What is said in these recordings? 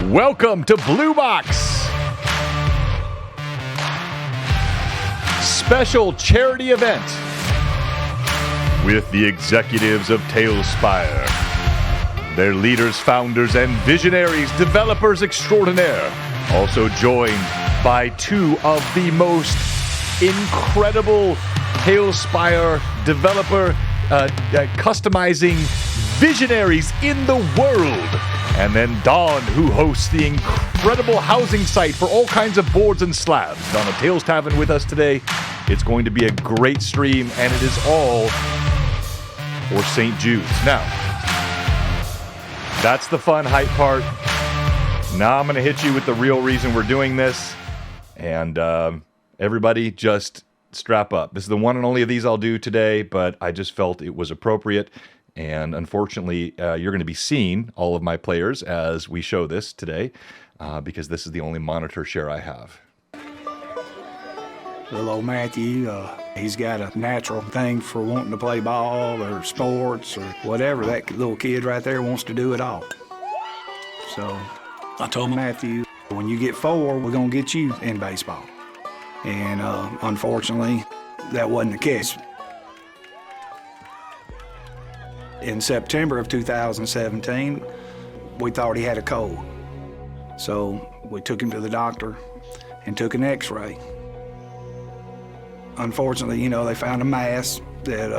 Welcome to Blue Box. Special charity event with the executives of TaleSpire, their leaders, founders, and visionaries, developers extraordinaire, also joined by two of the most incredible TaleSpire developer customizing visionaries in the world. And then Dawn, who hosts the incredible housing site for all kinds of boards and slabs. Donna Tales Tavern with us today. It's going to be a great stream, and it is all for St. Jude's. Now, that's the fun hype part. Now I'm going to hit you with the real reason we're doing this. And everybody just strap up. This is the one and only of these I'll do today, but I just felt it was appropriate. And unfortunately, you're going to be seeing all of my players as we show this today, because this is the only monitor share I have. Little old Matthew, he's got a natural thing for wanting to play ball or sports or whatever. That little kid right there wants to do it all. So I told Matthew, when you get 4, we're going to get you in baseball. And unfortunately, that wasn't the case. In September of 2017, we thought he had a cold. So we took him to the doctor and took an x-ray. Unfortunately, they found a mass that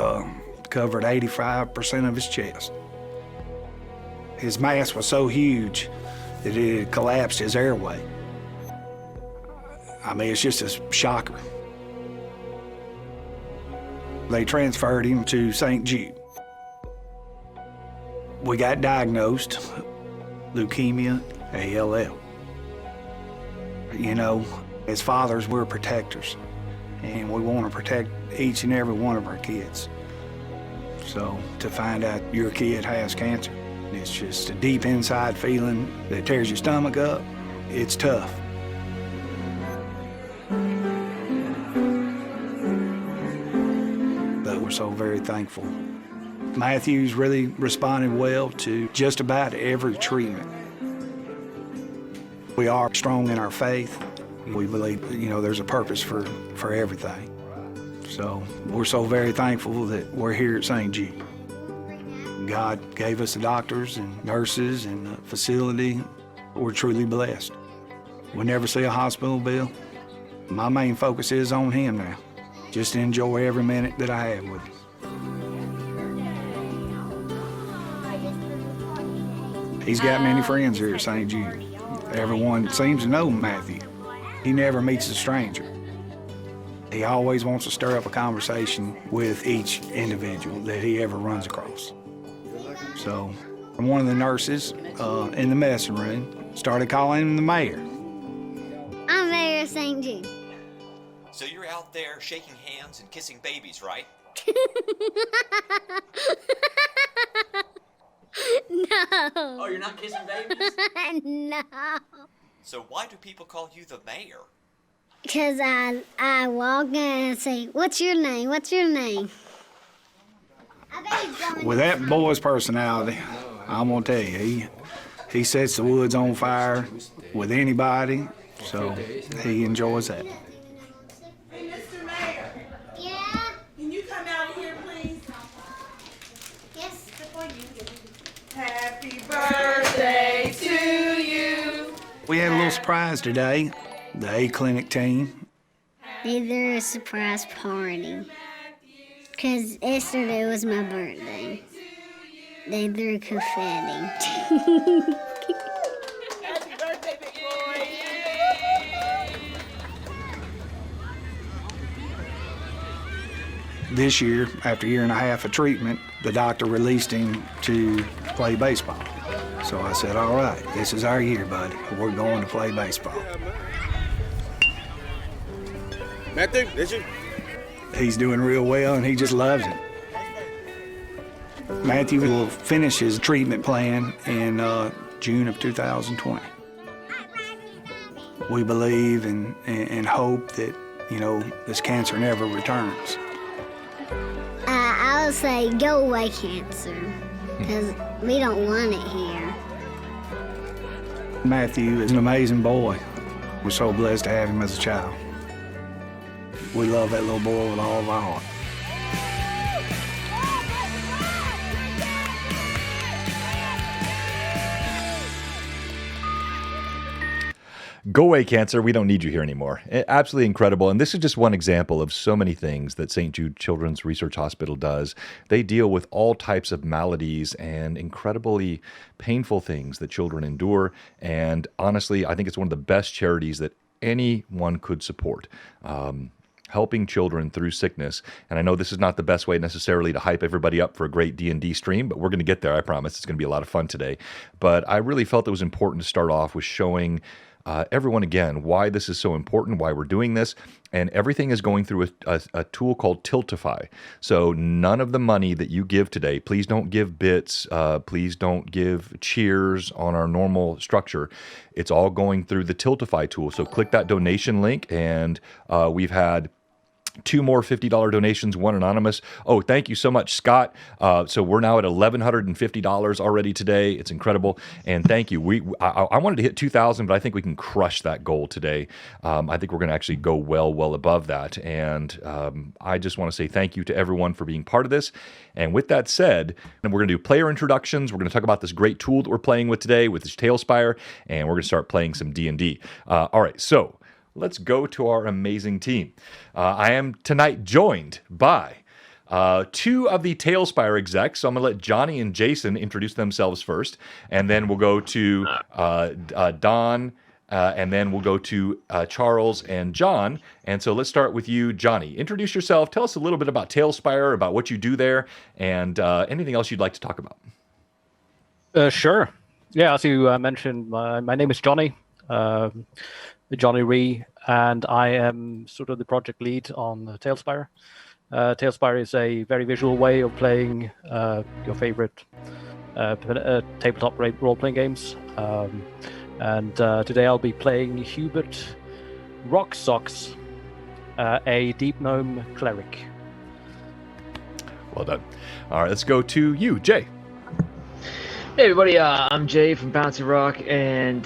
covered 85% of his chest. His mass was so huge that it had collapsed his airway. I mean, it's just a shocker. They transferred him to St. Jude. We got diagnosed, leukemia, ALL. As fathers, we're protectors, and we want to protect each and every one of our kids. So to find out your kid has cancer, it's just a deep inside feeling that tears your stomach up. It's tough. But we're so very thankful. Matthew's really responded well to just about every treatment. We are strong in our faith. We believe, there's a purpose for everything. So we're so very thankful that we're here at St. Jude. God gave us the doctors and nurses and the facility. We're truly blessed. We never see a hospital bill. My main focus is on him now. Just to enjoy every minute that I have with him. He's got many friends here at St. Jude. Everyone seems to know Matthew. He never meets a stranger. He always wants to stir up a conversation with each individual that he ever runs across. So, one of the nurses in the messing room started calling him the mayor. I'm Mayor of St. Jude. So you're out there shaking hands and kissing babies, right? No. Oh, you're not kissing babies? No. So why do people call you the mayor? Because I walk in and say, what's your name? What's your name? With that boy's personality, I'm going to tell you, he sets the woods on fire with anybody, so he enjoys that. Hey, Mr. Mayor. Yeah? Can you come out here, please? Yes. Happy birthday to you. We had a little surprise today, the A-Clinic team. They threw a surprise party. Because yesterday was my birthday. They threw confetti. Happy birthday, big boy. This year, after a year and a half of treatment, the doctor released him to play baseball. So I said, all right, this is our year, buddy. We're going to play baseball. Matthew, did you? He's doing real well, and he just loves it. Matthew will finish his treatment plan in June of 2020. We believe and hope that, this cancer never returns. I would say go away, cancer. Because we don't want it here. Matthew is an amazing boy. We're so blessed to have him as a child. We love that little boy with all of our heart. Go away, cancer. We don't need you here anymore. Absolutely incredible. And this is just one example of so many things that St. Jude Children's Research Hospital does. They deal with all types of maladies and incredibly painful things that children endure. And honestly, I think it's one of the best charities that anyone could support. Helping children through sickness. And I know this is not the best way necessarily to hype everybody up for a great D&D stream, but we're going to get there, I promise. It's going to be a lot of fun today. But I really felt it was important to start off with showing everyone again why this is so important, why we're doing this, and everything is going through a tool called Tiltify. So none of the money that you give today, please don't give bits, please don't give cheers on our normal structure. It's all going through the Tiltify tool. So click that donation link, and we've had 2 more $50 donations, 1 anonymous. Oh, thank you so much, Scott. So we're now at $1,150 already today. It's incredible. And thank you. I wanted to hit 2,000, but I think we can crush that goal today. I think we're going to actually go well above that. And I just want to say thank you to everyone for being part of this. And with that said, we're going to do player introductions. We're going to talk about this great tool that we're playing with today with this TaleSpire, and we're going to start playing some D&D. All right, so let's go to our amazing team. I am tonight joined by 2 of the TaleSpire execs. So I'm going to let Johnny and Jason introduce themselves first, and then we'll go to Don, and then we'll go to Charles and John. And so let's start with you, Johnny. Introduce yourself. Tell us a little bit about TaleSpire, about what you do there, and anything else you'd like to talk about. Sure. Yeah, as you mentioned, my name is Johnny. Johnny Ree, and I am sort of the project lead on TaleSpire. TaleSpire is a very visual way of playing your favorite tabletop role-playing games. And today I'll be playing Hubert Rocksocks, a Deep Gnome cleric. Well done. All right, let's go to you, Jay. Hey everybody, I'm Jay from Bouncy Rock, and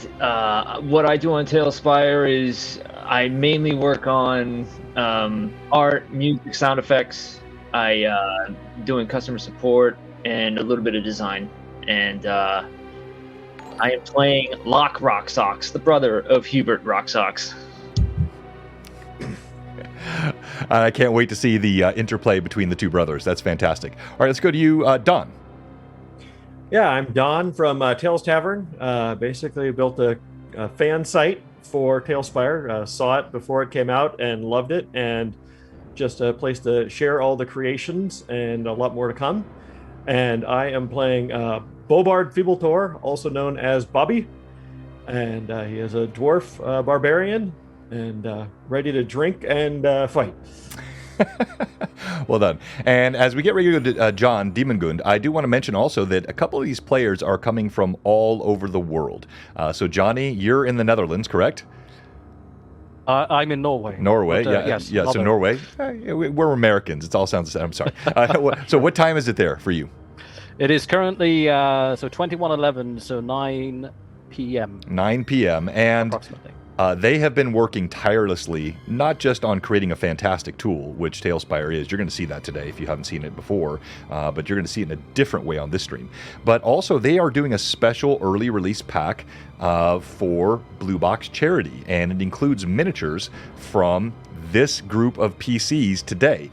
what I do on TaleSpire is I mainly work on art, music, sound effects. I doing customer support and a little bit of design, and I am playing Locke Rocksocks, the brother of Hubert Rocksocks. I can't wait to see the interplay between the 2 brothers. That's fantastic. All right, let's go to you, Don. Yeah, I'm Don from Tales Tavern. Basically built a fan site for TaleSpire. Saw it before it came out and loved it, and just a place to share all the creations and a lot more to come. And I am playing Bobard Feebletor, also known as Bobby. And he is a dwarf barbarian and ready to drink and fight. Well done. And as we get ready to go to John Demongund, I do want to mention also that a couple of these players are coming from all over the world. So Johnny, you're in the Netherlands, correct? I'm in Norway. Norway, but, yes. Yes, So Norway. We're Americans. It all sounds the same. I'm sorry. So what time is it there for you? It is currently 21:11, so 9 p.m. 9 p.m. And approximately. They have been working tirelessly, not just on creating a fantastic tool, which TaleSpire is. You're going to see that today if you haven't seen it before, but you're going to see it in a different way on this stream. But also, they are doing a special early release pack for Blue Box Charity, and it includes miniatures from this group of PCs today.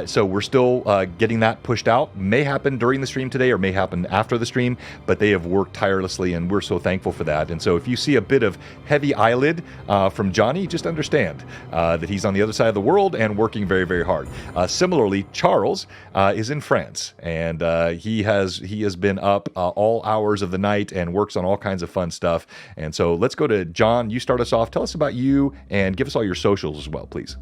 So we're still getting that pushed out. May happen during the stream today or may happen after the stream, but they have worked tirelessly and we're so thankful for that. And so if you see a bit of heavy eyelid from Johnny, just understand that he's on the other side of the world and working very, very hard. Similarly, Charles is in France, and he has been up all hours of the night and works on all kinds of fun stuff. And so let's go to John. You start us off. Tell us about you and give us all your socials as well, please.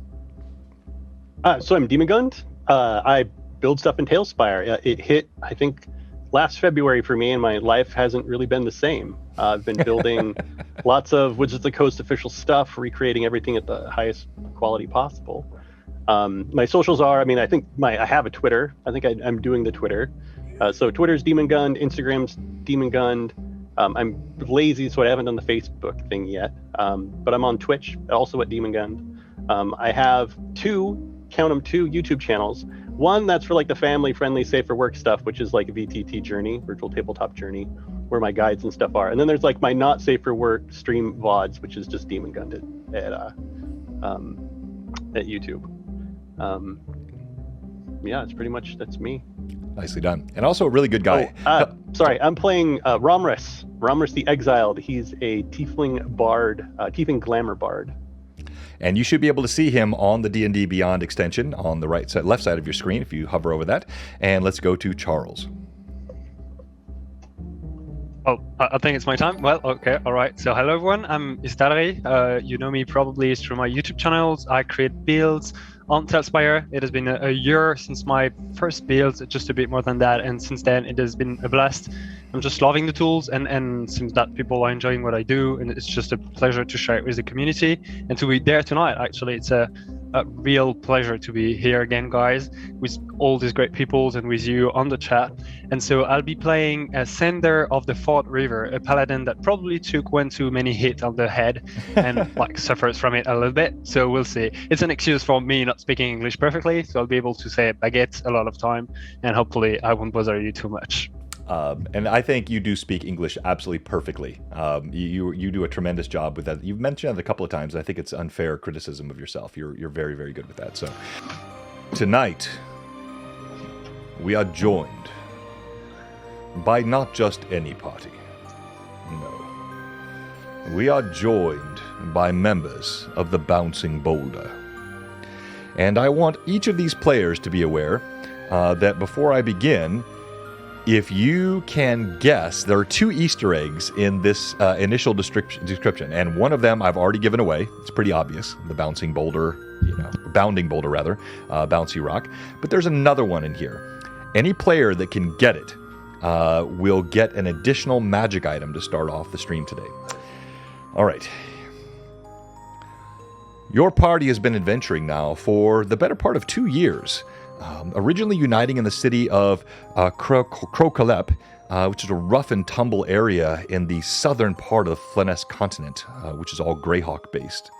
So I'm Demogund. I build stuff in TaleSpire. It hit, I think, last February for me, and my life hasn't really been the same. I've been building lots of Wizards of the Coast official stuff, recreating everything at the highest quality possible. My socials are, I think I have a Twitter. I think I'm doing the Twitter. So Twitter's Demongund, Instagram's Demongund, I'm lazy, so I haven't done the Facebook thing yet. But I'm on Twitch, also at Demon Gun. I have two YouTube channels. One that's for like the family-friendly, safe for work stuff, which is like VTT Journey, Virtual Tabletop Journey, where my guides and stuff are. And then there's like my not safe for work stream VODs, which is just Demon Gunned at YouTube. Yeah, it's pretty much, that's me. Nicely done. And also a really good guy. Sorry, I'm playing Romrus the Exiled. He's a tiefling bard, tiefling glamour bard. And you should be able to see him on the D&D Beyond extension on the left side of your screen if you hover over that. And let's go to Charles. Oh, I think it's my time. Well, okay, all right. So hello everyone, I'm Istallri. You know me probably through my YouTube channels. I create builds on TaleSpire. It has been a year since my first build, just a bit more than that, and since then it has been a blast. I'm just loving the tools, and seems that people are enjoying what I do, and it's just a pleasure to share it with the community and to be there tonight. Actually, it's a real pleasure to be here again, guys, with all these great peoples and with you on the chat. And so I'll be playing a Sender of the Fort River, a paladin that probably took one too many hits on the head and like suffers from it a little bit. So we'll see. It's an excuse for me not speaking English perfectly, so I'll be able to say baguette a lot of time, and hopefully I won't bother you too much. And I think you do speak English absolutely perfectly. You do a tremendous job with that. You've mentioned it a couple of times. I think it's unfair criticism of yourself. You're very, very good with that. So tonight we are joined by not just any party. No. We are joined by members of the Bouncing Boulder. And I want each of these players to be aware that before I begin, if you can guess, there are 2 Easter eggs in this initial description, and one of them I've already given away. It's pretty obvious, the bouncing boulder, bounding boulder rather, bouncy rock. But there's another one in here. Any player that can get it will get an additional magic item to start off the stream today. All right. Your party has been adventuring now for the better part of 2 years. Originally uniting in the city of Crocolep, which is a rough and tumble area in the southern part of the Flanness continent, which is all Greyhawk based.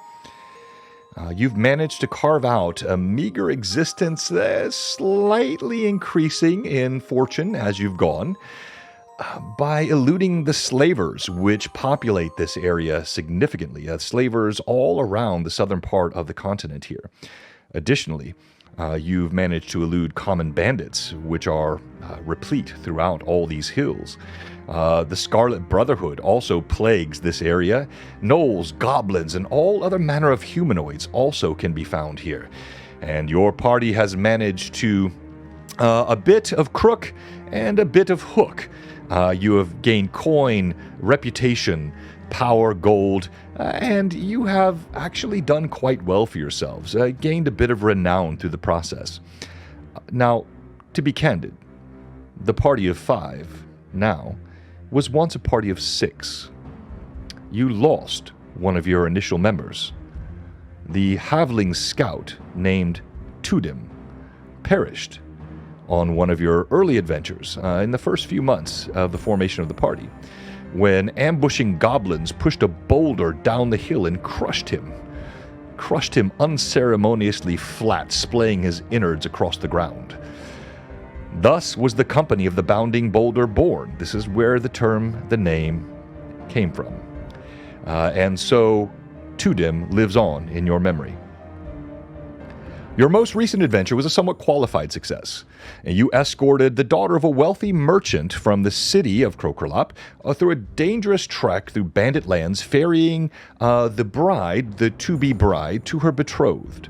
You've managed to carve out a meager existence, slightly increasing in fortune as you've gone, by eluding the slavers which populate this area significantly. Slavers all around the southern part of the continent here. Additionally, you've managed to elude common bandits, which are replete throughout all these hills. The Scarlet Brotherhood also plagues this area. Gnolls, goblins, and all other manner of humanoids also can be found here. And your party has managed to a bit of crook and a bit of hook. You have gained coin, reputation, power, gold, and you have actually done quite well for yourselves, gained a bit of renown through the process. Now, to be candid, the party of 5 now was once a party of 6. You lost one of your initial members. The Havling scout named Tudim perished on one of your early adventures in the first few months of the formation of the party, when ambushing goblins pushed a boulder down the hill and crushed him unceremoniously flat, splaying his innards across the ground. Thus was the company of the Bounding Boulder born. This is where the name came from. And so Tudim lives on in your memory. Your most recent adventure was a somewhat qualified success, and you escorted the daughter of a wealthy merchant from the city of Crocolep through a dangerous trek through bandit lands, ferrying the to-be bride, to her betrothed.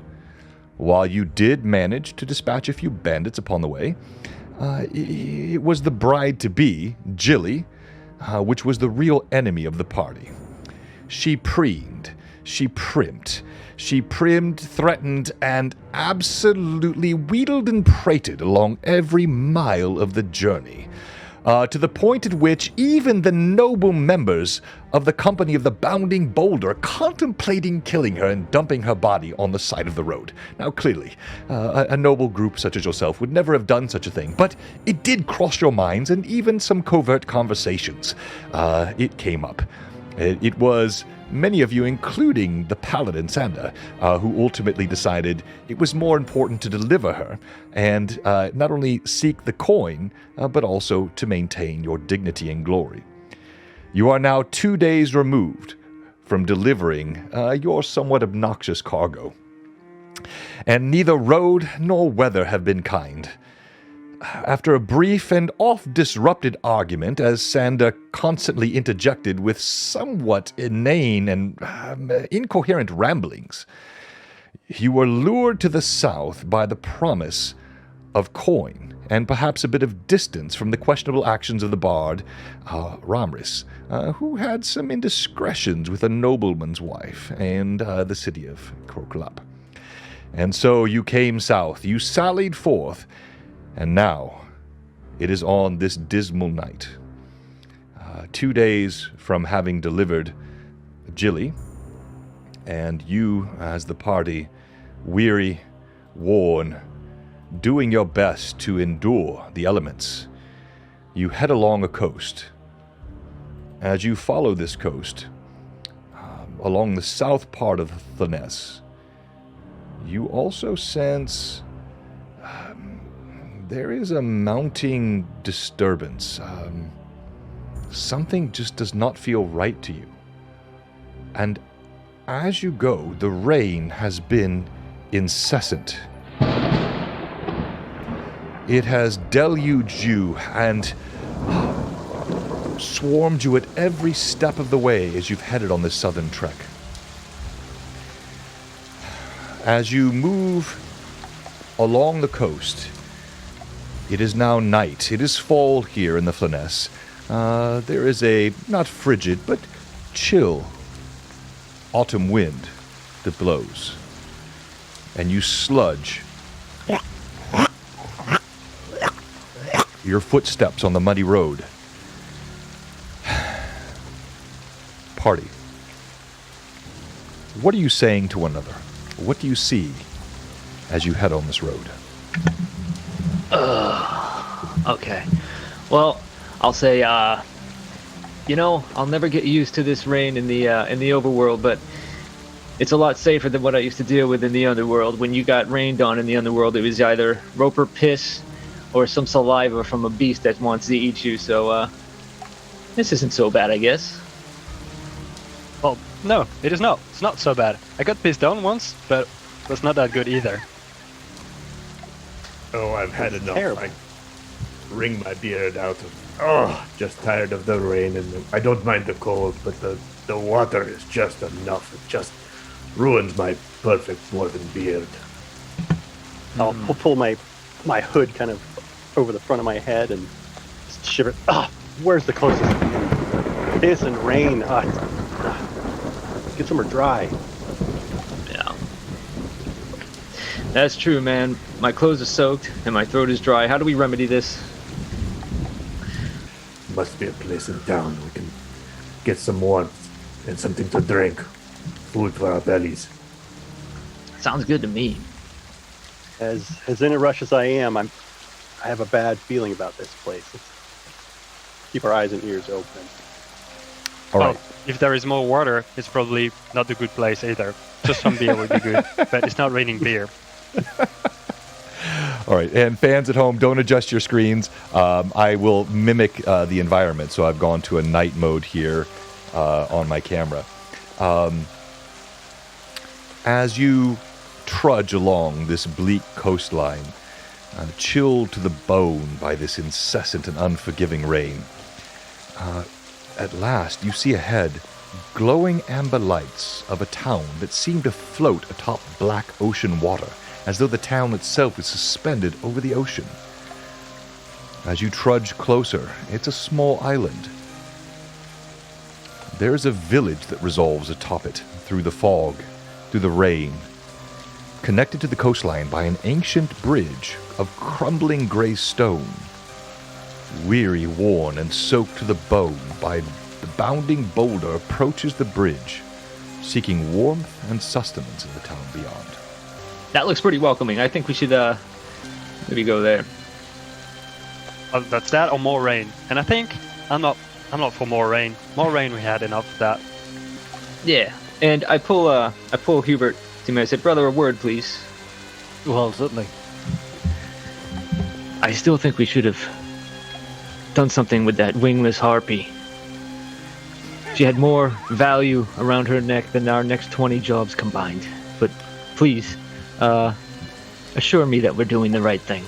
While you did manage to dispatch a few bandits upon the way, it was the bride-to-be, Jilly, which was the real enemy of the party. She preened, she primped, threatened, and absolutely wheedled and prated along every mile of the journey. to the point at which even the noble members of the Company of the Bounding Boulder are contemplating killing her and dumping her body on the side of the road. Now, clearly, a noble group such as yourself would never have done such a thing, but it did cross your minds, and even some covert conversations. It came up. It was many of you, including the Paladin Sanda, who ultimately decided it was more important to deliver her and not only seek the coin, but also to maintain your dignity and glory. You are now 2 days removed from delivering your somewhat obnoxious cargo, and neither road nor weather have been kind. After a brief and oft-disrupted argument, as Sanda constantly interjected with somewhat inane and incoherent ramblings, you were lured to the south by the promise of coin and perhaps a bit of distance from the questionable actions of the bard, Ramris, who had some indiscretions with a nobleman's wife and the city of Kroklap. And so you came south, you sallied forth, and now, it is on this dismal night, 2 days from having delivered Jilly, and you, as the party, weary, worn, doing your best to endure the elements, you head along a coast. As you follow this coast, along the south part of Thaness, you also sense there is a mounting disturbance. Something just does not feel right to you. And as you go, the rain has been incessant. It has deluged you and swarmed you at every step of the way as you've headed on this southern trek. As you move along the coast, it is now night. It is fall here in the Flaness. There is a, not frigid, but chill autumn wind that blows. And you sludge your footsteps on the muddy road. Party, what are you saying to one another? What do you see as you head on this road? Okay. Well, I'll say, I'll never get used to this rain in the overworld, but it's a lot safer than what I used to deal with in the underworld. When you got rained on in the underworld, it was either roper piss or some saliva from a beast that wants to eat you, so, this isn't so bad, I guess. Well, no, it is not. It's not so bad. I got pissed on once, but it was not that good either. Oh, I've had enough. Terrible. I wring my beard out. Just tired of the rain, and I don't mind the cold, but the water is just enough. It just ruins my perfect dwarven beard. I'll pull my hood kind of over the front of my head and just shiver. Where's the closest piss and rain? Get somewhere dry. Yeah. That's true, man. My clothes are soaked and my throat is dry. How do we remedy this? Must be a place in town we can get some warmth and something to drink. Food for our bellies. Sounds good to me. As in a rush as I am, I have a bad feeling about this place. Keep our eyes and ears open. All right. If there is more water, it's probably not a good place either. Just some beer would be good, but it's not raining beer. All right, and fans at home, don't adjust your screens. I will mimic the environment, so I've gone to a night mode here on my camera. As you trudge along this bleak coastline, chilled to the bone by this incessant and unforgiving rain, at last you see ahead glowing amber lights of a town that seem to float atop black ocean water, as though the town itself is suspended over the ocean. As you trudge closer, it's a small island. There is a village that resolves atop it, through the fog, through the rain, connected to the coastline by an ancient bridge of crumbling gray stone. Weary, worn, and soaked to the bone by the bounding boulder, approaches the bridge, seeking warmth and sustenance in the town beyond. That looks pretty welcoming. I think we should maybe go there. That's that or more rain. And I think I'm not for more rain. More rain, we had enough of that. Yeah. And I pull Hubert to me. I said, "Brother, a word, please." Well, certainly. I still think we should have done something with that wingless harpy. She had more value around her neck than our next 20 jobs combined. But please, assure me that we're doing the right thing.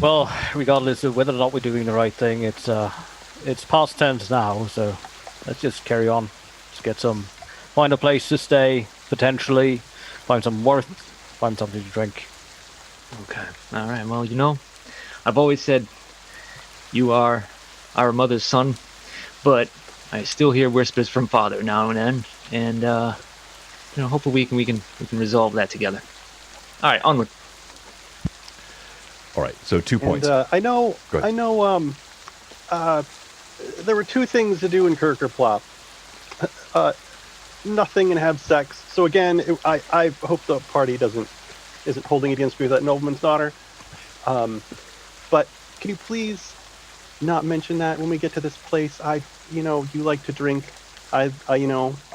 Well, regardless of whether or not we're doing the right thing, it's past tense now, so let's just carry on. Let's find a place to stay, potentially, find some worth, find something to drink. Okay. All right. Well, I've always said you are our mother's son, but I still hear whispers from father now and then, and hopefully we can resolve that together. All right, onward. All right, so 2 points. And, I know. There were 2 things to do in Kirkerplop. Nothing and have sex. So again, I hope the party isn't holding it against me with that nobleman's daughter. But can you please not mention that when we get to this place? You like to drink. I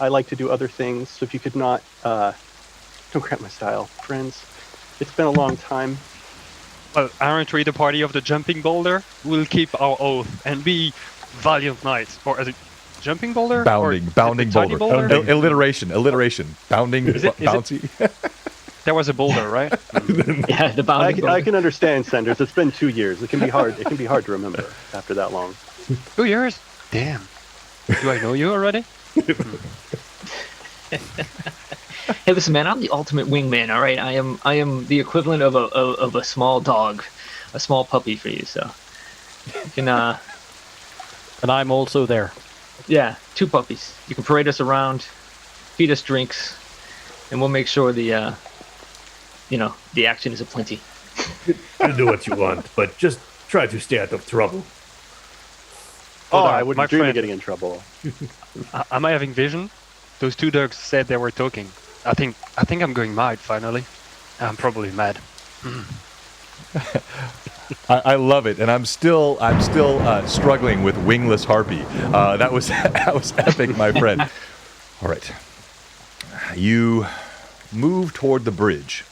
like to do other things. So if you could not, don't cramp my style, friends. It's been a long time. Well, aren't we the party of the jumping boulder? We'll keep our oath and be valiant knights. Or is it jumping boulder? Bounding boulder. Alliteration. Bounding, bouncy. There was a boulder, right? Yeah, the bounding boulder. I can understand, Sanders. It's been 2 years. It can be hard. It can be hard to remember after that long. 2 years? Damn. Do I know you already? Hey, listen, man. I'm the ultimate wingman. All right, I am the equivalent of a small dog, a small puppy for you. So you can. And I'm also there. Yeah, 2 puppies. You can parade us around, feed us drinks, and we'll make sure the action is aplenty. You do what you want, but just try to stay out of trouble. I wouldn't dream of getting in trouble. Am I having vision? Those 2 dogs said they were talking. I think I'm going mad finally. I'm probably mad. I love it, and I'm still struggling with wingless harpy. That was epic, my friend. All right, you move toward the bridge.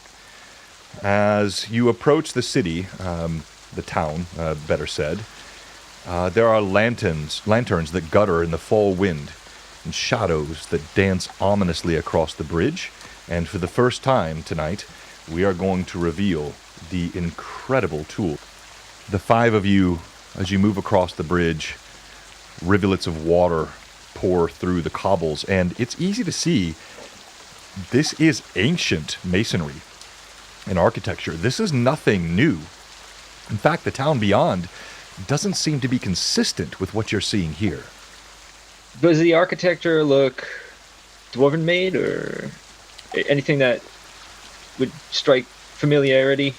As you approach the city, the town, better said, there are lanterns that gutter in the fall wind, and shadows that dance ominously across the bridge. And for the first time tonight, we are going to reveal the incredible tool. The 5 of you, as you move across the bridge, rivulets of water pour through the cobbles, and it's easy to see this is ancient masonry and architecture. This is nothing new. In fact, the town beyond doesn't seem to be consistent with what you're seeing here. Does the architecture look dwarven made or anything that would strike familiarity?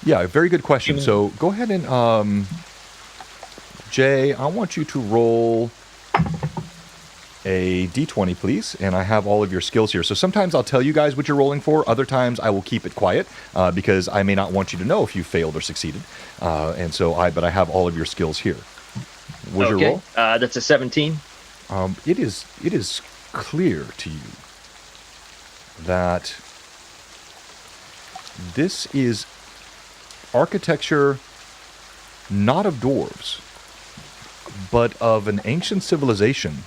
Yeah, very good question. So go ahead and, Jay, I want you to roll a d20, please. And I have all of your skills here. So sometimes I'll tell you guys what you're rolling for. Other times I will keep it quiet because I may not want you to know if you failed or succeeded. But I have all of your skills here. What's your roll? That's a 17. It is clear to you that this is architecture not of dwarves, but of an ancient civilization.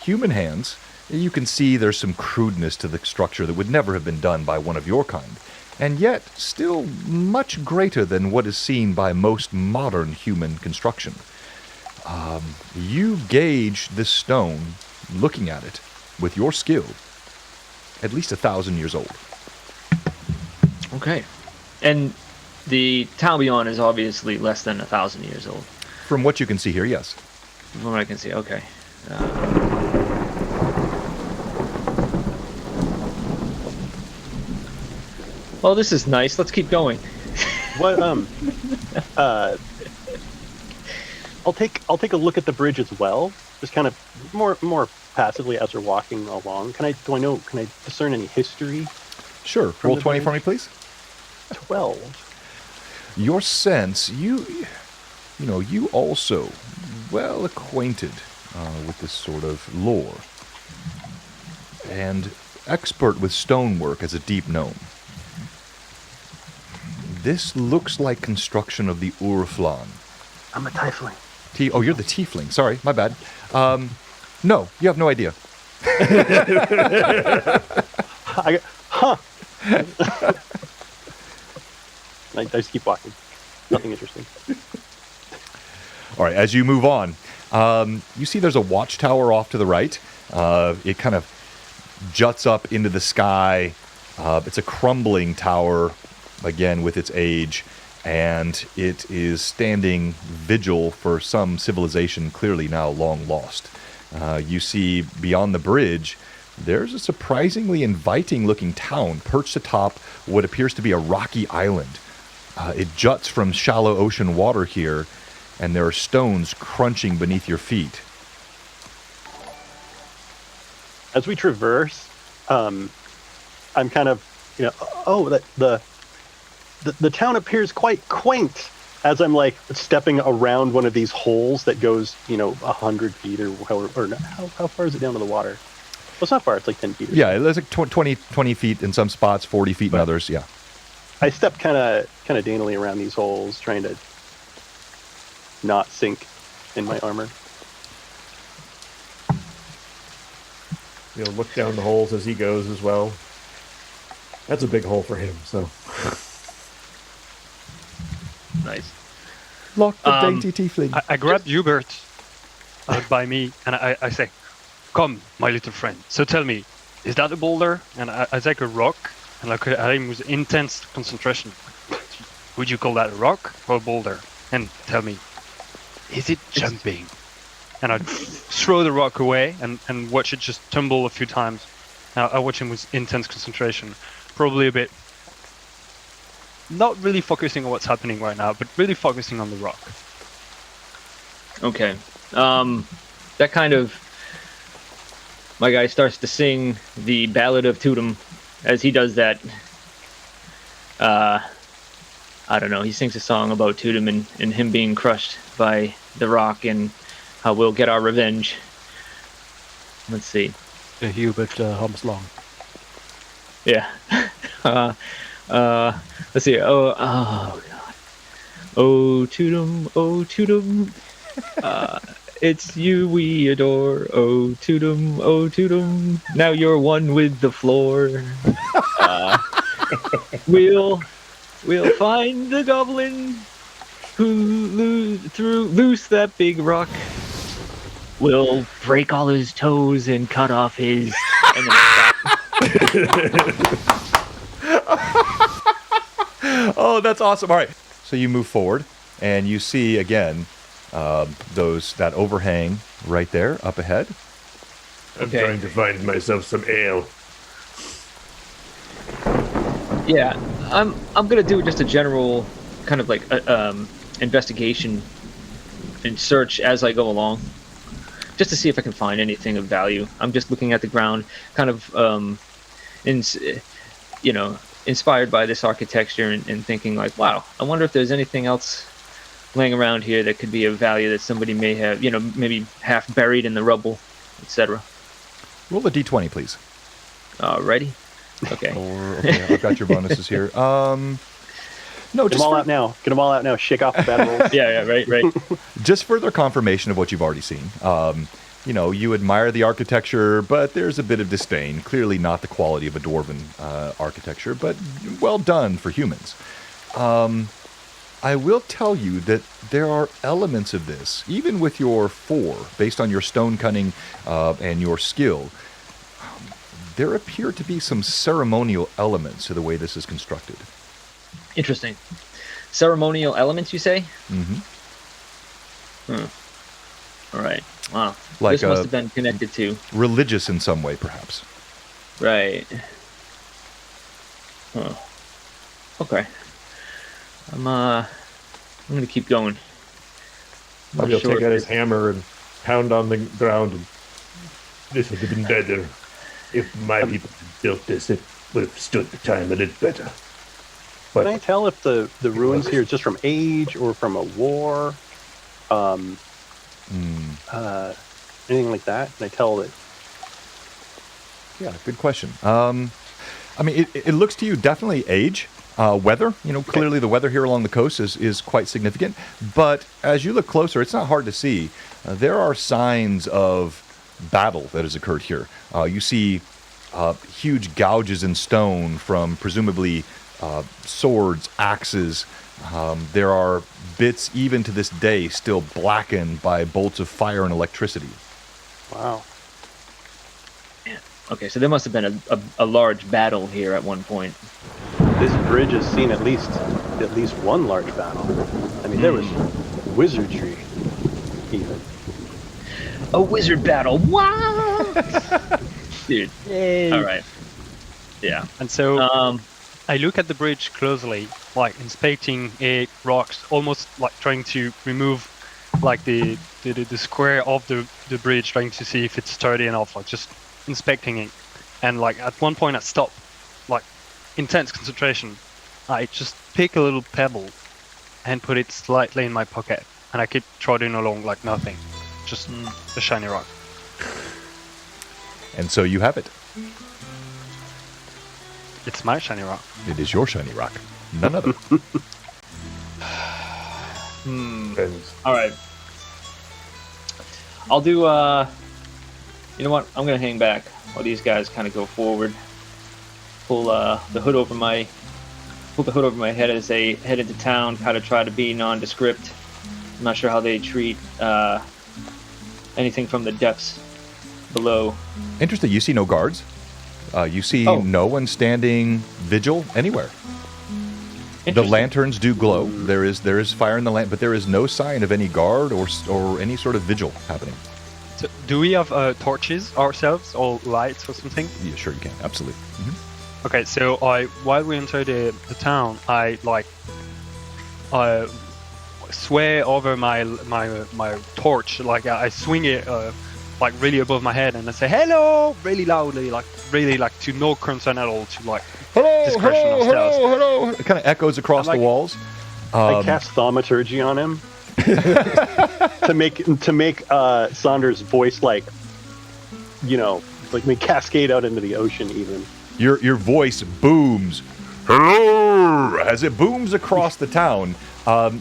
Human hands, you can see there's some crudeness to the structure that would never have been done by one of your kind, and yet still much greater than what is seen by most modern human construction. You gauge this stone, looking at it, with your skill, at least 1,000 years old. Okay. And the town beyond is obviously less than 1,000 years old. From what you can see here, yes. From what I can see, okay. Well, this is nice. Let's keep going. What take a look at the bridge as well, just kind of more passively as we're walking along. Can I discern any history? Sure. Roll 20 for me, please. 12. Your sense, you also well acquainted with this sort of lore, and expert with stonework as a deep gnome. This looks like construction of the Urflan. I'm a tiefling. Oh, you're the tiefling. Sorry, my bad. No, you have no idea. I just keep walking. Nothing interesting. All right, as you move on, you see there's a watchtower off to the right. It kind of juts up into the sky. It's a crumbling tower, again, with its age, and it is standing vigil for some civilization clearly now long lost. You see beyond the bridge, there's a surprisingly inviting-looking town perched atop what appears to be a rocky island. It juts from shallow ocean water here, and there are stones crunching beneath your feet. As we traverse, I'm kind of, the town appears quite quaint. As I'm like stepping around one of these holes that goes, 100 feet or how far is it down to the water? Well, it's not far. It's like 10 feet. Yeah, it's like 20 feet in some spots, 40 feet in others. Yeah. I step kind of daintily around these holes, trying to not sink in my armor. You'll look down the holes as he goes as well. That's a big hole for him, so. Nice. Lock the dainty tiefling. I grab Hubert by me and I say, "Come, my little friend. So tell me, is that a boulder?" And I take a rock and look at him with intense concentration. Would you call that a rock or a boulder? And tell me, is it jumping? And I throw the rock away and watch it just tumble a few times. I watch him with intense concentration, probably a bit not really focusing on what's happening right now, but really focusing on the rock. Okay. That kind of... My guy starts to sing the Ballad of Tudum. As he does that, I don't know, he sings a song about Tudum and him being crushed by the rock and how we'll get our revenge. Let's see. Hubert hums along. Yeah. Let's see. Oh God. Oh Tudum, it's you we adore. Oh Tudum, now you're one with the floor. We'll find the goblin who loose that big rock. We'll break all his toes and cut off his. And Oh, that's awesome. All right. So you move forward, and you see, again, that overhang right there up ahead. I'm trying to find myself some ale. Yeah, I'm gonna do just a general kind of like investigation and search as I go along, just to see if I can find anything of value. I'm just looking at the ground, kind of, inspired by this architecture and thinking like, wow, I wonder if there's anything else laying around here that could be of value that somebody may have, maybe half buried in the rubble, etc. Roll a d20, please. Alrighty. Okay. Okay, I've got your bonuses here. No, Get them all out now. Get them all out now. Shake off the bad rolls. Yeah, right. Just further confirmation of what you've already seen. You admire the architecture, but there's a bit of disdain. Clearly not the quality of a dwarven architecture, but well done for humans. I will tell you that there are elements of this, even with your 4, based on your stone cunning and your skill. There appear to be some ceremonial elements to the way this is constructed. Interesting. Ceremonial elements, you say? Mm-hmm. All right. Wow. Like this must have been connected to... religious in some way, perhaps. Right. Huh. Okay. I'm gonna keep going. Maybe he'll take out his hammer and pound on the ground. And this would have been better. If my people had built this, it would have stood the time a little better. But can I tell if the ruins here is just from age or from a war? Anything like that? Can I tell that? Yeah, good question. I mean, it looks to you definitely age. Weather, clearly the weather here along the coast is quite significant. But as you look closer, it's not hard to see. There are signs of battle that has occurred here. You see huge gouges in stone from presumably swords, axes. There are bits even to this day still blackened by bolts of fire and electricity. Wow. Okay, so there must have been a large battle here at one point. This bridge has seen at least one large battle. I mean, there was wizardry, even. A wizard battle. What? Dude. Yay. All right. Yeah. And so I look at the bridge closely, like inspecting it, rocks, almost like trying to remove like the square of the bridge, trying to see if it's sturdy enough, like just inspecting it. And like at one point I stop, like intense concentration. I just pick a little pebble and put it slightly in my pocket, and I keep trotting along like nothing. Just a shiny rock. And so you have it. It's my shiny rock. It is your shiny rock. None other. All right. I'll do, you know what? I'm going to hang back while these guys kind of go forward. Pull the hood over my head as they head into town, kind of try to be nondescript. I'm not sure how they treat anything from the depths below. Interesting. You see no guards. You see no one standing vigil anywhere. The lanterns do glow. There is fire in the lamp, but there is no sign of any guard or any sort of vigil happening. So, do we have torches ourselves or lights or something? Yeah, sure you can. Absolutely. Mm-hmm. Okay, so while we enter the town, I swear over my torch, like I swing it like really above my head, and I say hello really loudly, like to no concern at all, to like discretion of stealth. Hello. It kind of echoes across the walls. I cast thaumaturgy on him to make Saunders' voice like we cascade out into the ocean even. Your voice booms, hello, as it booms across the town.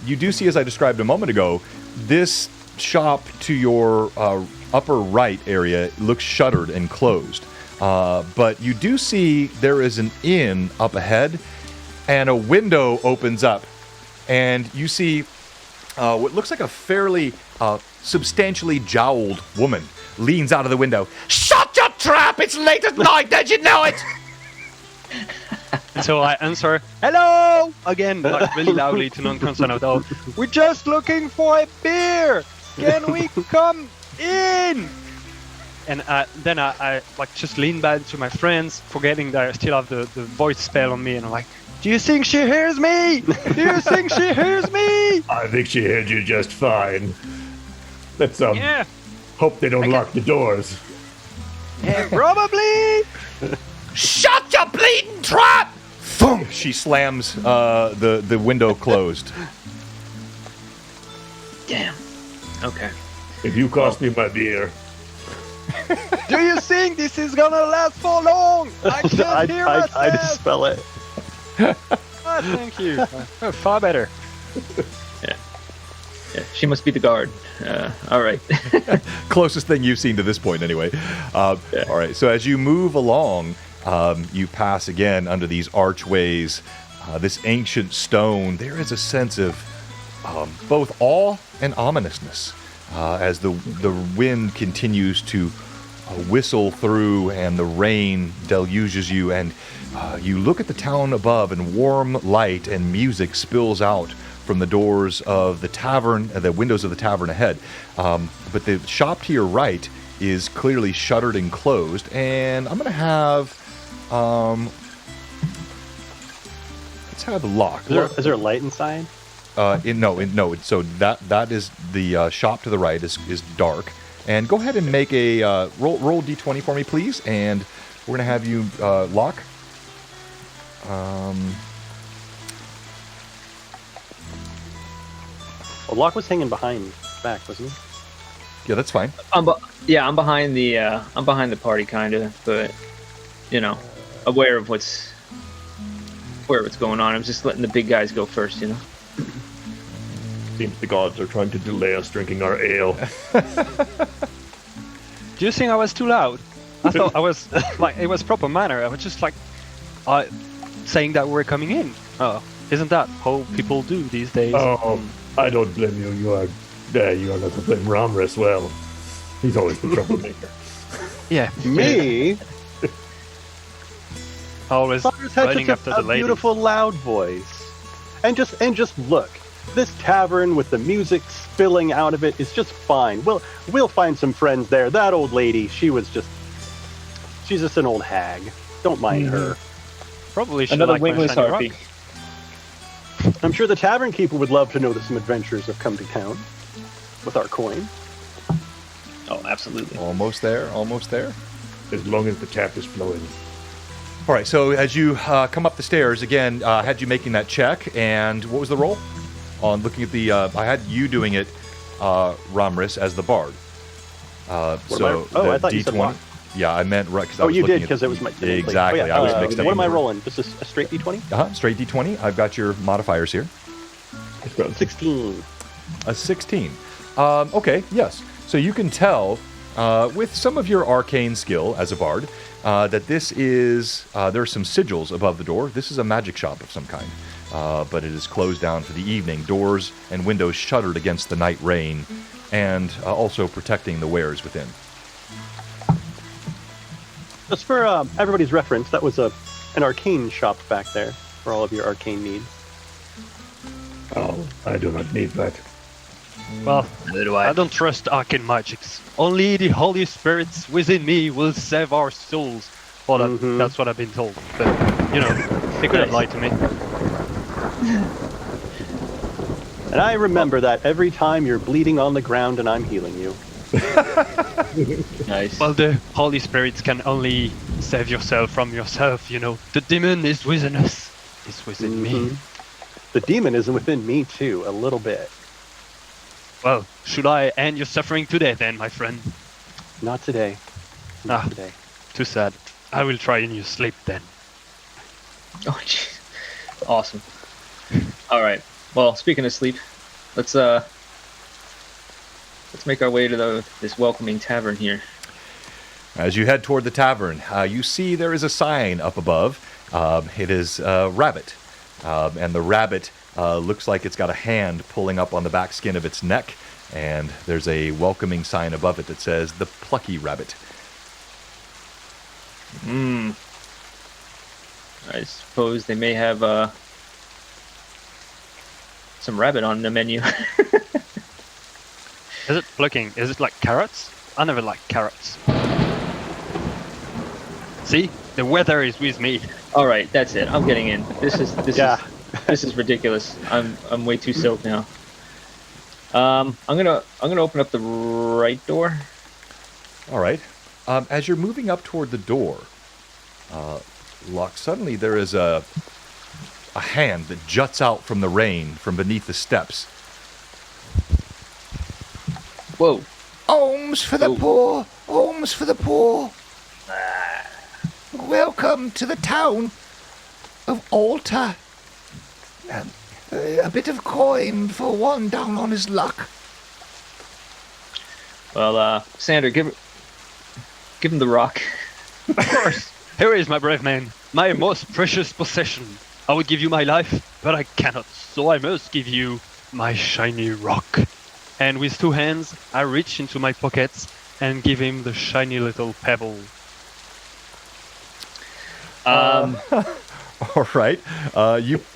You do see, as I described a moment ago, this shop to your upper right area looks shuttered and closed. But you do see there is an inn up ahead, and a window opens up, and you see what looks like a fairly substantially jowled woman leans out of the window. Shut your trap! It's late at night, don't you know it? So I answer, hello! Again, like really loudly to non-concern at all. We're just looking for a beer! Can we come in? And then I like just lean back to my friends, forgetting that I still have the voice spell on me, and I'm like, do you think she hears me? Do you think she hears me? I think she heard you just fine. Let's hope they don't lock the doors. Yeah, probably. Shut your bleeding trap! Thump! She slams the window closed. Damn. Okay. If you cost me my beer. Do you think this is gonna last for long? I can't hear myself. I dispel it. Thank you. Far better. Yeah, she must be the guard. All right. Closest thing you've seen to this point, anyway. All right. So as you move along, you pass again under these archways, this ancient stone. There is a sense of both awe and ominousness as the wind continues to whistle through and the rain deluges you, and you look at the town above, and warm light and music spills out from the doors of the tavern, the windows of the tavern ahead. But the shop to your right is clearly shuttered and closed, and I'm going to have... let's have lock. Is there a light inside? No. So that is the shop to the right is dark. And go ahead and make a roll d20 for me, please. And we're gonna have you lock. Well, Locke was hanging behind back, wasn't he? Yeah, that's fine. I'm behind the party, kinda, but aware of what's going on. I'm just letting the big guys go first, Seems the gods are trying to delay us drinking our ale. Do you think I was too loud? I thought I was like it was proper manner. I was just like saying that we're coming in. Oh, isn't that how people do these days? Oh, I don't blame you. You are not to blame Ramr as well. He's always the troublemaker. Yeah. Me? Always Cyrus had running such after a the ladies. beautiful, loud voice. And just look. This tavern with the music spilling out of it is just fine. We'll find some friends there. That old lady, she's just an old hag. Don't mind her. Probably should Another like my wingless shiny harpy. rock. I'm sure the tavern keeper would love to know that some adventurers have come to town with our coin. Oh, absolutely. Almost there. As long as the tap is flowing. All right. So as you come up the stairs again, had you making that check, and what was the roll? On looking at the, I had you doing it, Ramris, as the bard. I thought you said D20. Locke. Yeah, I meant right. Oh, you did, because it was my... Exactly. Oh, yeah. I was mixed up. What am I rolling? This is a straight D20? Straight D20. I've got your modifiers here. 16. A 16. Okay, yes. So you can tell with some of your arcane skill as a bard that this is, there are some sigils above the door. This is a magic shop of some kind, but it is closed down for the evening. Doors and windows shuttered against the night rain, and also protecting the wares within. Just for everybody's reference, that was an arcane shop back there for all of your arcane needs. Oh, I do not need that. Well, I don't trust arcane magics. Only the Holy Spirits within me will save our souls. Well, that's what I've been told. But, they could have lied to me. And I remember that every time you're bleeding on the ground and I'm healing you. Nice. Well, the Holy Spirits can only save yourself from yourself, The demon is within us. It's within me. The demon is within me, too, a little bit. Well, should I end your suffering today, then, my friend? Not today. Not today. Too sad. I will try in your sleep, then. Oh, jeez. Awesome. All right. Well, speaking of sleep, let's make our way to this welcoming tavern here. As you head toward the tavern, you see there is a sign up above. It is Rabbit. And the rabbit looks like it's got a hand pulling up on the back skin of its neck. And there's a welcoming sign above it that says, "The Plucky Rabbit." I suppose they may have some rabbit on the menu. Is it plucking? Is it like carrots? I never liked carrots. See? The weather is with me. All right, that's it. I'm getting in. This is ridiculous. I'm way too soaked now. I'm gonna open up the right door. All right. As you're moving up toward the door, Locke, suddenly there is a hand that juts out from the rain from beneath the steps. Whoa. Alms for the poor! Alms for the poor! Welcome to the town of Alta. A bit of coin for one down on his luck. Well, Sander, give him the rock. Of course. Here is my brave man, my most precious possession. I would give you my life, but I cannot, so I must give you my shiny rock. And with two hands, I reach into my pockets and give him the shiny little pebble. All right.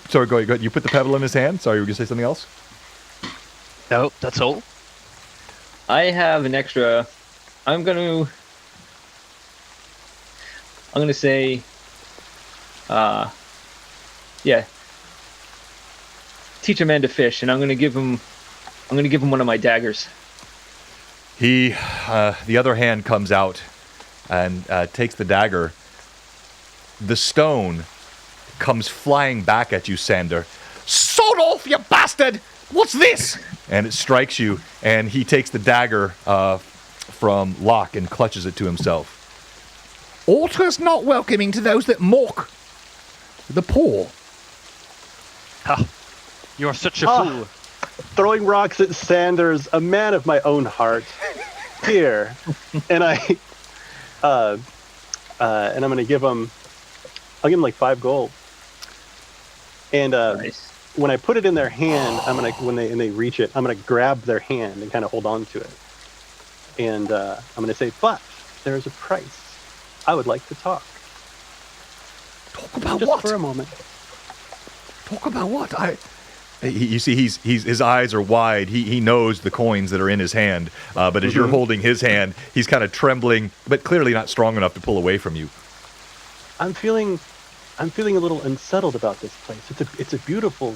Sorry, go ahead. You put the pebble in his hand. Sorry, you were going to say something else? No, that's all. I have an extra. I'm gonna say, yeah. teach a man to fish, and I'm gonna give him one of my daggers. The other hand comes out and takes the dagger. The stone comes flying back at you, Sander. Sod off, you bastard! What's this? And it strikes you, and he takes the dagger from Locke and clutches it to himself. Altar's not welcoming to those that mock the poor. Ha! You are such a fool. Throwing rocks at Sanders, a man of my own heart. Here, and and I'm gonna give him. I'll give him like 5 gold. And Nice. when I put it in their hand, I'm gonna when they reach it, I'm gonna grab their hand and kind of hold on to it. And I'm gonna say, but there is a price. I would like to talk. Talk about Just what? for a moment. Talk about what? You see, his eyes are wide. He knows the coins that are in his hand. But as you're holding his hand, he's kind of trembling, but clearly not strong enough to pull away from you. I'm feeling a little unsettled about this place. It's a beautiful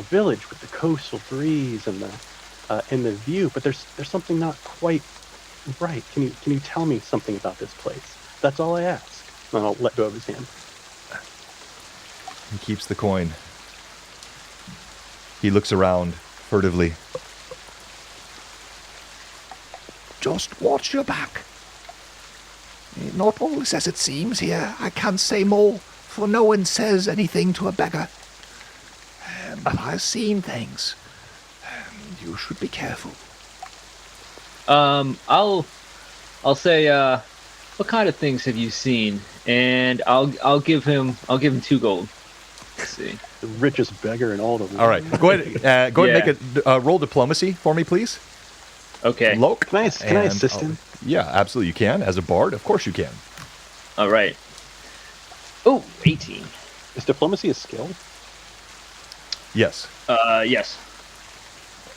village with the coastal breeze and the view, but there's something not quite right. Can you tell me something about this place? That's all I ask. And I'll let go of his hand. He keeps the coin. He looks around furtively. Just watch your back. Not all is as it seems here. I can't say more, for no one says anything to a beggar. But I've seen things. You should be careful. I'll say, what kind of things have you seen? And I'll give him 2 gold. Let's see. The richest beggar in all the world. All right, go ahead and make a roll diplomacy for me, please. Okay. Loke. Can I assist him? Yeah, absolutely you can. As a bard, of course you can. All right. Oh, 18. Is diplomacy a skill? Yes. Yes.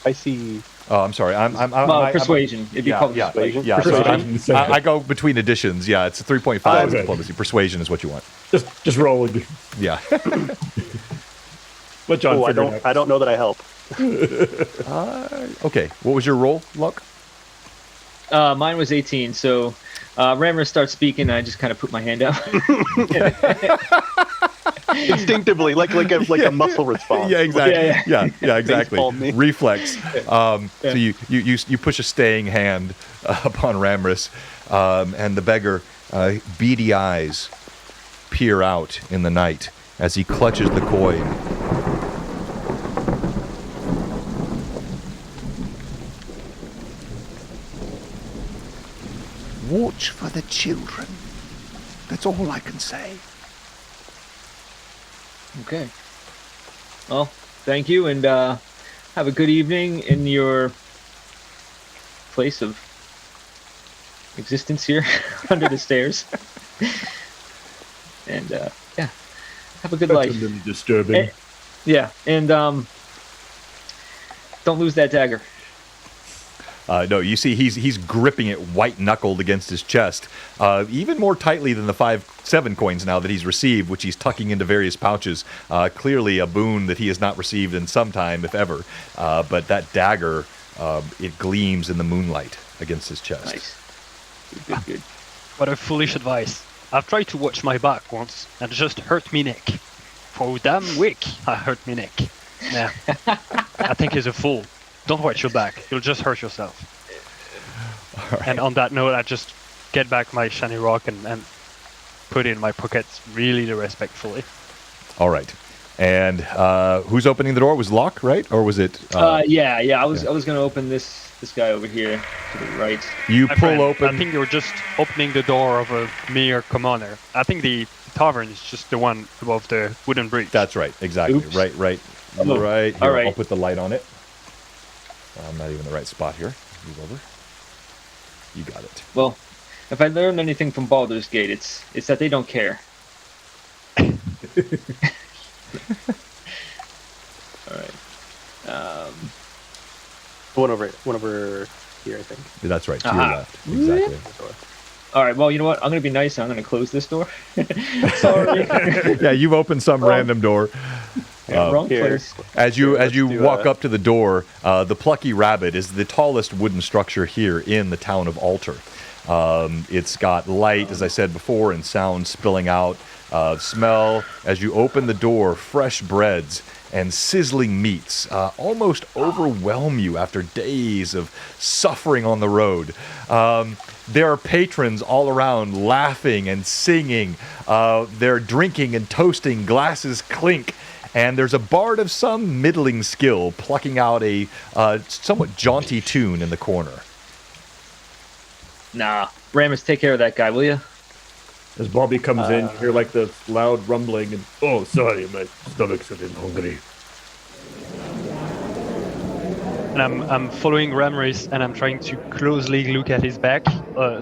I see. Oh, I'm sorry. I'm persuasion. It'd be called persuasion. Yeah. So I go between editions. Yeah, it's a 3.5 diplomacy. Persuasion is what you want. Just roll. Yeah. But John, I don't know that I help. Okay. What was your roll, Luck? Mine was 18. So Rammer starts speaking, and I just kind of put my hand out. Instinctively, like a muscle response. Yeah, exactly. Yeah, exactly. Baseball me. Reflex. So you push a staying hand upon Ramrus, and the beggar, beady eyes peer out in the night as he clutches the coin. Watch for the children. That's all I can say. Okay. Well, thank you, and have a good evening in your place of existence here under the stairs. And yeah, have a good life. That's a little disturbing. And don't lose that dagger. No, you see he's gripping it white-knuckled against his chest, even more tightly than the 5-7 coins now that he's received, which he's tucking into various pouches. Clearly a boon that he has not received in some time, if ever. But that dagger, it gleams in the moonlight against his chest. Nice. Good. What a foolish advice. I've tried to watch my back once, and it just hurt me neck. For a damn week, I hurt me neck. Yeah. I think he's a fool. Don't watch your back. You'll just hurt yourself. Right. And on that note, I just get back my shiny rock and put it in my pockets really respectfully. All right. And who's opening the door? Was Locke, right? Or was it... Yeah. I was going to open this guy over here to the right. You My pull friend, open... I think you're just opening the door of a mere commoner. I think the tavern is just the one above the wooden bridge. That's right. Exactly. Oops. Right. Oh, Right. Here, all right. I'll put the light on it. I'm not even in the right spot here. Move over. You got it. Well, if I learned anything from Baldur's Gate, it's that they don't care. All right. One over here, I think. That's right. To your Aha. left. Exactly. All right. Well, you know what? I'm going to be nice. I'm going to close this door. Sorry. Yeah, you've opened some random door. Wrong Here. place. As you do, walk up to the door, the Plucky Rabbit is the tallest wooden structure here in the town of Alter. It's got light, as I said before, and sound spilling out. Smell, as you open the door, fresh breads and sizzling meats almost overwhelm you after days of suffering on the road. There are patrons all around laughing and singing. They're drinking and toasting, glasses clink. And there's a bard of some middling skill plucking out a somewhat jaunty tune in the corner. Nah, Ramus, take care of that guy, will you? As Bobby comes in, you hear like the loud rumbling, and oh, sorry, my stomach's a bit hungry. And I'm following Ramirez, and I'm trying to closely look at his back,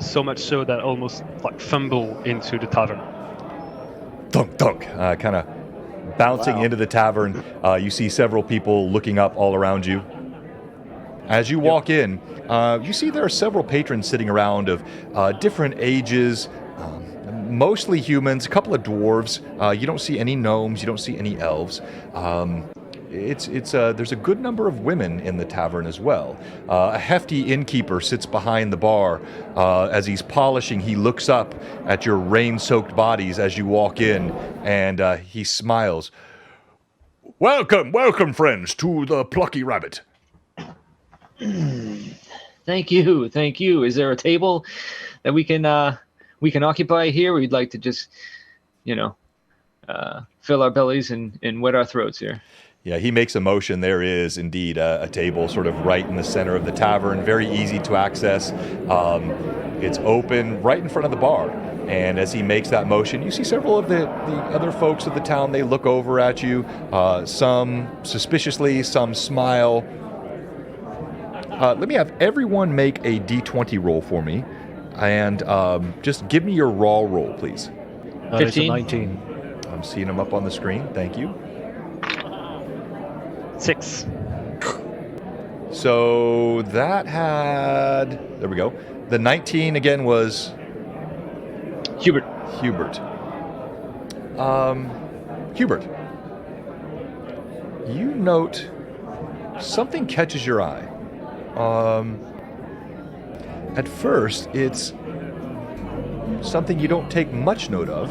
so much so that I almost like fumble into the tavern. Thunk, thunk, kind of bouncing into the tavern. You see several people looking up all around you. As you walk in, you see there are several patrons sitting around of different ages, mostly humans, a couple of dwarves. You don't see any gnomes, you don't see any elves. There's a good number of women in the tavern as well. A hefty innkeeper sits behind the bar. As he's polishing, he looks up at your rain-soaked bodies as you walk in, and he smiles. Welcome, welcome, friends, to the Plucky Rabbit. Thank you. Is there a table that we can occupy here? We'd like to just, fill our bellies and wet our throats here. Yeah, he makes a motion. There is indeed a table sort of right in the center of the tavern, very easy to access. It's open right in front of the bar. And as he makes that motion, you see several of the other folks of the town. They look over at you, some suspiciously, some smile. Let me have everyone make a D20 roll for me. And just give me your raw roll, please. 15. 19. I'm seeing them up on the screen. Thank you. 6. So that had... There we go. The 19 again was... Hubert. Hubert, you note something catches your eye. At first, it's something you don't take much note of,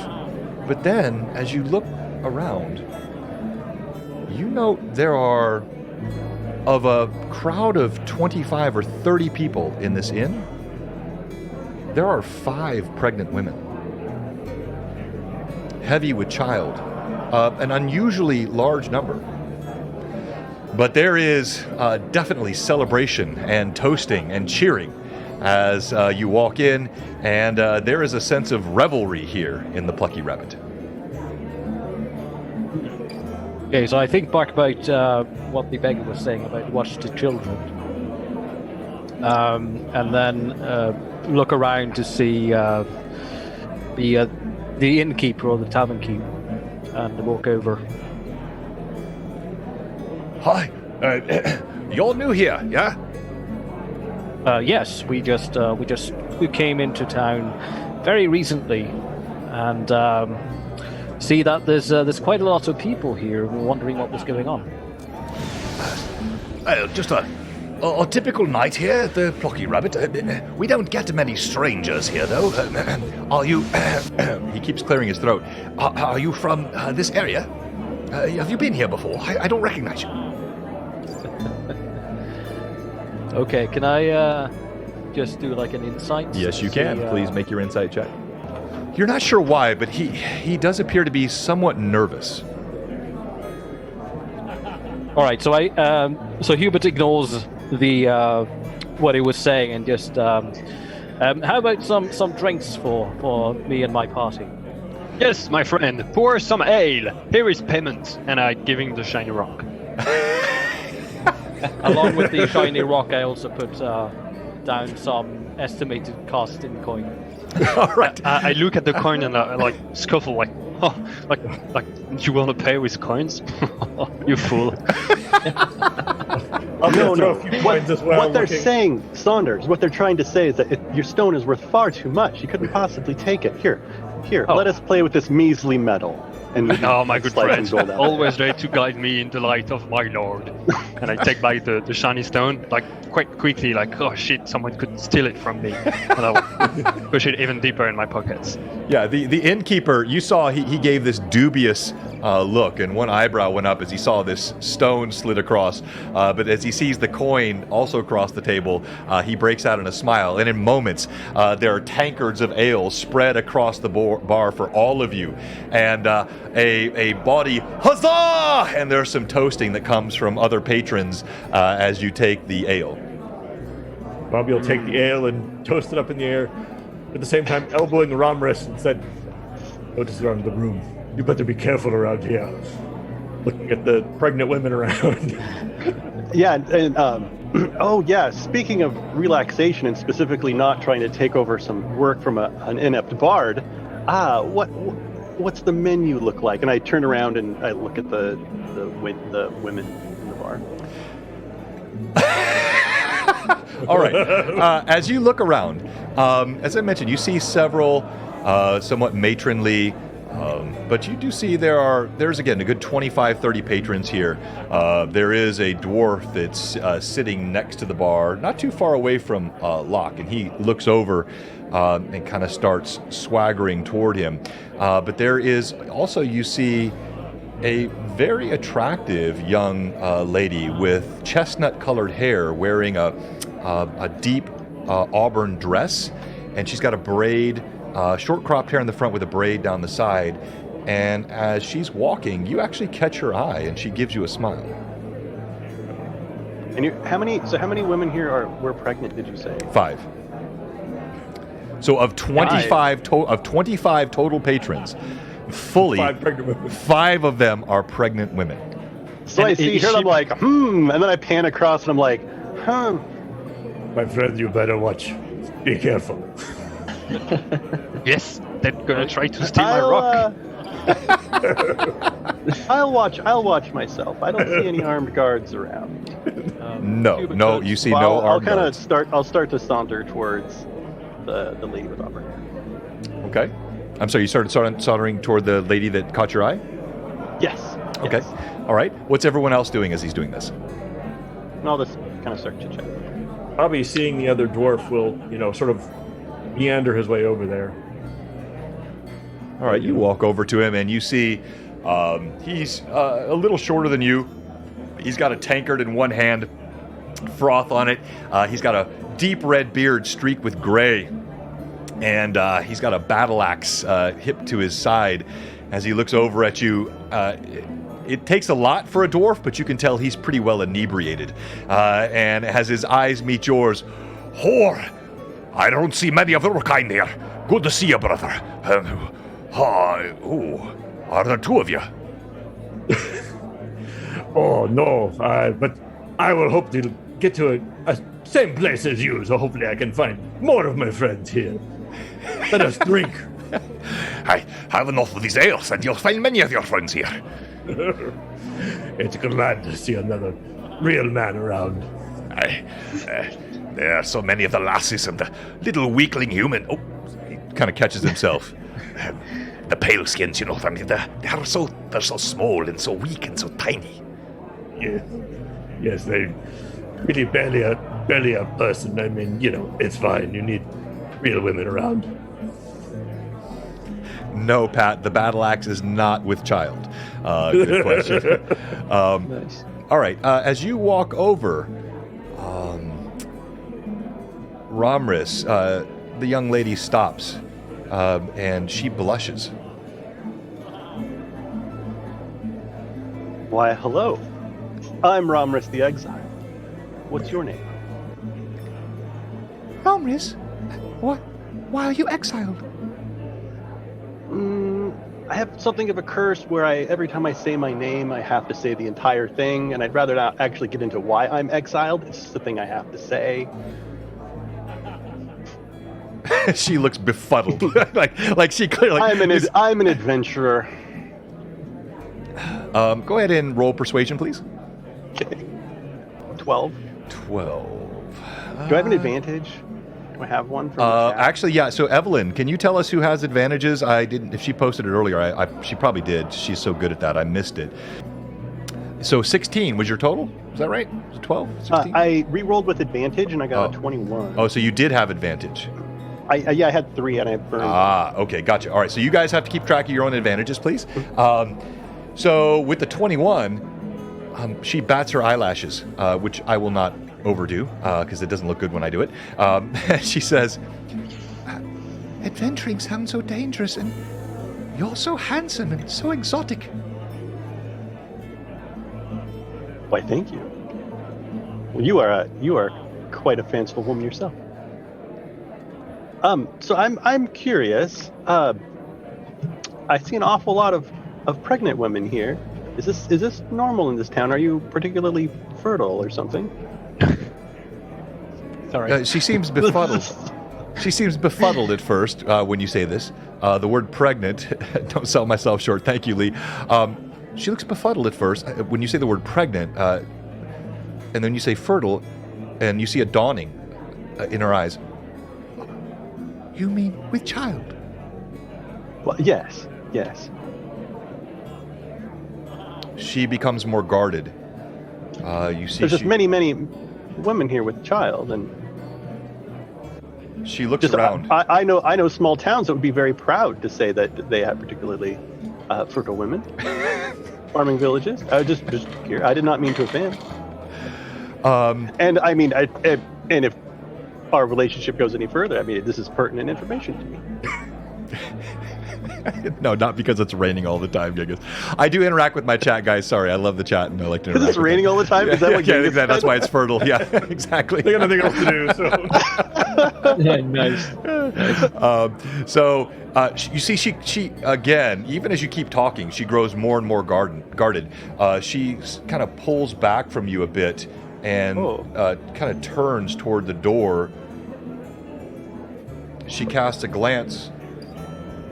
but then, as you look around, you note there are, of a crowd of 25 or 30 people in this inn, there are 5 pregnant women. Heavy with child, an unusually large number. But there is definitely celebration and toasting and cheering as you walk in, and there is a sense of revelry here in the Plucky Rabbit. Okay, so I think back about what the beggar was saying about watch the children. And then look around to see the innkeeper or the tavern keep, and walk over. Hi, you're new here, yeah? Yes, we came into town very recently, and see that there's quite a lot of people here. We're wondering what was going on. Just a typical night here at the Plucky Rabbit. We don't get many strangers here, though. Are you... he keeps clearing his throat. Are you from this area? Have you been here before? I don't recognize you. Okay, can I just do like an insight? Yes, you can. Please make your insight check. You're not sure why, but he does appear to be somewhat nervous. All right, so so Hubert ignores the what he was saying and just how about some drinks for me and my party? Yes, my friend, pour some ale. Here is payment, and I give him the shiny rock. Along with the shiny rock, I also put down some estimated cost in coin. All right. I look at the coin and I like scuffle, like you want to pay with coins? You fool! No. What they're saying, Saunders, what they're trying to say is that your stone is worth far too much. You couldn't possibly take it. Here, let us play with this measly metal. and Oh, my good slice friend, some gold out. always there to guide me in the light of my lord. And I take back the shiny stone, like quite quickly, like, oh shit, someone could steal it from me. And I'll push it even deeper in my pockets. Yeah, the innkeeper, you saw he gave this dubious look, and one eyebrow went up as he saw this stone slid across. But as he sees the coin also across the table, he breaks out in a smile. And in moments, there are tankards of ale spread across the bar for all of you. And a bawdy huzzah! And there's some toasting that comes from other patrons as you take the ale. Bobby will take the ale and toast it up in the air, at the same time elbowing Romris and said, "Notice around the room. You better be careful around here." Looking at the pregnant women around. Yeah, and oh yeah, speaking of relaxation and specifically not trying to take over some work from an inept bard, what's the menu look like? And I turn around and I look at the women in the bar. All right. As you look around, as I mentioned, you see several somewhat matronly, but you do see there's again a good 25, 30 patrons here. There is a dwarf that's sitting next to the bar, not too far away from Locke, and he looks over and kind of starts swaggering toward him. But there is also, you see, a very attractive young lady with chestnut-colored hair wearing a deep auburn dress, and she's got a braid, short cropped hair in the front with a braid down the side. And as she's walking, you actually catch her eye, and she gives you a smile. And how many women here were pregnant? Did you say 5? So of 25 total patrons, fully 5 of them are pregnant women. So I see her, and I'm like, and then I pan across, and I'm like, My friend, you better watch. Be careful. Yes, they're gonna try to steal my rock. I'll watch myself. I don't see any armed guards around. No, you see no armed guards. I'll start to saunter towards the lady with auburn hair. Okay. I'm sorry, you started sauntering toward the lady that caught your eye? Yes. Okay. Yes. All right. What's everyone else doing as he's doing this? And I'll just kind of start chit-chat. Bobby, seeing the other dwarf, will, sort of meander his way over there. All right, you walk over to him and you see he's a little shorter than you. He's got a tankard in one hand, froth on it. He's got a deep red beard streaked with gray. And he's got a battle axe hip to his side. As he looks over at you, it takes a lot for a dwarf, but you can tell he's pretty well inebriated. And as his eyes meet yours, "Whore, I don't see many of your kind here. Good to see you, brother. Are there 2 of you?" Oh, no, but I will hope to get to a same place as you, so hopefully I can find more of my friends here. Let us drink. I have enough of these ales, and you'll find many of your friends here. It's glad to see another real man around. There are so many of the lasses and the little weakling human. Oh, he kind of catches himself. The pale skins, I mean, they're so small and so weak and so tiny. Yes, they really barely a person. I mean, it's fine. You need real women around. No, Pat, the battle axe is not with child. Good question. Nice. All right, as you walk over, Romris, the young lady stops, and she blushes. Why, hello. I'm Romris the Exile. What's your name? Romris? Why are you exiled? I have something of a curse where every time I say my name, I have to say the entire thing, and I'd rather not actually get into why I'm exiled. It's just the thing I have to say. She looks befuddled, like she clearly. I'm an adventurer. Go ahead and roll persuasion, please. Okay. 12. 12. Do I have an advantage? have one from the chat? Actually, yeah. So Evelyn, can you tell us who has advantages? I didn't. If she posted it earlier, she probably did. She's so good at that. I missed it. So 16 was your total? Is that right? Was it 12? 16? I re-rolled with advantage and I got a 21. Oh, so you did have advantage. I had 3 and I burned. Okay, gotcha. All right, so you guys have to keep track of your own advantages, please. So with the 21, she bats her eyelashes, which I will not overdo because it doesn't look good when I do it. She says, Adventuring sounds so dangerous, and you're so handsome and so exotic. Why, thank you. Well, you are quite a fanciful woman yourself. So I'm curious. I see an awful lot of pregnant women here. Is this normal in this town? Are you particularly fertile or something? Sorry. She seems befuddled. She seems befuddled at first when you say this. The word pregnant, don't sell myself short. Thank you, Lee. She looks befuddled at first when you say the word pregnant, and then you say fertile, and you see a dawning in her eyes. You mean with child? Well, yes. She becomes more guarded. You see, there's just many women here with child, and she looks around. I know small towns that would be very proud to say that they have particularly fertile women. Farming villages. I just curious. I did not mean to offend. And I mean, and if our relationship goes any further, I mean, this is pertinent information to me. No, not because it's raining all the time, Gigas. I do interact with my chat, guys. Sorry, I love the chat, and I like to interact. Because it's raining all the time? Is that what yeah, exactly. That's why it's fertile. Yeah, exactly. They got nothing else to do, so... Yeah, nice. You see, she again, even as you keep talking, she grows more and more guarded. She kind of pulls back from you a bit and kind of turns toward the door. She casts a glance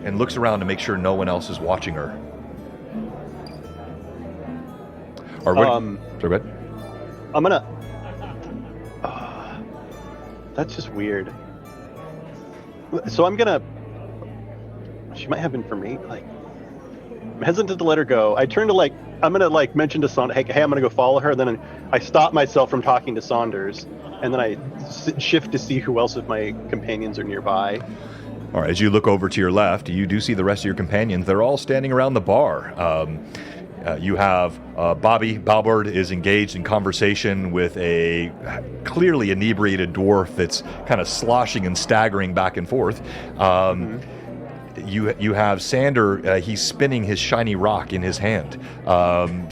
and looks around to make sure no one else is watching her. Or what? Sorry, what? I'm gonna. That's just weird. So I'm gonna. She might have information. Like, I'm hesitant to let her go. I turn to I'm gonna mention to Saunders, hey, I'm gonna go follow her. Then I stop myself from talking to Saunders, and then I shift to see who else of my companions are nearby. All right, as you look over to your left, you do see the rest of your companions. They're all standing around the bar. You have Bobby Balbard is engaged in conversation with a clearly inebriated dwarf that's kind of sloshing and staggering back and forth. You have Sander, he's spinning his shiny rock in his hand.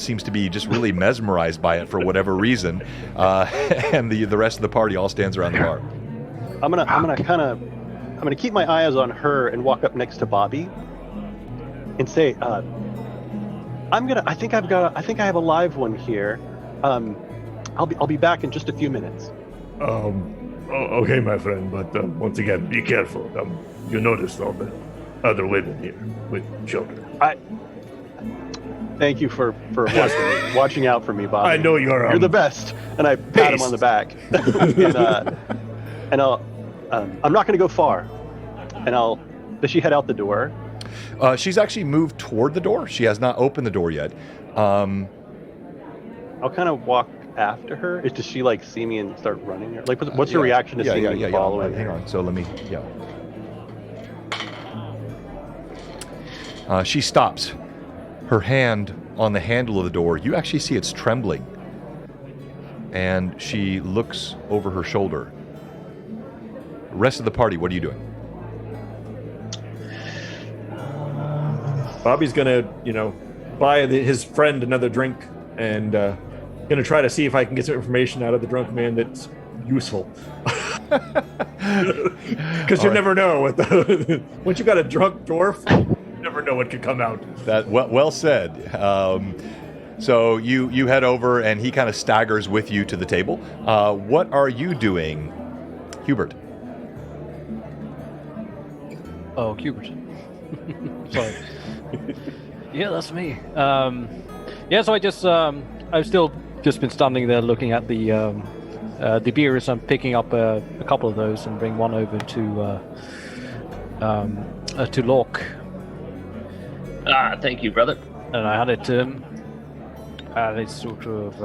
Seems to be just really mesmerized by it for whatever reason. And the rest of the party all stands around the bar. I'm gonna keep my eyes on her and walk up next to Bobby and say, I think I have a live one here. I'll be back in just a few minutes. Okay, my friend, but once again, be careful. You noticed all the other women here with children. Thank you for watching out for me, Bobby. I know you're the best, and I pat him on the back. and I'll. I'm not going to go far, and does she head out the door? She's actually moved toward the door. She has not opened the door yet. I'll kind of walk after her. Does she see me and start running? What's her reaction to seeing me following? Hang on. So let me. She stops. Her hand on the handle of the door. You actually see it's trembling, and she looks over her shoulder. Rest of the party, what are you doing? Bobby's gonna, buy his friend another drink, and gonna try to see if I can get some information out of the drunk man that's useful. Because you never know. Once you got a drunk dwarf, you never know what could come out. That well said. So you head over, and he kind of staggers with you to the table. What are you doing, Hubert? Oh, Hubert. Sorry. Yeah, that's me. So I just I've still just been standing there looking at the the beers. I'm picking up a couple of those and bring one over to Locke. Thank you, brother. And I had it to him. And it's sort of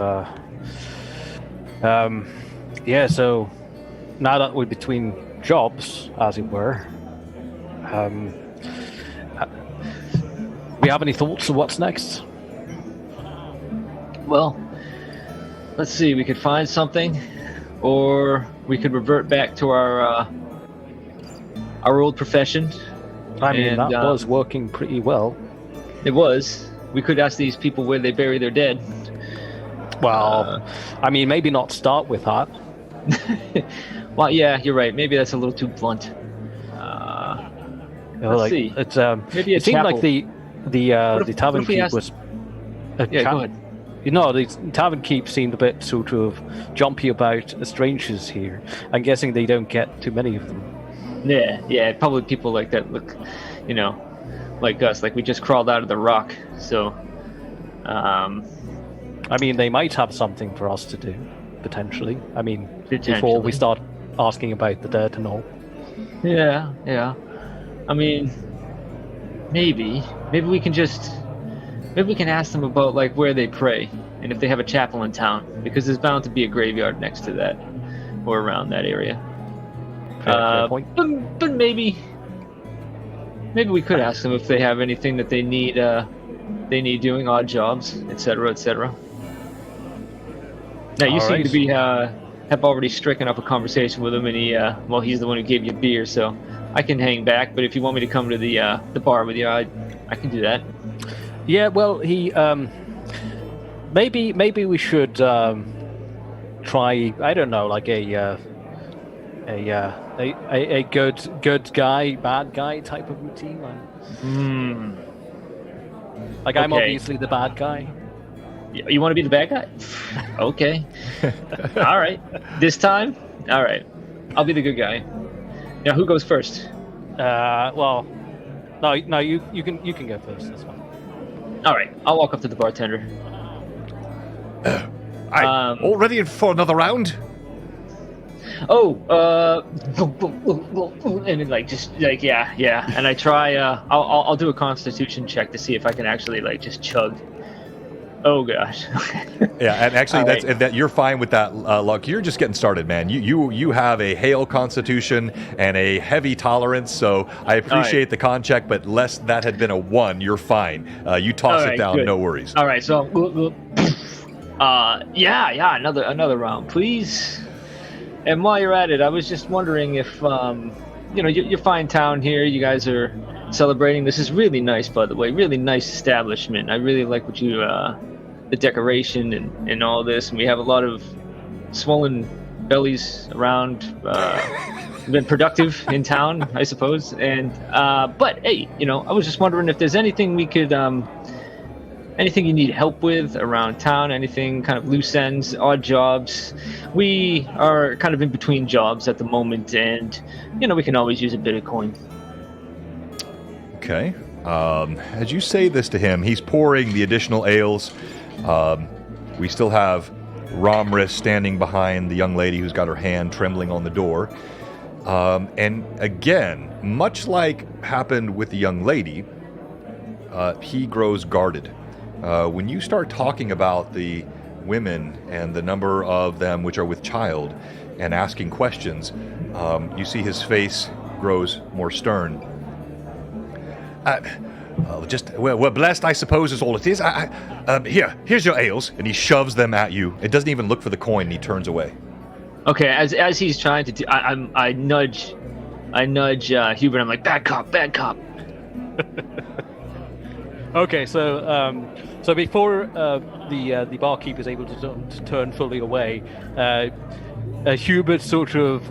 so now that we're between jobs, as it were, we have any thoughts of what's next? Well, let's see. We could find something, or we could revert back to our old profession. I mean, that was working pretty well. It was. We could ask these people where they bury their dead. Well, I mean, maybe not start with that. Well, yeah, you're right. Maybe that's a little too blunt. Let's see. It's maybe it seemed like the tavern keep was. Go ahead. You know, the tavern keep seemed a bit sort of jumpy about strangers here. I'm guessing they don't get too many of them. Yeah. Probably people like that look, like us. Like we just crawled out of the rock. So, I mean, they might have something for us to do, potentially. I mean, before we start asking about the dirt and all. Yeah. I mean, maybe we can ask them about like where they pray and if they have a chapel in town, because there's bound to be a graveyard next to that or around that area. Fair point. But maybe we could ask them if they have anything that they need doing, odd jobs, etc. Now you seem to be have already stricken up a conversation with him, and he's the one who gave you beer, so I can hang back. But if you want me to come to the bar with you, I can do that. Yeah, well, he maybe we should try. I don't know, like a good guy, bad guy type of routine. Like I'm obviously the bad guy. You want to be the bad guy? Okay. All right. This time? All right. I'll be the good guy. Now, who goes first? Well, no, you can go first. That's fine. All right. I'll walk up to the bartender. All ready for another round? And it yeah. And I try. I'll do a Constitution check to see if I can actually just chug. Oh gosh. Yeah, and actually, that you're fine with that, Luck. You're just getting started, man. You have a hale constitution and a heavy tolerance, so I appreciate the con check, but less that had been a 1, you're fine. You toss it down, good. no worries. All right, so another round, please. And while you're at it, I was just wondering if you're fine town here. You guys are celebrating. This is really nice, by the way. Really nice establishment. I really like what you the decoration and all this. And we have a lot of swollen bellies around. Been productive in town, I suppose. And but hey, I was just wondering if there's anything we could anything you need help with around town, anything kind of loose ends, odd jobs. We are kind of in between jobs at the moment, and we can always use a bit of coin. Okay. As you say this to him, he's pouring the additional ales. We still have Romris standing behind the young lady who's got her hand trembling on the door. And again, much like happened with the young lady, he grows guarded. When you start talking about the women and the number of them which are with child and asking questions, you see his face grows more stern. We're blessed, I suppose, is all it is. Here's your ales, and he shoves them at you. It doesn't even look for the coin, and he turns away. Okay, as he's trying to do, I nudge Hubert. I'm like, bad cop. Okay, so before the barkeep is able to turn fully away, Hubert sort of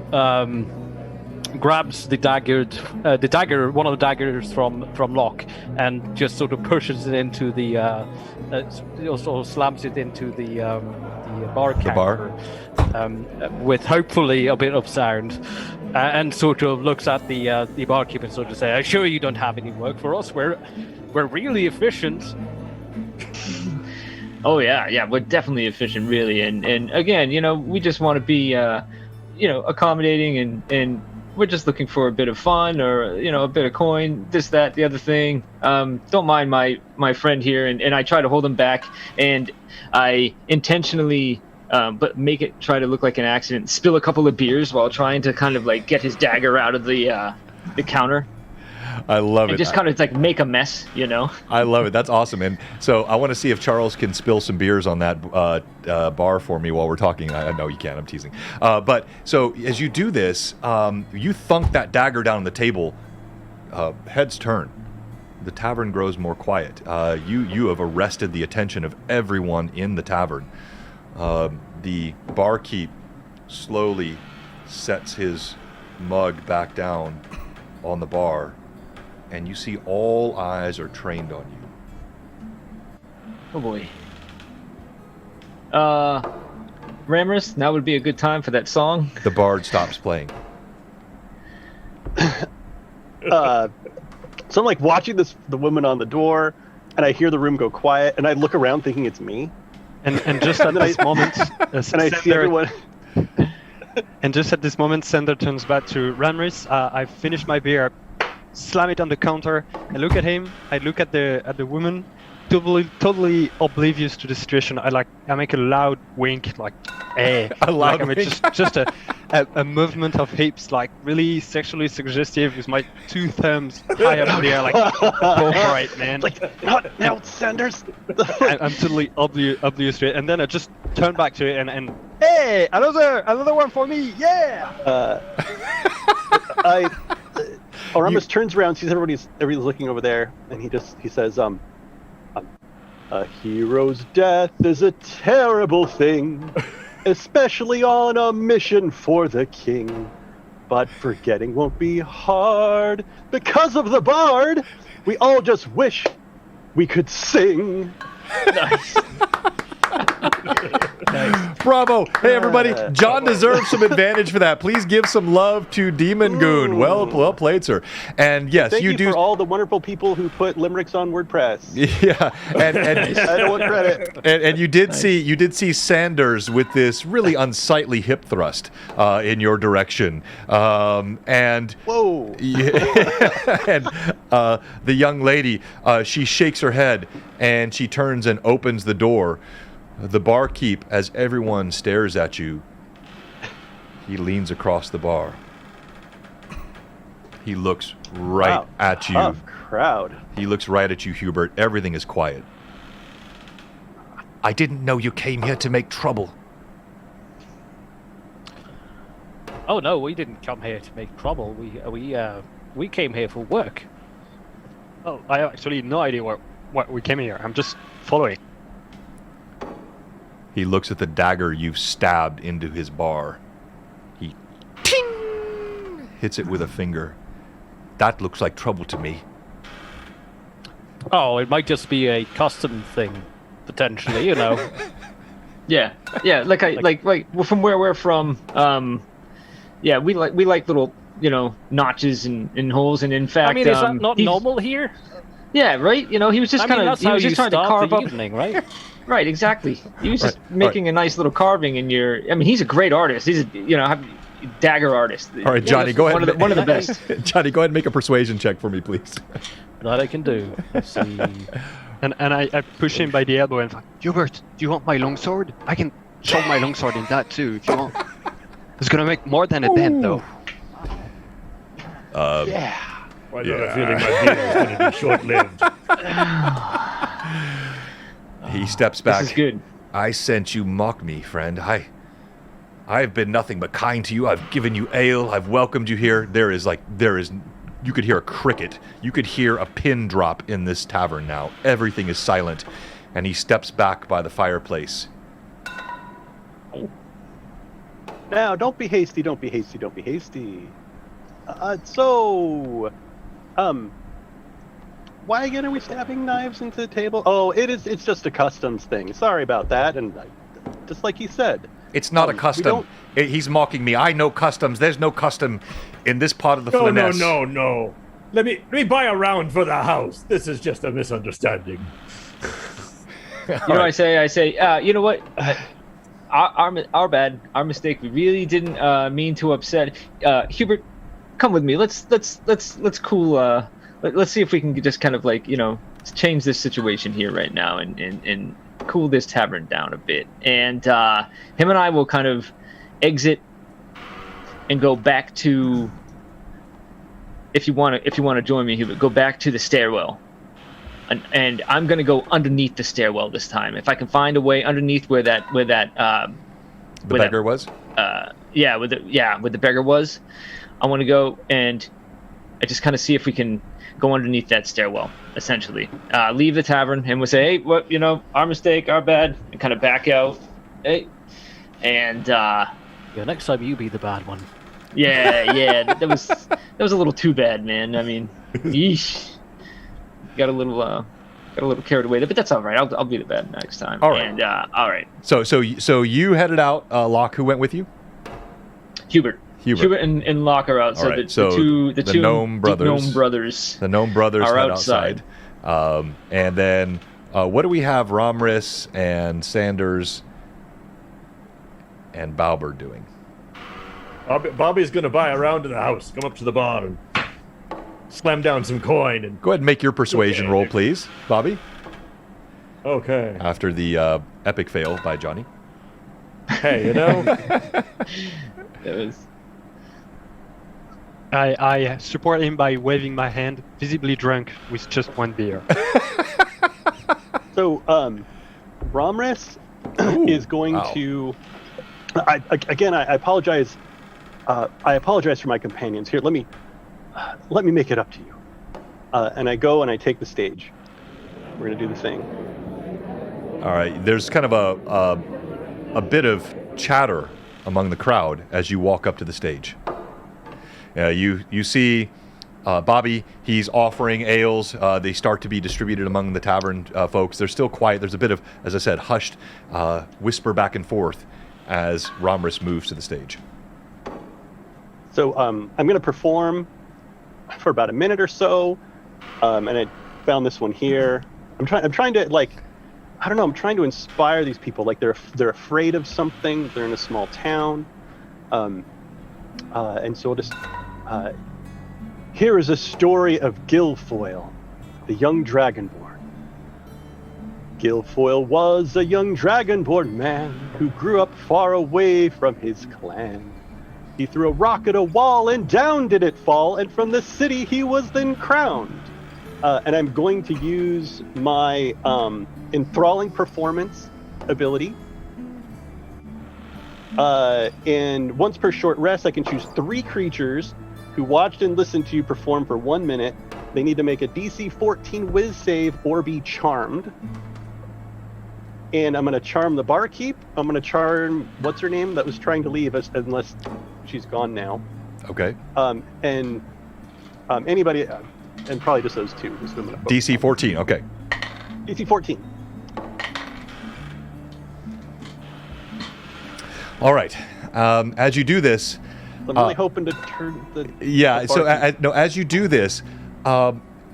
grabs the dagger, one of the daggers from Locke, and just sort of pushes it into the, or slams it into the bar counter, with hopefully a bit of sound, and sort of looks at the barkeep and sort of say, "I'm sure you don't have any work for us. We're really efficient." Oh yeah, we're definitely efficient, really, and again, we just want to be, accommodating, and we're just looking for a bit of fun, or a bit of coin, this, that, the other thing. Don't mind my friend here, and I try to hold him back, and I intentionally, but make it try to look like an accident, spill a couple of beers while trying to kind of like get his dagger out of the counter. I love it. And just kind of like make a mess, I love it. That's awesome. And so I want to see if Charles can spill some beers on that bar for me while we're talking. I know you can't. I'm teasing. But so as you do this, you thunk that dagger down on the table. Heads turn. The tavern grows more quiet. You have arrested the attention of everyone in the tavern. The barkeep slowly sets his mug back down on the bar, and you see all eyes are trained on you. Oh boy. Ramrus, now would be a good time for that song. The bard stops playing. So I'm like watching the woman on the door, and I hear the room go quiet, and I look around thinking it's me. And just at this moment, and I see everyone. And just at this moment, Sander turns back to Ramrus. I finished my beer, slam it on the counter. I look at him. I look at the woman, totally oblivious to the situation. I make a loud wink, like, eh. A loud wink. Just a movement of hips, like really sexually suggestive, with my two thumbs high up in the air, like, go for it, man. Like, not now, Sanders. I'm totally oblivious to it, and then I just turn back to it and hey, another one for me, yeah. Aramis turns around, sees everybody's looking over there, and he says, a hero's death is a terrible thing, especially on a mission for the king. But forgetting won't be hard because of the bard. We all just wish we could sing. Nice. Nice. Bravo. Hey, everybody. John deserves some advantage for that. Please give some love to Demon Goon. Well played, sir. And yes, Thank you do for all the wonderful people who put limericks on WordPress. Yeah, and I don't want credit. And you did see Sanders with this really unsightly hip thrust in your direction. And whoa. And the young lady, she shakes her head and she turns and opens the door. The barkeep, as everyone stares at you, he leans across the bar. He looks right at you. Tough crowd. He looks right at you, Hubert. Everything is quiet. I didn't know you came here to make trouble. Oh no, we didn't come here to make trouble. We came here for work. Oh, I have actually no idea what we came here. I'm just following. He looks at the dagger you've stabbed into his bar. He ting, hits it with a finger. That looks like trouble to me. Oh, it might just be a custom thing, potentially, Yeah, like from where we're from, yeah, we like little, notches and holes, and in fact, I mean, is that not normal here? Yeah, right. He was just trying to carve the up. evening, right? Right, exactly. He was just making a nice little carving in your. I mean, he's a great artist. He's a dagger artist. All right, Johnny, go ahead. One of the best. Johnny, go ahead and make a persuasion check for me, please. That I can do. Let's see. And I push him by the elbow and like, Hubert, do you want my longsword? I can shove my longsword in that too if you want. It's gonna make more than a dent though. Yeah. I got a feeling my deal is going to be short-lived. He steps back. This is good. I sent you mock me, friend. I've been nothing but kind to you. I've given you ale. I've welcomed you here. There is you could hear a cricket. You could hear a pin drop in this tavern now. Everything is silent. And he steps back by the fireplace. Now, don't be hasty, don't be hasty, don't be hasty. Why again are we stabbing knives into the table? Oh, it's just a customs thing. Sorry about that, and just like he said. It's not a custom. He's mocking me. I know customs. There's no custom in this part of the Flyness. No. Let me buy a round for the house. This is just a misunderstanding. I say, you know what? Our bad, our mistake. We really didn't mean to upset. Hubert, come with me. Let's cool. Let's see if we can just kind of like change this situation here right now and cool this tavern down a bit. And him and I will kind of exit and go back to. If you want to join me, Hubert, go back to the stairwell. And I'm gonna go underneath the stairwell this time. If I can find a way underneath where the beggar was. Where the beggar was. I want to go and I just kind of see if we can go underneath that stairwell. Essentially, leave the tavern and we'll say, hey, what our mistake, our bad, and kind of back out. Hey, and next time you be the bad one. Yeah, that was a little too bad, man. I mean, yeesh. Got a little carried away there, but that's all right. I'll be the bad next time. All right. And all right. So you headed out. Locke, who went with you? Hubert and Locke are out. All right. The two gnome brothers. The gnome brothers are head outside. And then what do we have? Romris and Sanders and Bauber doing? Bobby's going to buy a round to the house. Come up to the bar and slam down some coin. And go ahead and make your persuasion roll, please, Bobby. Okay. After the epic fail by Johnny. Hey, I support him by waving my hand, visibly drunk with just one beer. So, Romris is going to. I apologize. I apologize for my companions. Here, let me make it up to you. And I go and I take the stage. We're gonna do the thing. All right. There's kind of a bit of chatter among the crowd as you walk up to the stage. You see Bobby. He's offering ales. They start to be distributed among the tavern folks. They're still quiet. There's a bit of, as I said, hushed whisper back and forth as Romris moves to the stage. So I'm going to perform for about a minute or so, and I found this one here. I'm trying to I'm trying to inspire these people. Like they're afraid of something. They're in a small town, and so I'll just here is a story of Guilfoyle, the young dragonborn. Guilfoyle was a young dragonborn man who grew up far away from his clan. He threw a rock at a wall, and down did it fall, and from the city he was then crowned. And I'm going to use my enthralling performance ability. And once per short rest, I can choose 3 creatures who watched and listened to you perform for 1 minute. They need to make a DC 14 Wiz save or be charmed. And I'm going to charm the barkeep. I'm going to charm, what's her name, that was trying to leave us, unless she's gone now. Okay. And anybody, and probably just those 2. DC 14, okay. DC 14. All right. As you do this... I'm really hoping to turn the... Yeah, the so as you do this,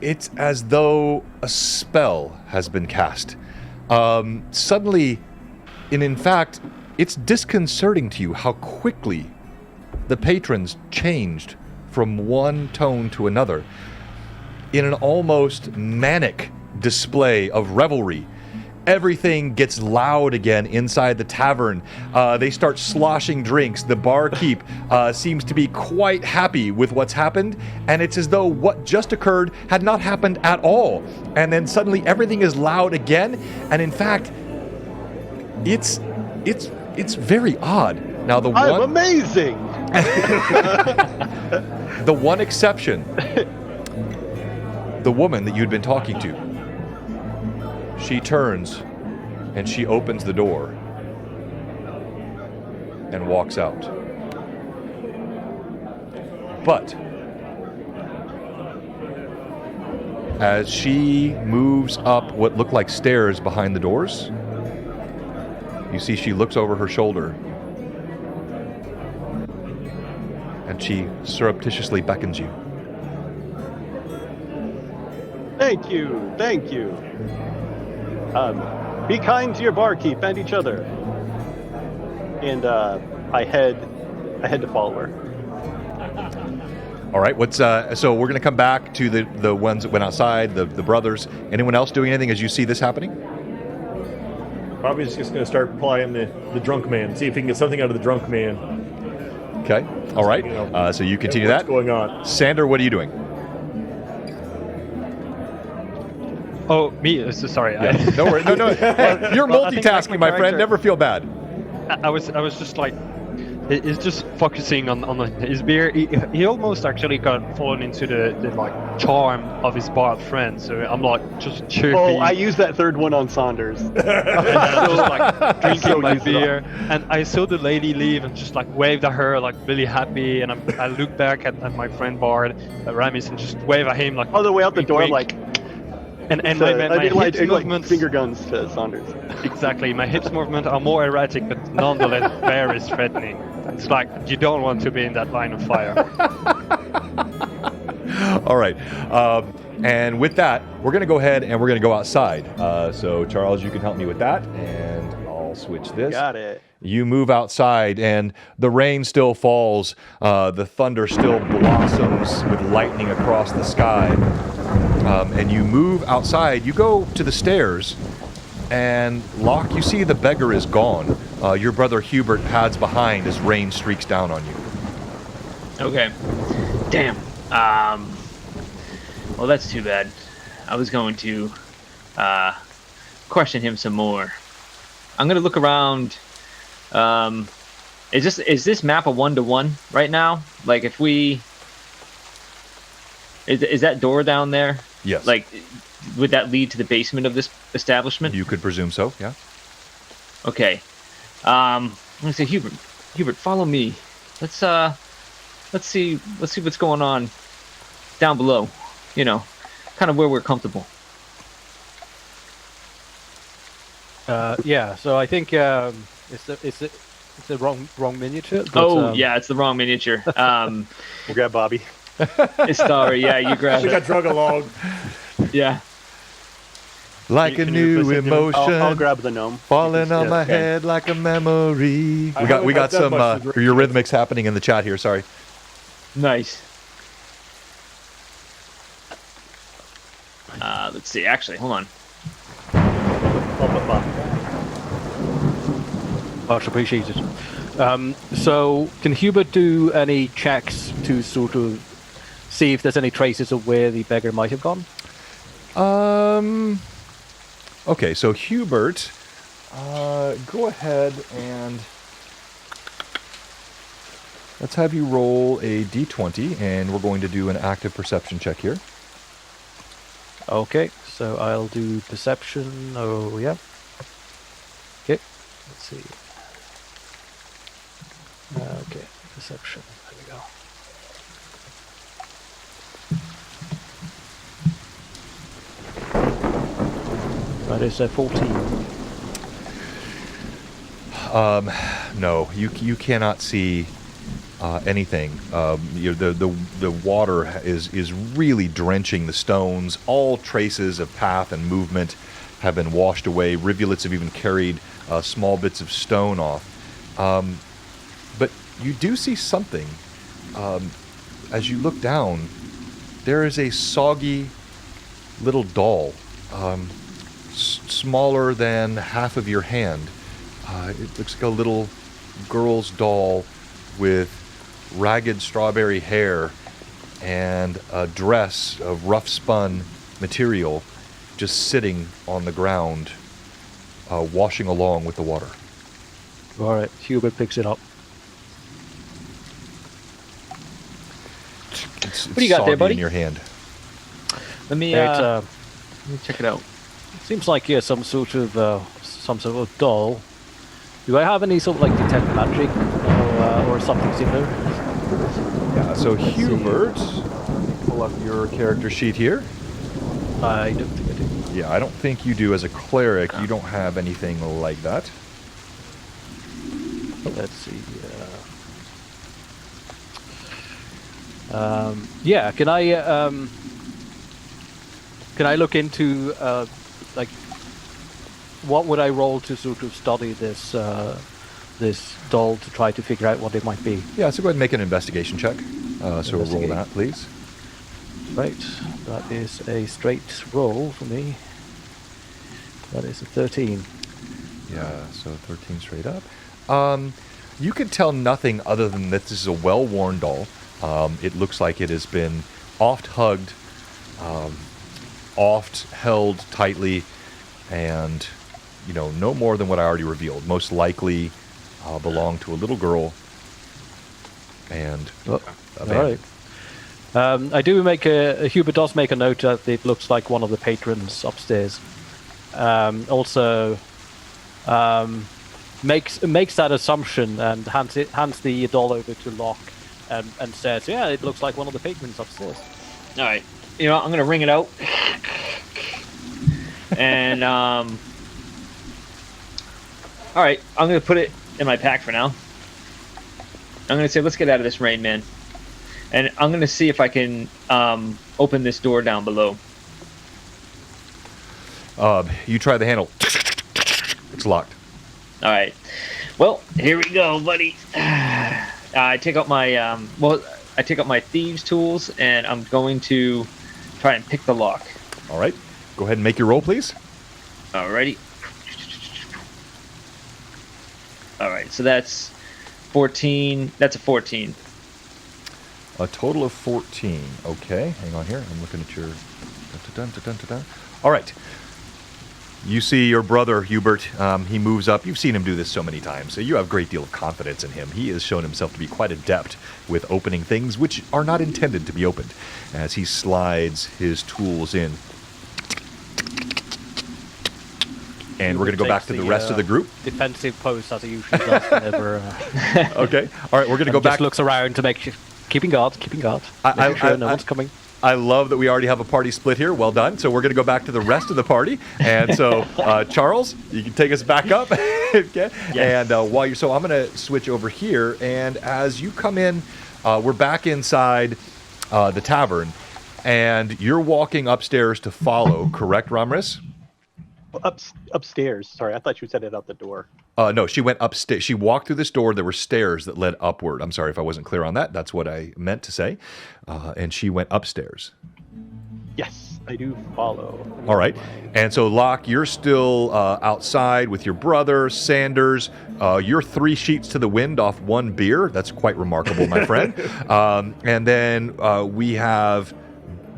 it's as though a spell has been cast. Suddenly, and in fact, it's disconcerting to you how quickly the patrons changed from one tone to another in an almost manic display of revelry. Everything gets loud again inside the tavern. They start sloshing drinks. The barkeep seems to be quite happy with what's happened, and it's as though what just occurred had not happened at all. And then suddenly everything is loud again, and in fact, it's very odd. Now I'm amazing. The one exception, the woman that you'd been talking to. She turns and she opens the door and walks out. But as she moves up what look like stairs behind the doors, you see she looks over her shoulder and she surreptitiously beckons you. Thank you. Be kind to your barkeep and each other. And I head to follow her. All right. What's so we're gonna come back to the ones that went outside, the brothers. Anyone else doing anything as you see this happening? Bobby's just going to start plying the drunk man, see if he can get something out of the drunk man. Okay. All right. So you continue what's that. going on? Sander, what are you doing? Oh, me. Sorry. Yeah. No worries. No. Hey, you're multitasking, my friend. Never feel bad. I was just like, he's just focusing on his beer. He almost actually got fallen into the like charm of his bard friend. So I'm like just chirpy. Oh, I used that third one on Saunders. And I'm just like drinking my beer, and I saw the lady leave and just like waved at her like really happy, and I looked back at my friend Bard, Ramis, and just waved at him like all the way out the door, like. And my hips movements, finger guns to Saunders. Exactly, my hips movement are more erratic, but nonetheless very threatening. It's like you don't want to be in that line of fire. All right. And with that, we're going to go ahead and we're going to go outside. So, Charles, you can help me with that, and I'll switch this. Got it. You move outside, and the rain still falls. The thunder still blossoms with lightning across the sky. And you move outside. You go to the stairs, and Locke, you see the beggar is gone. Your brother Hubert pads behind as rain streaks down on you. Okay. Damn. Well, that's too bad. I was going to question him some more. I'm gonna look around. Is this map a 1-to-1 right now? Like, if we is that door down there? Yes. Like, would that lead to the basement of this establishment? You could presume so. Yeah. Okay. I'm gonna say, Hubert, follow me. Let's see what's going on down below. You know, kind of where we're comfortable. Yeah. So I think it's the wrong miniature. But, yeah, it's the wrong miniature. We'll grab Bobby. Istallri, yeah, you grab We it. got drug along. Yeah. Like a new emotion. I'll grab the gnome. Falling on my head like a memory. We got some eurythmics happening in the chat here. Sorry. Nice. Let's see. Actually, hold on. Much appreciated. So, can Hubert do any checks to sort of see if there's any traces of where the beggar might have gone? Okay, so Hubert, go ahead and let's have you roll a d20, and we're going to do an active perception check here. Okay, so I'll do perception. Oh, yeah. Okay, let's see. Okay, perception. There we go. That is a 14. No, you cannot see anything. The water is really drenching the stones. All traces of path and movement have been washed away. Rivulets have even carried small bits of stone off. But you do see something. As you look down, there is a soggy little doll, smaller than half of your hand. It looks like a little girl's doll with ragged strawberry hair and a dress of rough spun material, just sitting on the ground, washing along with the water. All right, Hubert picks it up. It's What do you got there, soggy buddy? in your hand. Let me check it out. Seems like some sort of doll. Do I have any sort of like detect magic or something similar? Yeah. So Hubert, pull up your character sheet here. I don't think I do. Yeah, I don't think you do as a cleric. You don't have anything like that. Let's see. Yeah, can I look into like what would I roll to sort of study this this doll to try to figure out what it might be? Yeah, so go ahead and make an investigation check. So roll that, please. Right, that is a straight roll for me. That is a 13. Yeah, so 13 straight up. You can tell nothing other than that this is a well-worn doll. It looks like it has been oft hugged, oft held tightly, and, you know, no more than what I already revealed. Most likely belonged to a little girl and a man. All right. I do make Hubert does make a note that it looks like one of the patrons upstairs. Also, makes that assumption and hands the doll over to Locke and says, "Yeah, it looks like one of the patrons upstairs." All right, you know, I'm gonna ring it out, and all right, I'm gonna put it in my pack for now. I'm gonna say, let's get out of this rain, man. And I'm going to see if I can open this door down below. You try the handle. It's locked. All right. Well, here we go, buddy. I take out my I take out my thieves' tools, and I'm going to try and pick the lock. All right. Go ahead and make your roll, please. Alrighty. All right. So that's 14. That's a 14. A total of 14. Okay, hang on here. I'm looking at your... All right. You see your brother, Hubert. He moves up. You've seen him do this so many times, so you have a great deal of confidence in him. He has shown himself to be quite adept with opening things which are not intended to be opened, as he slides his tools in. And we're going to go back to the rest of the group. Defensive pose, as he usually does whenever... Okay. All right, we're going to go back... Just looks around to make sure... Keeping guard. Sure no one's coming. I love that we already have a party split here. Well done. So we're going to go back to the rest of the party. And so, Charles, you can take us back up. Okay. Yes. And while you're... So I'm going to switch over here. And as you come in, we're back inside the tavern. And you're walking upstairs to follow, correct, Ramris? Upstairs. Sorry, I thought you said it out the door. No, she went upstairs. She walked through this door. There were stairs that led upward. I'm sorry if I wasn't clear on that. That's what I meant to say. And she went upstairs. Yes, I do follow. All right. And so, Locke, you're still outside with your brother, Sanders. You're 3 sheets to the wind off 1 beer. That's quite remarkable, my friend. And then we have...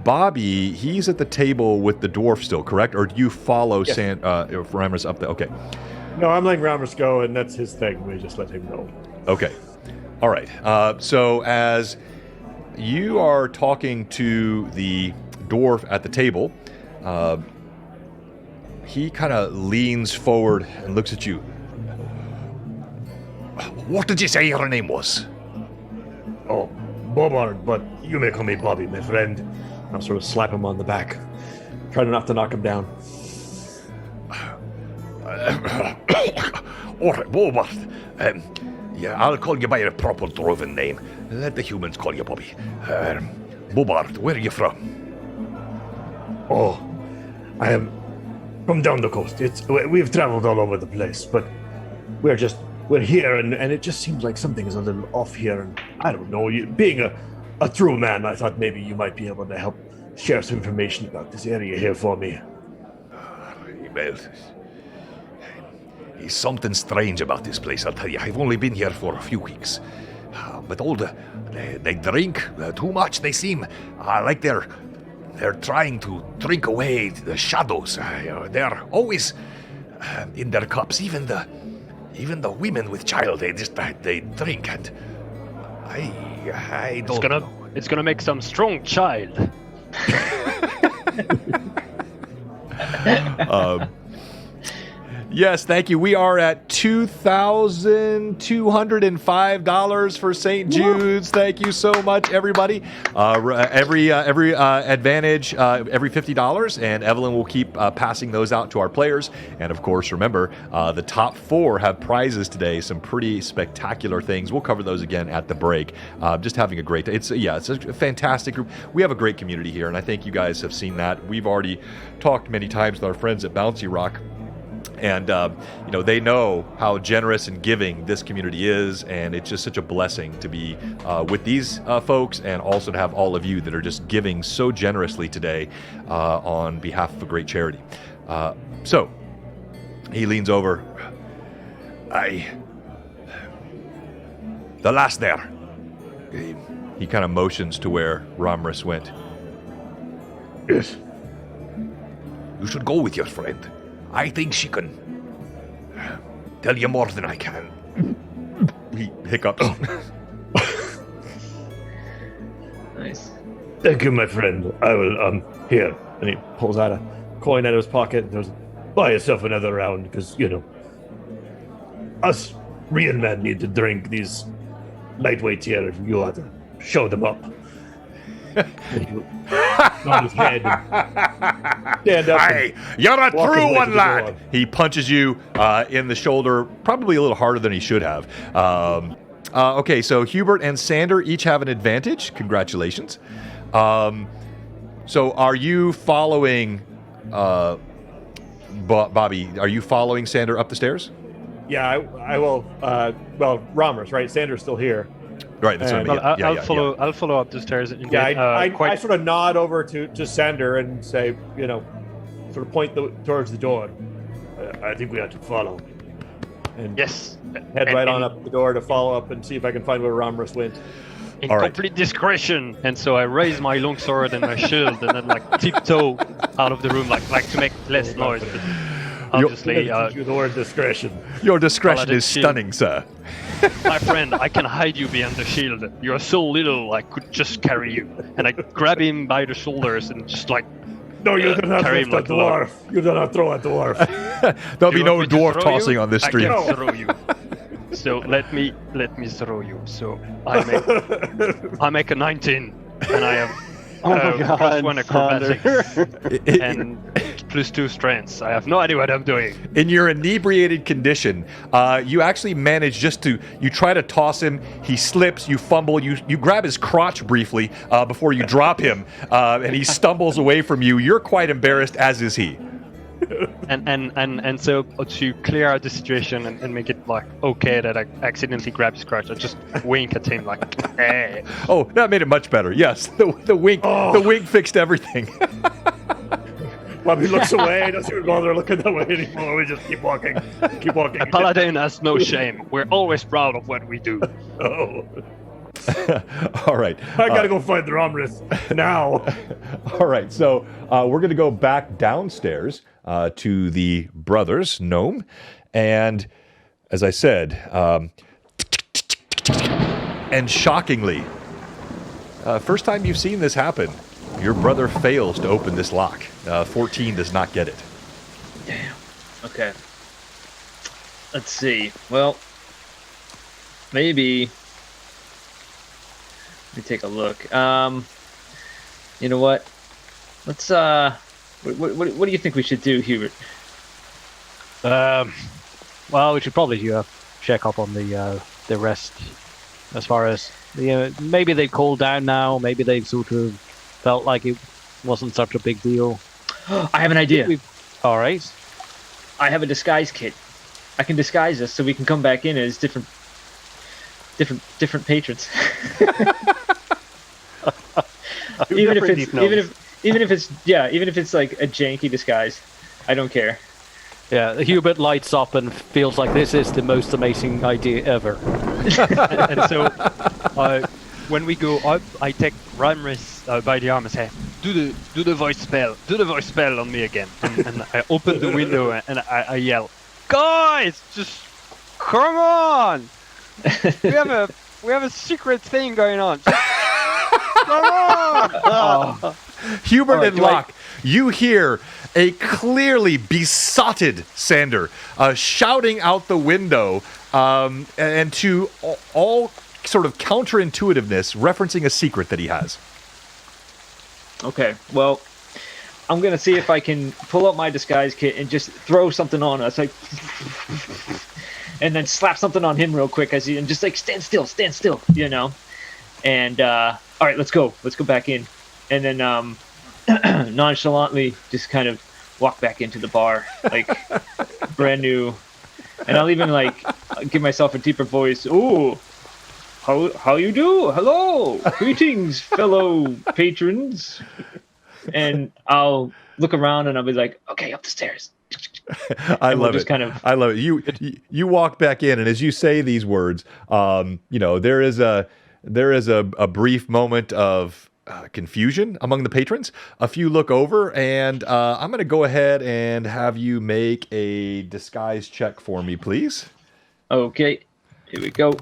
Bobby, he's at the table with the dwarf still, correct? Or do you follow Rammus up there? Okay. No, I'm letting Rammus go, and that's his thing. We just let him go. Okay. All right. So as you are talking to the dwarf at the table, he kind of leans forward and looks at you. What did you say your name was? Oh, Bobard, but you may call me Bobby, my friend. I'll sort of slap him on the back. Try not to knock him down. All right, Bobard. Yeah, I'll call you by your proper dwarven name. Let the humans call you Bobby. Bobard, where are you from? Oh, I am from down the coast. We've traveled all over the place, but we're here, and it just seems like something is a little off here. And I don't know, being a true man, I thought maybe you might be able to help share some information about this area here for me. Well, there's something strange about this place, I'll tell you. I've only been here for a few weeks. But all they drink too much, they seem like they're trying to drink away the shadows. They're always in their cups. Even the women with child, they drink, and I don't know. It's gonna make some strong child. Yes, thank you. We are at $2,205 for St. Jude's. Thank you so much, everybody. Every advantage, every $50, and Evelyn will keep passing those out to our players. And of course, remember, the top 4 have prizes today. Some pretty spectacular things. We'll cover those again at the break. Just having a great day. It's a fantastic group. We have a great community here, and I think you guys have seen that. We've already talked many times with our friends at Bouncy Rock. And they know how generous and giving this community is, and it's just such a blessing to be with these folks, and also to have all of you that are just giving so generously today on behalf of a great charity. So he leans over. The last there. He kind of motions to where Ramris went. Yes. You should go with your friend. I think she can tell you more than I can. He hiccups. Nice. Thank you, my friend. I will, here. And he pulls out a coin out of his pocket and goes, buy yourself another round, because, us real men need to drink these lightweights here. You ought to show them up. On his head. Stand up. Hey, you're a true one, lad. He punches you in the shoulder, probably a little harder than he should have. Okay, so Hubert and Sander each have an advantage. Congratulations. So are you following, Bobby, are you following Sander up the stairs? Yeah, I will. Well, Ramers, right? Sander's still here. Right. That's what I mean. I'll follow up the stairs. And I sort of nod over to Sander and say, sort of point towards the door. I think we have to follow. And yes. Head right on up the door to follow up and see if I can find where Ramrus went. In complete discretion, and so I raise my longsword and my shield, and then tiptoe out of the room, like to make less noise. But obviously, you the word discretion. Your discretion is stunning, sir. My friend, I can hide you behind the shield. You're so little, I could just carry you. And I grab him by the shoulders and just no, you do not lift a dwarf. You do not throw a dwarf. There'll be no dwarf tossing on this stream. I can throw you. So let me throw you. So I make a 19, and I have +1 acrobatics and +2 strengths. I have no idea what I'm doing. In your inebriated condition, you actually manage you try to toss him, he slips, you fumble, you grab his crotch briefly before you drop him, and he stumbles away from you. You're quite embarrassed, as is he. And so to clear out the situation and make it okay that I accidentally grab his crotch, I just wink at him hey. Oh, that made it much better. Yes, the wink fixed everything. Bobby looks away, doesn't even bother looking that way anymore. We just keep walking. A paladin has no shame. We're always proud of what we do. Oh. All right. I gotta go find the Ramris now. All right, so we're going to go back downstairs to the brothers, Gnome. And as I said, and shockingly, first time you've seen this happen, your brother fails to open this lock. 14 does not get it. Damn. Okay. Let's see. Well, maybe... Let me take a look. You know what? Let's what do you think we should do, Hubert? Well, we should probably check up on the rest, as far as maybe they've cooled down now. Maybe they've sort of felt like it wasn't such a big deal. I have an idea. All right. I have a disguise kit. I can disguise us so we can come back in as different patrons. even if it's like a janky disguise, I don't care. Yeah, Hubert lights up and feels like this is the most amazing idea ever. and so when we go up, I take Ramris by the arm and say, do the voice spell on me again. And I open the window and I yell, guys, just come on! We have a secret thing going on. Just, come on! Hubert and Locke, you hear a clearly besotted Sander shouting out the window, and to all sort of counterintuitiveness, referencing a secret that he has. Okay, well, I'm gonna see if I can pull up my disguise kit and just throw something on us, and then slap something on him real quick and just stand still, And all right, let's go back in, and then nonchalantly just kind of walk back into the bar, like brand new. And I'll even like give myself a deeper voice. Ooh, how you do? Hello, greetings, fellow patrons. And I'll look around and I'll be like, okay, up the stairs. I love it. I love it. You walk back in, and as you say these words, there is a brief moment of confusion among the patrons. A few look over, and I'm going to go ahead and have you make a disguise check for me, please. Okay, here we go.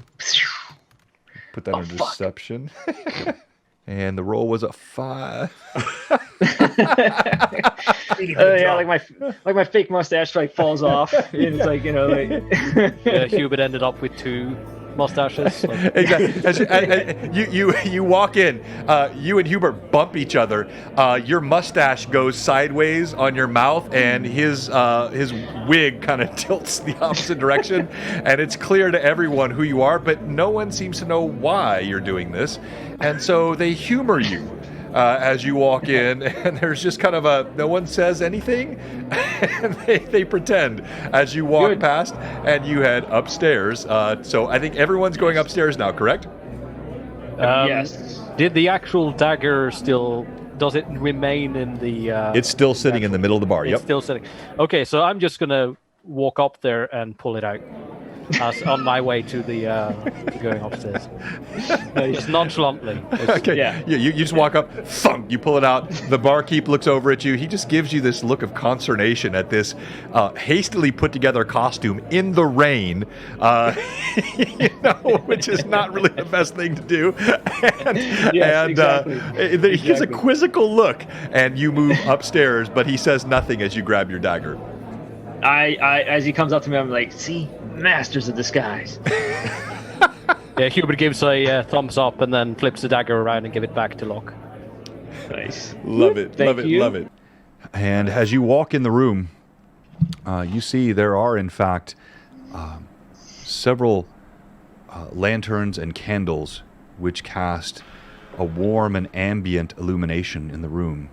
Put that under deception. And the roll was a 5. Yeah, like my fake mustache like falls off. And it's like Hubert ended up with 2 mustaches. Exactly. You walk in. You and Hubert bump each other. Your mustache goes sideways on your mouth, and his wig kind of tilts the opposite direction. And it's clear to everyone who you are, but no one seems to know why you're doing this. And so they humor you as you walk in, and there's just kind of no one says anything, and they pretend as you walk past, and you head upstairs. So I think everyone's going upstairs now, correct? Yes. Did the actual dagger does it remain in the... it's still sitting in the middle of the bar, It's still sitting. Okay, so I'm just going to walk up there and pull it out. On my way to the to going upstairs, just nonchalantly. Okay. Yeah. You just walk up, thump. You pull it out. The barkeep looks over at you. He just gives you this look of consternation at this hastily put together costume in the rain, which is not really the best thing to do. Exactly. He gives a quizzical look, and you move upstairs, but he says nothing as you grab your dagger. I as he comes up to me, I'm like, see, masters of disguise. Yeah, Hubert gives a thumbs up and then flips the dagger around and give it back to Locke. Nice. Love it. Love it. And as you walk in the room, you see there are, in fact, several lanterns and candles which cast a warm and ambient illumination in the room.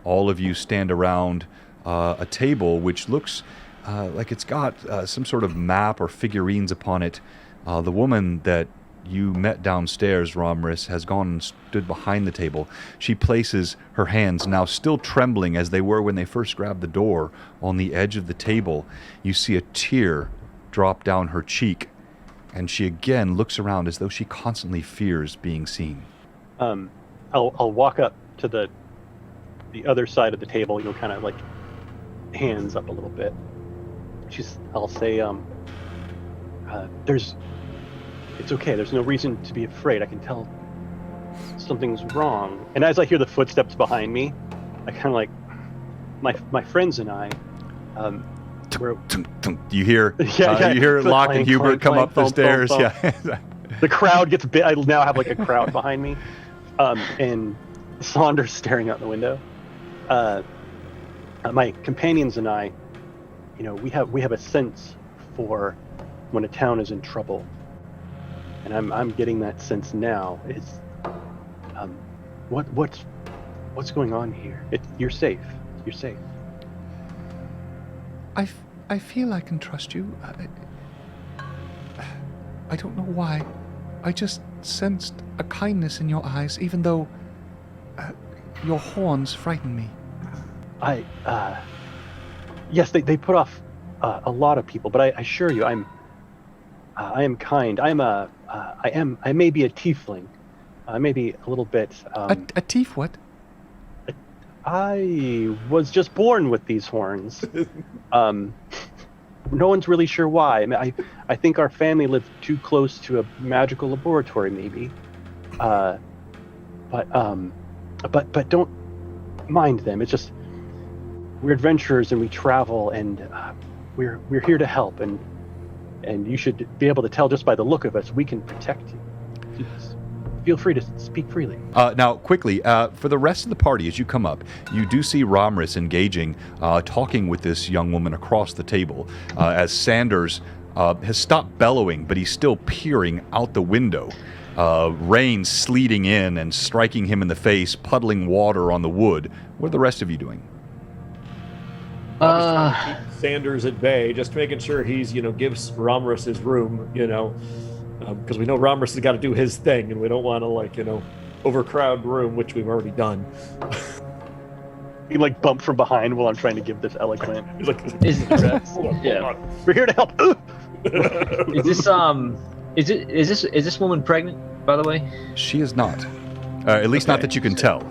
All of you stand around a table which looks like it's got some sort of map or figurines upon it. The woman that you met downstairs, Romris, has gone and stood behind the table. She places her hands, now still trembling as they were when they first grabbed the door, on the edge of the table. You see a tear drop down her cheek, and she again looks around as though she constantly fears being seen. I'll walk up to the other side of the table, kind of like hands up a little bit. I'll say, it's okay. There's no reason to be afraid. I can tell something's wrong. And as I hear the footsteps behind me, I kind of like, my friends and I, you hear, you hear Locke and Hubert come up the stairs. Yeah. The crowd gets bit. I now have like a crowd behind me, and Saunders staring out the window. My companions and I, we have a sense for when a town is in trouble, and I'm getting that sense now. It's what's going on here? You're safe. You're safe. I feel I can trust you. I don't know why. I just sensed a kindness in your eyes, even though your horns frighten me. Yes, they put off a lot of people, but I assure you, I am kind. I may be a tiefling. I may be a little bit. A tief what? I was just born with these horns. No one's really sure why. I mean, I think our family lived too close to a magical laboratory, maybe. But don't mind them. It's just we're adventurers and we travel, and we're here to help. And you should be able to tell just by the look of us we can protect you. Just feel free to speak freely. Now, quickly, for the rest of the party, as you come up, you do see Romris engaging, talking with this young woman across the table, as Sanders has stopped bellowing, but he's still peering out the window. Rain sleeting in and striking him in the face, puddling water on the wood. What are the rest of you doing? Bobby's trying to keep Sanders at bay, just making sure he's, gives Romrus his room, because we know Romrus has got to do his thing, and we don't want to, overcrowd the room, which we've already done. You bump from behind while I'm trying to give this eloquent. Yeah. We're here to help. Is this woman pregnant, by the way? She is not. At least not that you can tell.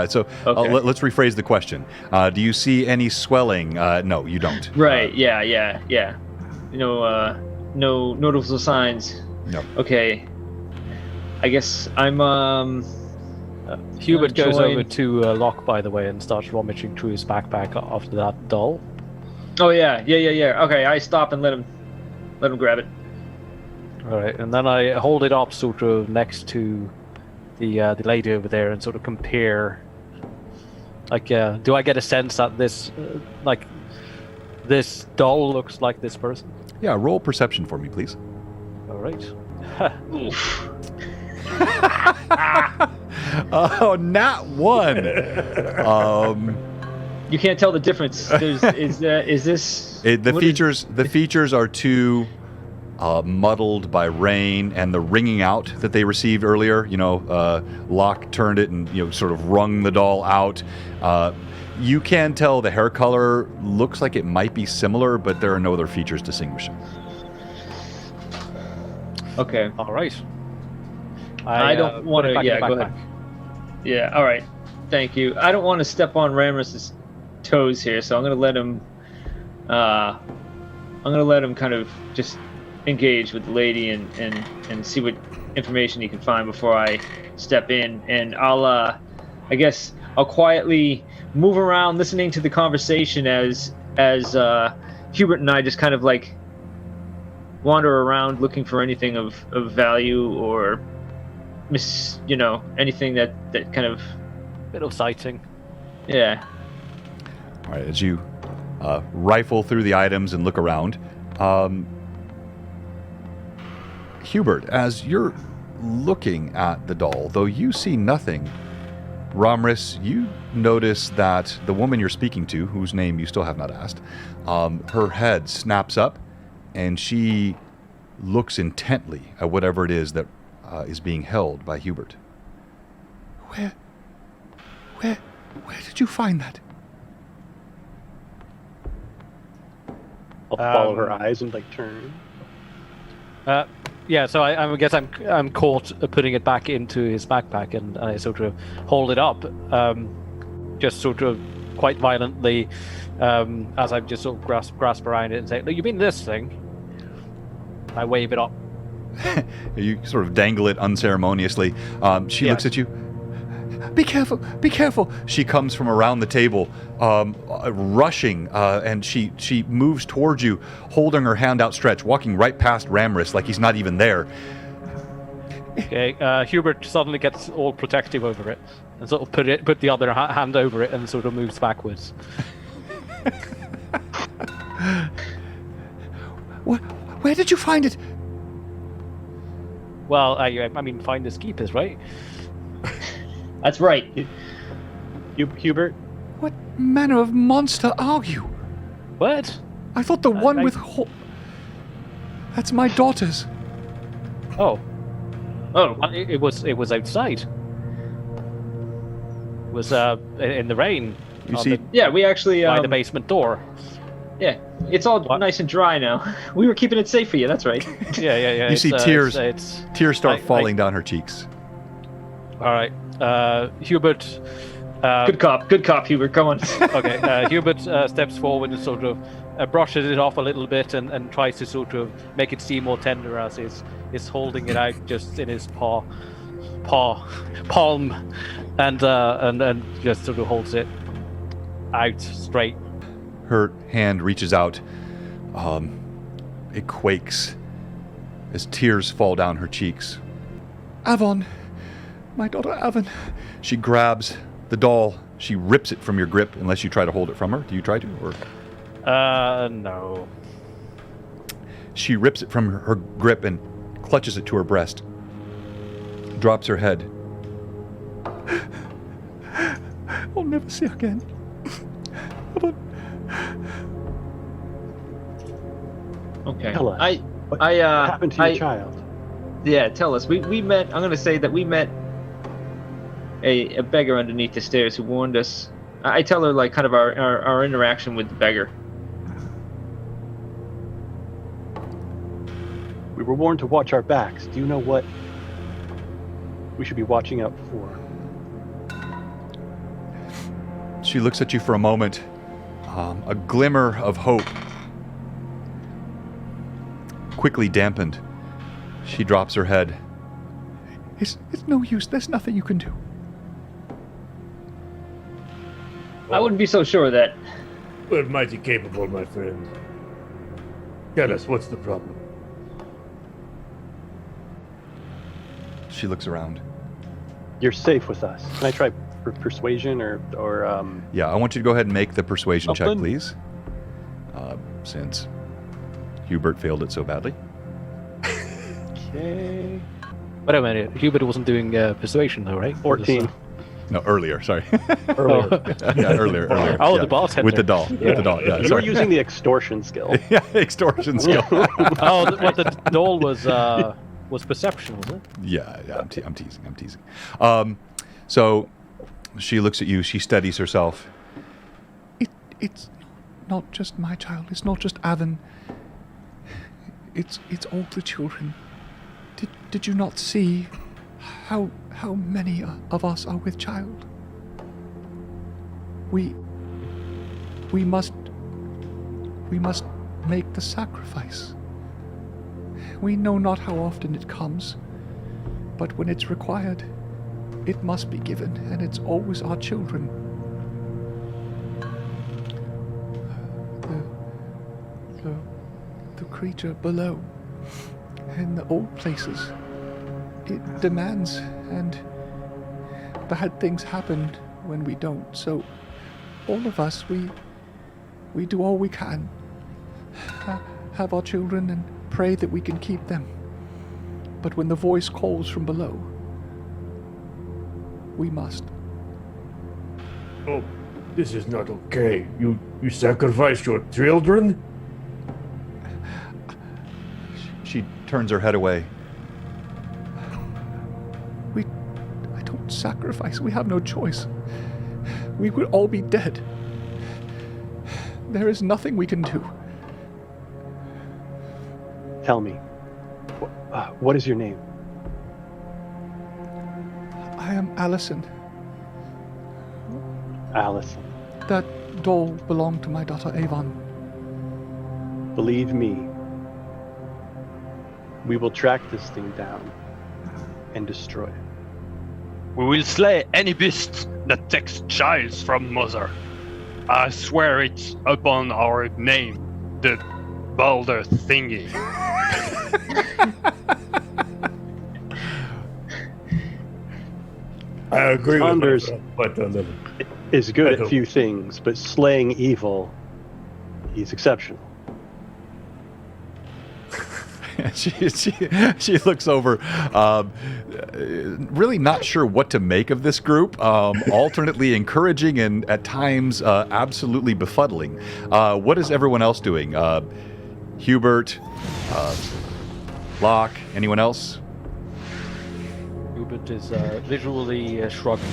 So let's rephrase the question. Do you see any swelling? No, you don't. Right. Yeah. No noticeable signs. No. Okay. I guess I'm. Hubert goes over to Locke, by the way, and starts rummaging through his backpack after that doll. Oh yeah. Okay, I stop and let him grab it. All right, and then I hold it up sort of next to the lady over there and sort of compare. Do I get a sense that this this doll looks like this person? Yeah, roll perception for me, please. All right. Oh, not one. You can't tell the difference. Is this? The features are too muddled by rain and the wringing out that they received earlier. Locke turned it and sort of wrung the doll out. You can tell the hair color looks like it might be similar, but there are no other features distinguishing. Okay. All right. I don't want to. Yeah, go ahead. Yeah. All right. Thank you. I don't want to step on Ramrus's toes here, so I'm going to let him. Kind of just engage with the lady and see what information he can find before I step in, and I guess I'll quietly move around, listening to the conversation as Hubert and I just kind of wander around looking for anything of value or anything that kind of bit of sighting. Yeah. All right, as you rifle through the items and look around, Hubert, as you're looking at the doll, though you see nothing, Romrus, you notice that the woman you're speaking to, whose name you still have not asked, her head snaps up and she looks intently at whatever it is that is being held by Hubert. Where did you find that? I'll follow her eyes and turn. Yeah, so I guess I'm caught putting it back into his backpack, and I sort of hold it up, just sort of quite violently, as I just sort of grasp around it and say, "Look, you mean this thing?" I wave it up. You sort of dangle it unceremoniously. She looks at you. Be careful, be careful. She comes from around the table, rushing, and she moves towards you, holding her hand outstretched, walking right past Ramrus like he's not even there. Okay, Hubert suddenly gets all protective over it, and sort of put the other hand over it and sort of moves backwards. Where did you find it? Well, I mean, finders keepers, right? That's right. Hubert? What manner of monster are you? What? I thought the one with... That's my daughter's. Oh. Oh, it was outside. It was in the rain. You see? We actually... by the basement door. Yeah, it's all nice and dry now. We were keeping it safe for you, that's right. Yeah. You see tears start falling down her cheeks. All right. Hubert... good cop, Hubert, come on. Okay, Hubert steps forward and sort of brushes it off a little bit and tries to sort of make it seem more tender as is holding it out just in his palm, and just sort of holds it out straight. Her hand reaches out. It quakes as tears fall down her cheeks. Avon. My daughter Avon. She grabs the doll. She rips it from your grip unless you try to hold it from her. Do you try to? Or? No. She rips it from her grip and clutches it to her breast. Drops her head. I'll never see her again. Okay. Tell us. What what happened to your child? Yeah, tell us. We met. I'm gonna say that we met a beggar underneath the stairs who warned us. I tell her like kind of our interaction with the beggar. We were warned to watch our backs. Do you know what we should be watching out for? She looks at you for a moment, a glimmer of hope quickly dampened. She drops her head. It's no use. There's nothing you can do. I wouldn't be so sure of that. We're mighty capable, my friend. Tell us, what's the problem? She looks around. You're safe with us. Can I try persuasion or Yeah, I want you to go ahead and make the persuasion check, Upland? please. Since Hubert failed it so badly. Okay. Wait a minute. Hubert wasn't doing persuasion, though, right? 14. No, earlier. Sorry. Earlier. Yeah, earlier. Oh, yeah. the bartender. With the doll. Yeah. With the doll. Yeah, You were sorry. using the extortion skill. Yeah, extortion skill. What the doll was perception, was it? Yeah, I'm teasing. So she looks at you. She steadies herself. It's not just my child. It's not just Avon. It's all the children. Did you not see how many of us are with child? We must make the sacrifice. We know not how often it comes, but when it's required, it must be given, and it's always our children. The creature below, in the old places, it demands, and bad things happen when we don't. So, all of us, we do all we can. Have our children and pray that we can keep them. But when the voice calls from below, we must. Oh, this is not okay. You sacrificed your children? She turns her head away. I don't sacrifice. We have no choice. We would all be dead. There is nothing we can do. Tell me, what is your name? I am Allison. Allison. That doll belonged to my daughter Avon. Believe me, we will track this thing down and destroy it. We will slay any beast that takes child from mother. I swear it upon our name, the boulder thingy. I agree Saunders with that, but is good I at don't- few things, but slaying evil, he's exceptional. She looks over, really not sure what to make of this group, alternately encouraging and at times absolutely befuddling. What is everyone else doing? Hubert, Locke, anyone else? Hubert is visually shrugging.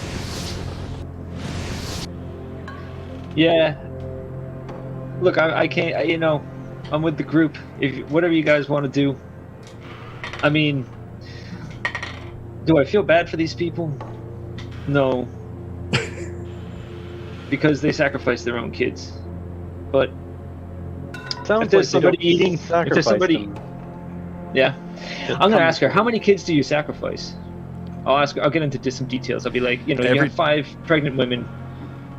Yeah. Look, I can't. I'm with the group. If whatever you guys want to do. I mean, do I feel bad for these people? No. Because they sacrifice their own kids. But Sounds if there's like they somebody don't eating, if sacrifice there's somebody, them. yeah, It I'm gonna comes- ask her, how many kids do you sacrifice? I'll get into some details. I'll be like, you have 5 pregnant women.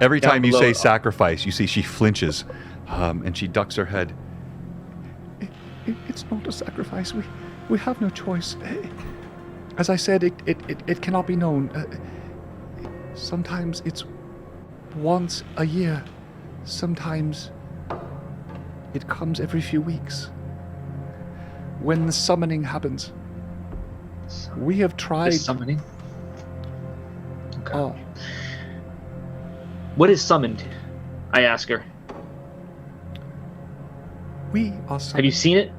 Every Down time you below. say sacrifice, you see she flinches, and she ducks her head. It's not a sacrifice. We have no choice. As I said, it cannot be known. Sometimes it's once a year. Sometimes it comes every few weeks. When the summoning happens. We have tried... The summoning? Okay. Oh, What is summoned? I ask her. we are summoned. Have you seen it?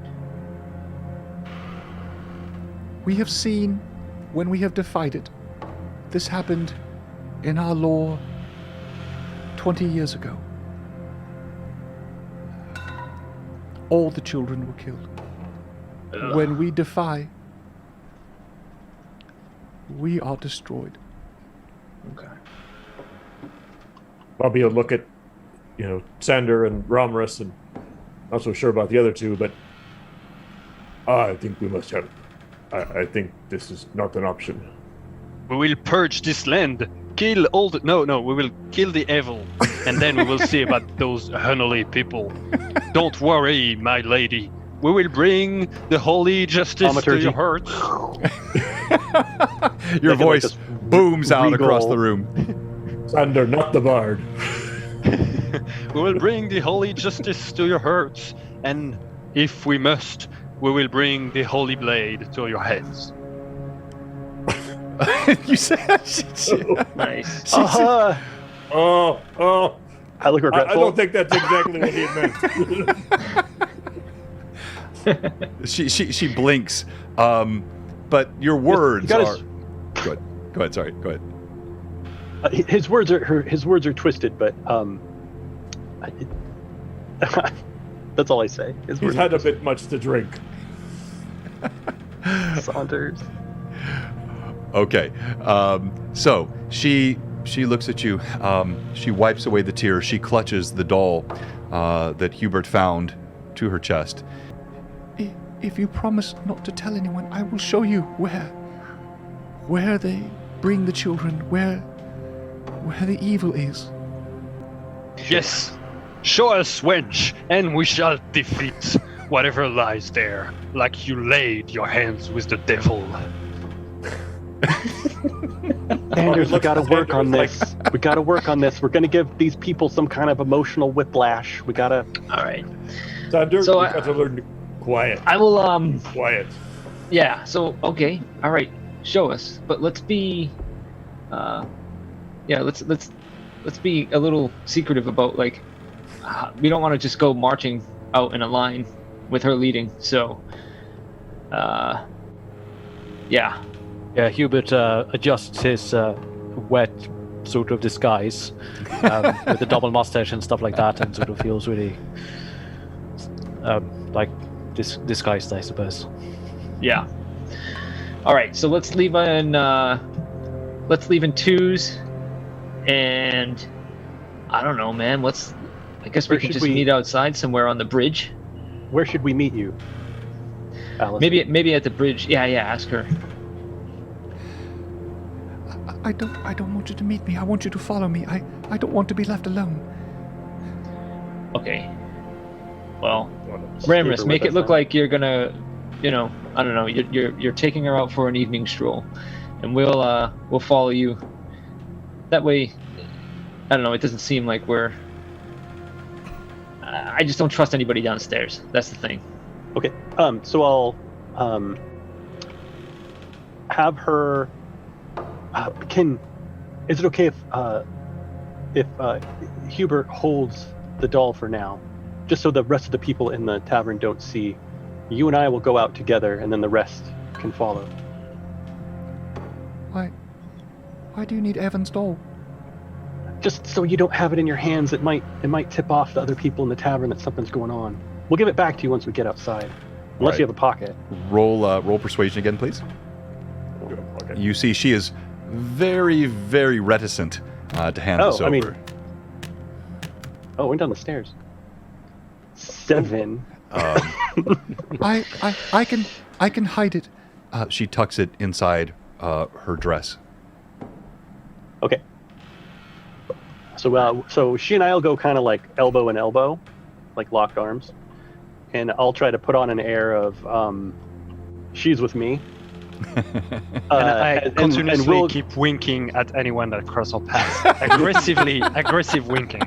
We have seen when we have defied it. This happened in our lore 20 years ago. All the children were killed. When we defy, we are destroyed. Okay. Bobby will look at, Sander and Romrus, and not so sure about the other two, but I think we must help. I think this is not an option. We will purge this land. Kill all the... No, we will kill the evil. And then we will see about those Hunley people. Don't worry, my lady. We will bring the holy justice to your heart. Your voice booms out across the room. Sander, not the bard. We will bring the holy justice to your hurts, and if we must, we will bring the holy blade to your heads. You said nice. I look regretful. I don't think that's exactly what he meant. She blinks, but your words are. Go ahead. Sorry. Go ahead. His words are twisted, but that's all I say. He's had a bit much to drink. Saunders. Okay, so she looks at you. She wipes away the tears. She clutches the doll that Hubert found to her chest. If you promise not to tell anyone, I will show you where they bring the children, where the evil is. Yes, show us, wench, and we shall defeat whatever lies there, like you laid your hands with the devil. Sanders, we gotta work on this. We gotta work on this. We're gonna give these people some kind of emotional whiplash. We gotta. All right. Sander, So we got to learn quiet. I will. Quiet. Yeah. So okay. All right. Show us, but let's be. Yeah. Let's be a little secretive about we don't want to just go marching out in a line with her leading. So. Yeah. Yeah, Hubert adjusts his wet sort of disguise with the double mustache and stuff like that, and sort of feels really disguised, I suppose. Yeah. All right, so let's leave in twos, and I don't know, man. I guess we can just meet outside somewhere on the bridge. Where should we meet you, Alice? Maybe at the bridge. Yeah. Ask her. I don't want you to meet me. I want you to follow me. I don't want to be left alone. Okay. Well, Ramrus, make it look like you're gonna, I don't know, you're taking her out for an evening stroll, and we'll follow you. That way, I don't know, it doesn't seem like we're. I just don't trust anybody downstairs. That's the thing. Okay. So I'll have her. Is it okay if Hubert holds the doll for now, just so the rest of the people in the tavern don't see? You and I will go out together, and then the rest can follow. Why do you need Evan's doll? Just so you don't have it in your hands. It might tip off the other people in the tavern that something's going on. We'll give it back to you once we get outside, unless you have a pocket. Roll persuasion again, please. You see, she is very, very reticent to hand this over. Went down the stairs. 7. I can hide it. She tucks it inside her dress. Okay. So she and I will go kind of like elbow and elbow, like locked arms, and I'll try to put on an air of she's with me. And I continuously keep winking at anyone that crosses our path. Aggressive winking.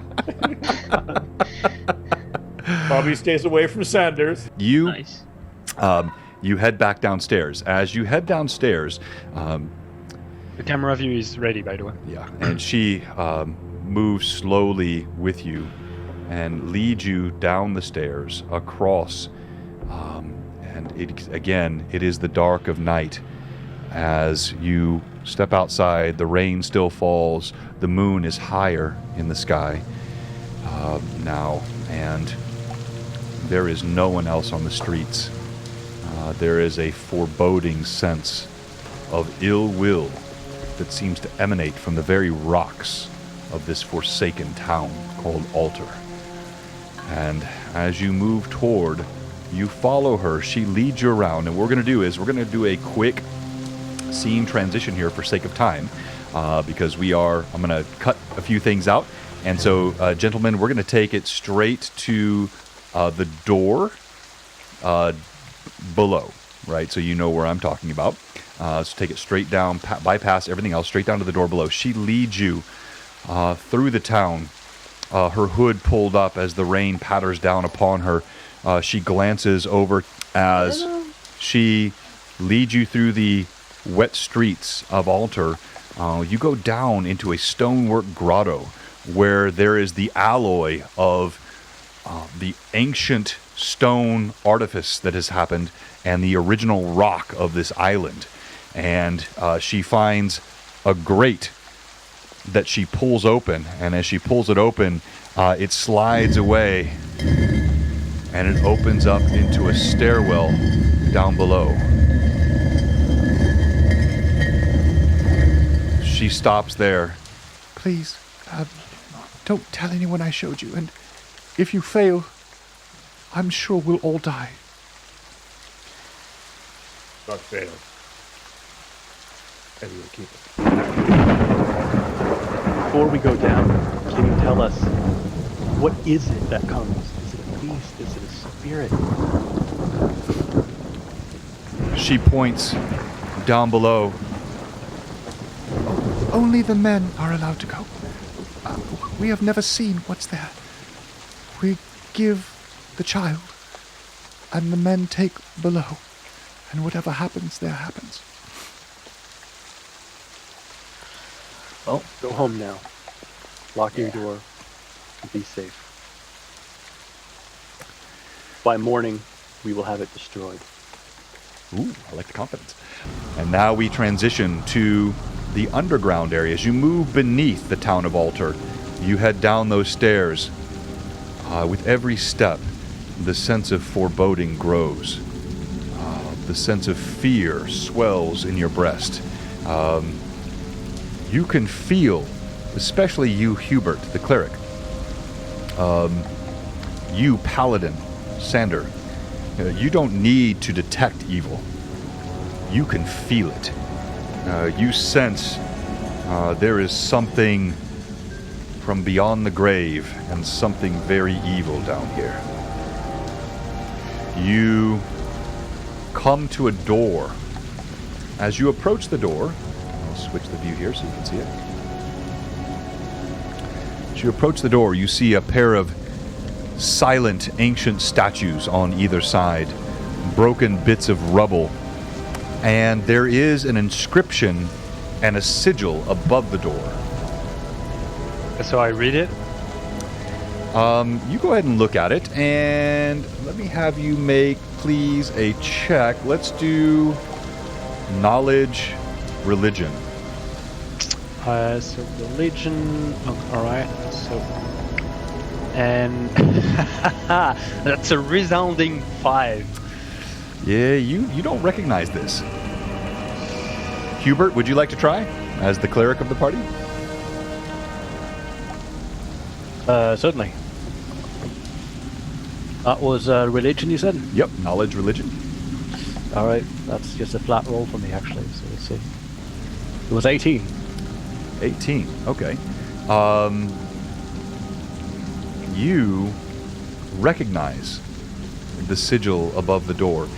Bobby stays away from Sanders. You head back downstairs. As you head downstairs, the camera view is ready, by the way. Yeah, and she moves slowly with you and leads you down the stairs across And it is the dark of night. As you step outside, the rain still falls. The moon is higher in the sky now, and there is no one else on the streets. There is a foreboding sense of ill will that seems to emanate from the very rocks of this forsaken town called Altar. And as you move toward, you follow her. She leads you around, and what we're going to do a quick scene transition here for sake of time, because I'm going to cut a few things out. And so, gentlemen, we're going to take it straight to the door below, right? So you know where I'm talking about. So take it straight down, bypass everything else, straight down to the door below. She leads you through the town, her hood pulled up as the rain patters down upon her. She glances over as she leads you through the wet streets of Altar. You go down into a stonework grotto where there is the alloy of the ancient stone artifice that has happened and the original rock of this island. And she finds a grate that she pulls open, and as she pulls it open, it slides away, and it opens up into a stairwell down below. She stops there. Please, don't tell anyone I showed you, and if you fail, I'm sure we'll all die. Not fail. And we'll keep it. Before we go down, can you tell us, what is it that comes? Is it a beast? Is it a spirit? She points down below. Only the men are allowed to go. We have never seen what's there. We give the child, and the men take below, and whatever happens there happens. Well, go home now. Lock your door and be safe. By morning, we will have it destroyed. Ooh, I like the confidence. And now we transition to the underground area. As you move beneath the town of Altar, you head down those stairs. With every step, the sense of foreboding grows. The sense of fear swells in your breast. You can feel, especially you, Hubert, the cleric, you, Paladin, Sander, you don't need to detect evil. You can feel it. You sense there is something from beyond the grave and something very evil down here. You come to a door. As you approach the door, I'll switch the view here so you can see it. As you approach the door, you see a pair of silent, ancient statues on either side, broken bits of rubble, and there is an inscription and a sigil above the door. So I read it? You go ahead and look at it, and let me have you make, please, a check. Let's do knowledge, religion. So religion. Oh, all right. So, and that's a resounding 5. Yeah, you don't recognize this. Hubert, would you like to try as the cleric of the party? Certainly. That was religion, you said? Yep, knowledge, religion. All right, that's just a flat roll for me, actually. So let's see. It was 18. 18. Okay. You recognize the sigil above the door.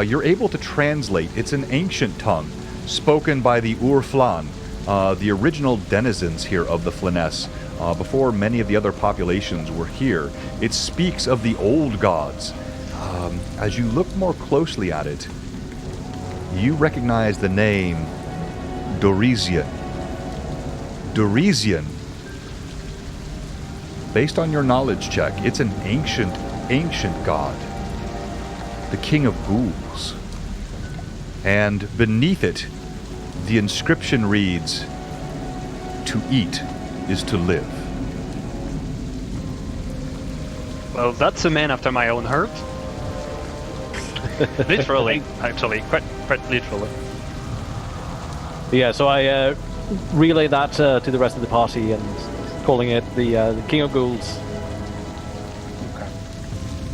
You're able to translate. It's an ancient tongue spoken by the Ur-Flan, the original denizens here of the Flyness, before many of the other populations were here. It speaks of the old gods. As you look more closely at it, you recognize the name Dorisian. Dorisian, based on your knowledge check, it's an ancient god. the King of Ghouls. And beneath it, the inscription reads, "To eat is to live." Well, that's a man after my own heart. Literally, actually, quite literally. Yeah, so I relay that to the rest of the party and calling it the King of Ghouls.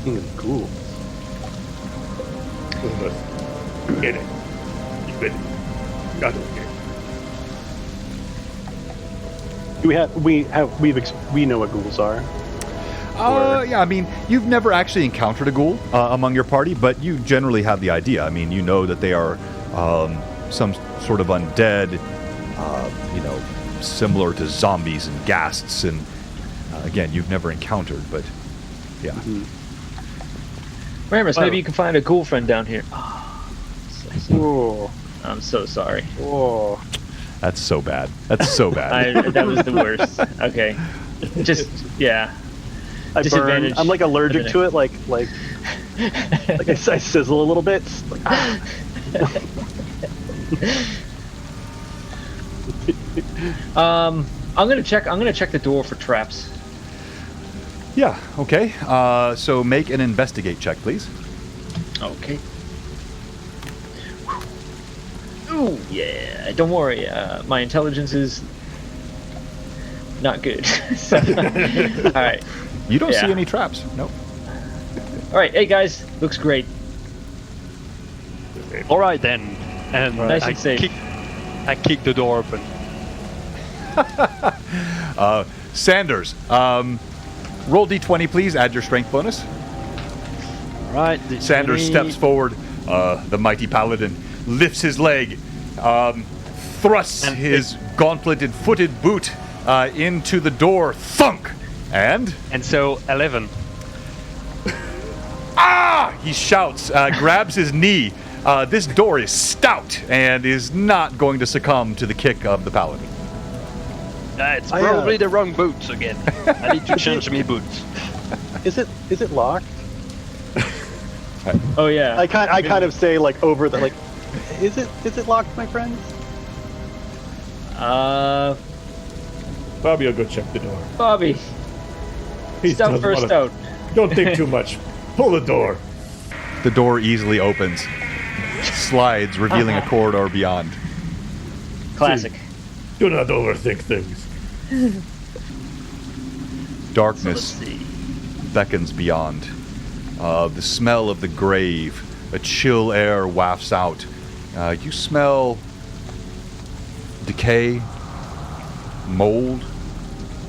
King of Ghouls. Get it. Keep it. Got okay. We know what ghouls are. Yeah, I mean, you've never actually encountered a ghoul among your party, but you generally have the idea. I mean, you know that they are some sort of undead, similar to zombies and ghasts, and again, you've never encountered, but yeah. Mm-hmm. Ramus, maybe you can find a ghoul friend down here. Oh, I'm so sorry. Oh, that's so bad. That's so bad. That was the worst. Okay, just yeah. I burn. I'm like allergic to it. Like I sizzle a little bit. Like, I'm gonna check the door for traps. Yeah. Okay. So make an investigate check, please. Okay. Ooh, yeah. Don't worry. My intelligence is not good. So, all right. You don't see any traps. Nope. All right. Hey guys, looks great. All right then. And nice and safe. I kick the door open. Sanders, roll d20, please. Add your strength bonus. All right. Sanders steps forward. The mighty paladin lifts his leg, thrusts his gauntleted footed boot into the door. Thunk! And so 11. Ah! He shouts, grabs his knee. This door is stout and is not going to succumb to the kick of the paladin. It's probably the wrong boots again. I need to change my boots. Is it locked? Oh yeah. I kind of say like over the like, is it locked, my friends? Bobby will go check the door. Bobby. Stout first out. Don't think too much. Pull the door. The door easily opens, slides, revealing a corridor beyond. Classic. Do not overthink things. Darkness beckons beyond. The smell of the grave, a chill air wafts out. You smell decay, mold,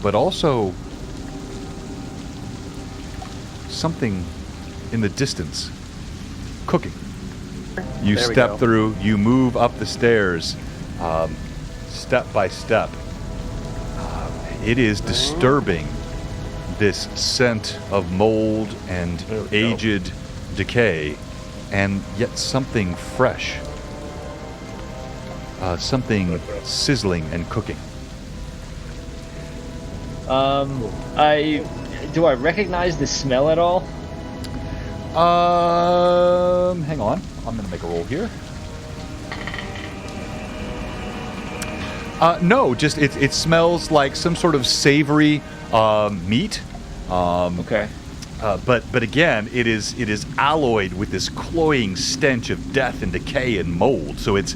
but also something in the distance cooking. You step through, you move up the stairs, step by step. It is disturbing, this scent of mold and aged decay, and yet something fresh. Something sizzling and cooking. Do I recognize the smell at all? Hang on. I'm gonna make a roll here. No, just it smells like some sort of savory meat. Okay. But again, it is alloyed with this cloying stench of death and decay and mold. So it's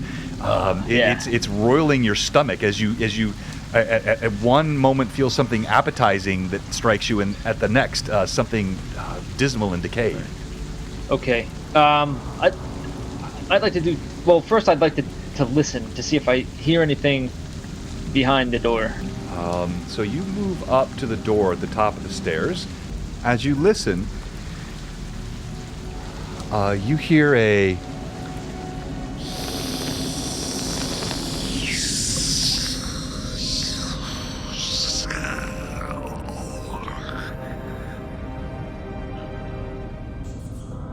roiling your stomach as you at one moment feel something appetizing that strikes you, and at the next something dismal and decayed. Okay. I'd like to do. Well, first I'd like to listen to see if I hear anything behind the door. So you move up to the door at the top of the stairs. As you listen, you hear a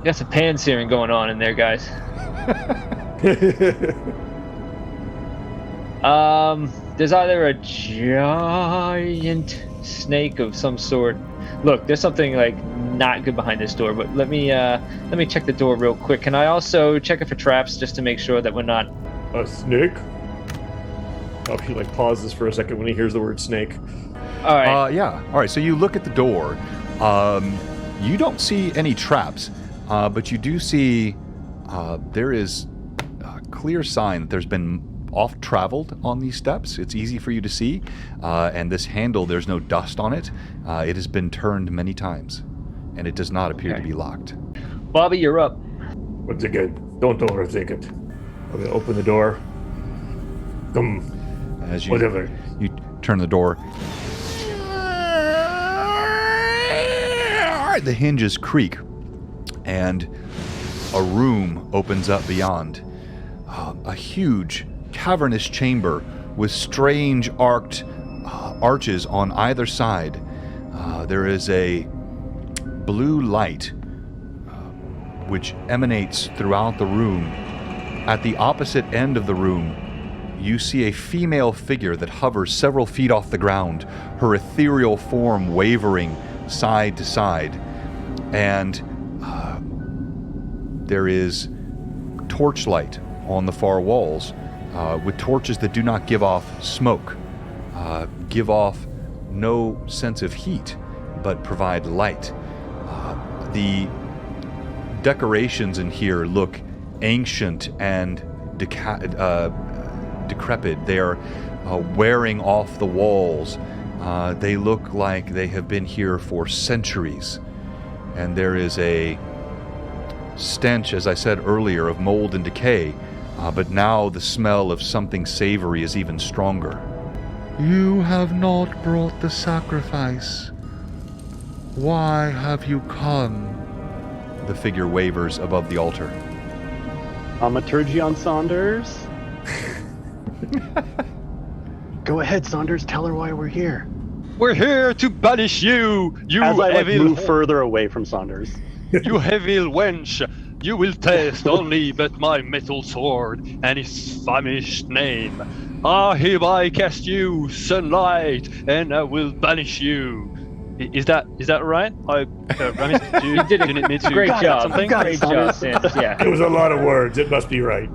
got some pan searing going on in there, guys. There's either a giant snake of some sort look, there's something like not good behind this door, but let me check the door real quick. Can I also check it for traps just to make sure that we're not A snake? Oh, he like pauses for a second when he hears the word snake. All right. Yeah. All right. So you look at the door. You don't see any traps, but you do see there is a clear sign that there's been oft-traveled on these steps. It's easy for you to see, and this handle, there's no dust on it. It has been turned many times, and it does not appear to be locked. Bobby, you're up. Once again, don't overthink it. I'm gonna open the door. As you, whatever. You turn the door. The hinges creak, and a room opens up beyond. A huge, cavernous chamber with strange arches on either side. There is a blue light which emanates throughout the room. At the opposite end of the room, you see a female figure that hovers several feet off the ground, her ethereal form wavering side to side. And there is torchlight on the far walls, with torches that do not give off smoke, give off no sense of heat, but provide light. The decorations in here look ancient and decrepit. They are wearing off the walls. They look like they have been here for centuries. And there is a stench, as I said earlier, of mold and decay, but now the smell of something savory is even stronger. You have not brought the sacrifice. Why have you come? The figure wavers above the altar. Thaumaturgy on Saunders? Go ahead, Saunders. Tell her why we're here. We're here to banish you, you As I evil... move further away from Saunders. You evil wench. You will taste only but my metal sword and its famished name. I hereby cast you sunlight, and I will banish you. Is that right? I mean, you didn't need to Great job. something? Great job, Sans. Yeah. It was a lot of words. It must be right.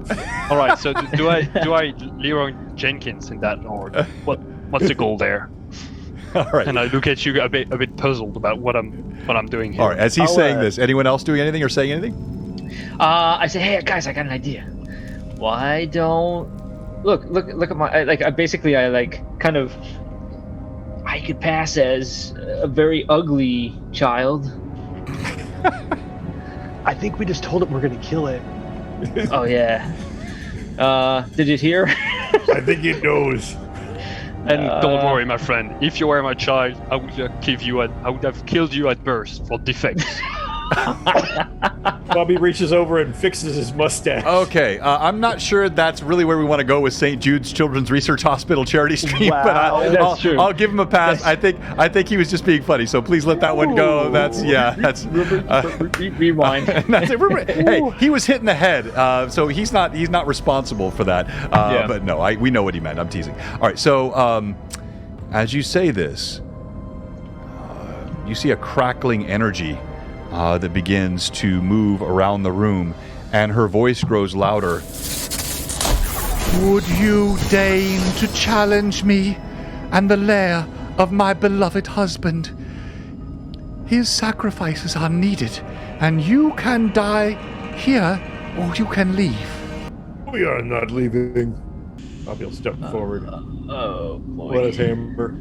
All right. So do I Leroy Jenkins in that, or what's the goal there? All right. And I look at you a bit puzzled about what I'm doing here. All right. As he's saying this, anyone else doing anything or saying anything? I say, hey guys, I got an idea. Why don't look at my I could pass as a very ugly child. I think we just told it we're gonna kill it. Oh yeah. Did it hear? I think it knows. And don't worry, my friend. If you were my child, I would have killed you at birth for defects. Bobby reaches over and fixes his mustache. Okay, I'm not sure that's really where we want to go with St. Jude's Children's Research Hospital charity stream, Wow, but I'll give him a pass. I think he was just being funny, so please let that one go. That's rewind. That's it. Hey, he was hit in the head, so he's not responsible for that. But no, we know what he meant. I'm teasing. All right, so as you say this, you see a crackling energy that begins to move around the room, and her voice grows louder. Would you deign to challenge me and the lair of my beloved husband? His sacrifices are needed, and you can die here, or you can leave. We are not leaving. Bobby will step forward. Oh boy. What is hammer?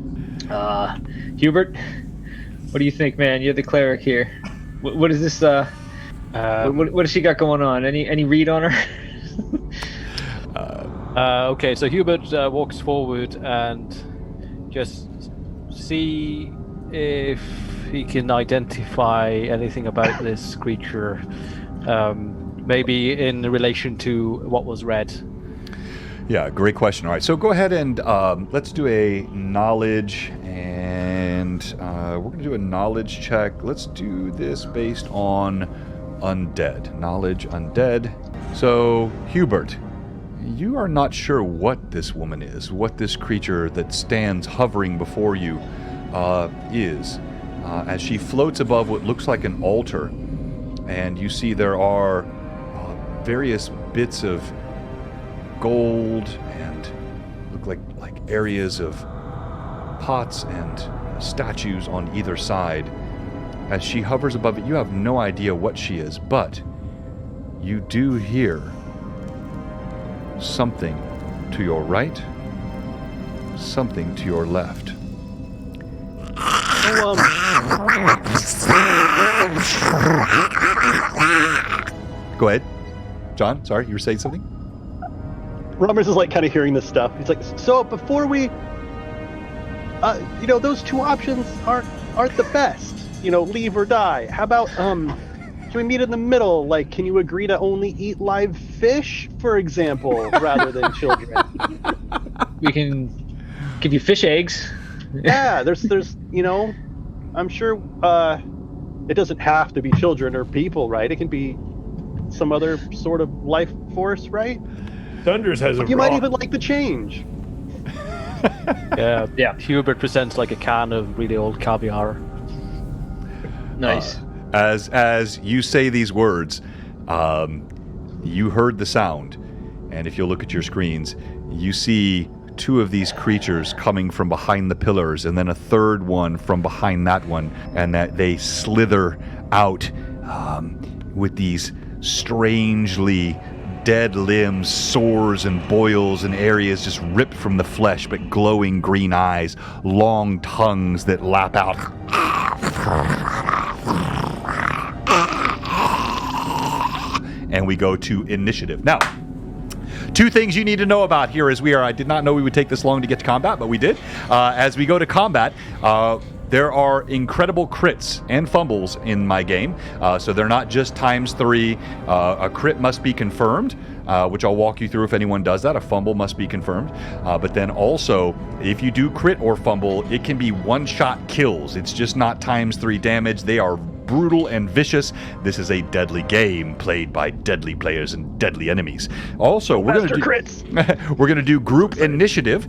Hubert, what do you think, man? You're the cleric here. What is this? What does she got going on? Any read on her? Okay, so Hubert walks forward and just see if he can identify anything about this creature, maybe in relation to what was read. Yeah, great question. All right, so go ahead and let's do a knowledge, and we're going to do a knowledge check. Let's do this based on undead. Knowledge undead. So, Hubert, you are not sure what this woman is, what this creature that stands hovering before you is. as she floats above what looks like an altar. And you see there are various bits of gold and look like areas of pots and statues on either side. As she hovers above it, you have no idea what she is, but you do hear something to your right, something to your left. Go ahead. John, sorry, you were saying something? Rummers is like kind of hearing this stuff. He's like, so before we, those two options aren't the best. Leave or die. How about, can we meet in the middle? Like, can you agree to only eat live fish, for example, rather than children? We can give you fish eggs. Yeah, there's, I'm sure it doesn't have to be children or people, right? It can be some other sort of life force, right? Thunders has a You rock. might even like the change. Yeah. Hubert presents like a can of really old caviar. Nice. As you say these words, you heard the sound, and if you look at your screens, you see two of these creatures coming from behind the pillars, and then a third one from behind that one, and that they slither out with these strangely dead limbs, sores and boils and areas just ripped from the flesh, but glowing green eyes, long tongues that lap out. And we go to initiative. Now, two things you need to know about here as I did not know we would take this long to get to combat, but we did. As we go to combat, there are incredible crits and fumbles in my game, so they're not just ×3. A crit must be confirmed, which I'll walk you through if anyone does that. A fumble must be confirmed. But then also, if you do crit or fumble, it can be one-shot kills. It's just not ×3 damage. They are brutal and vicious. This is a deadly game played by deadly players and deadly enemies. Also, we're going to do group initiative.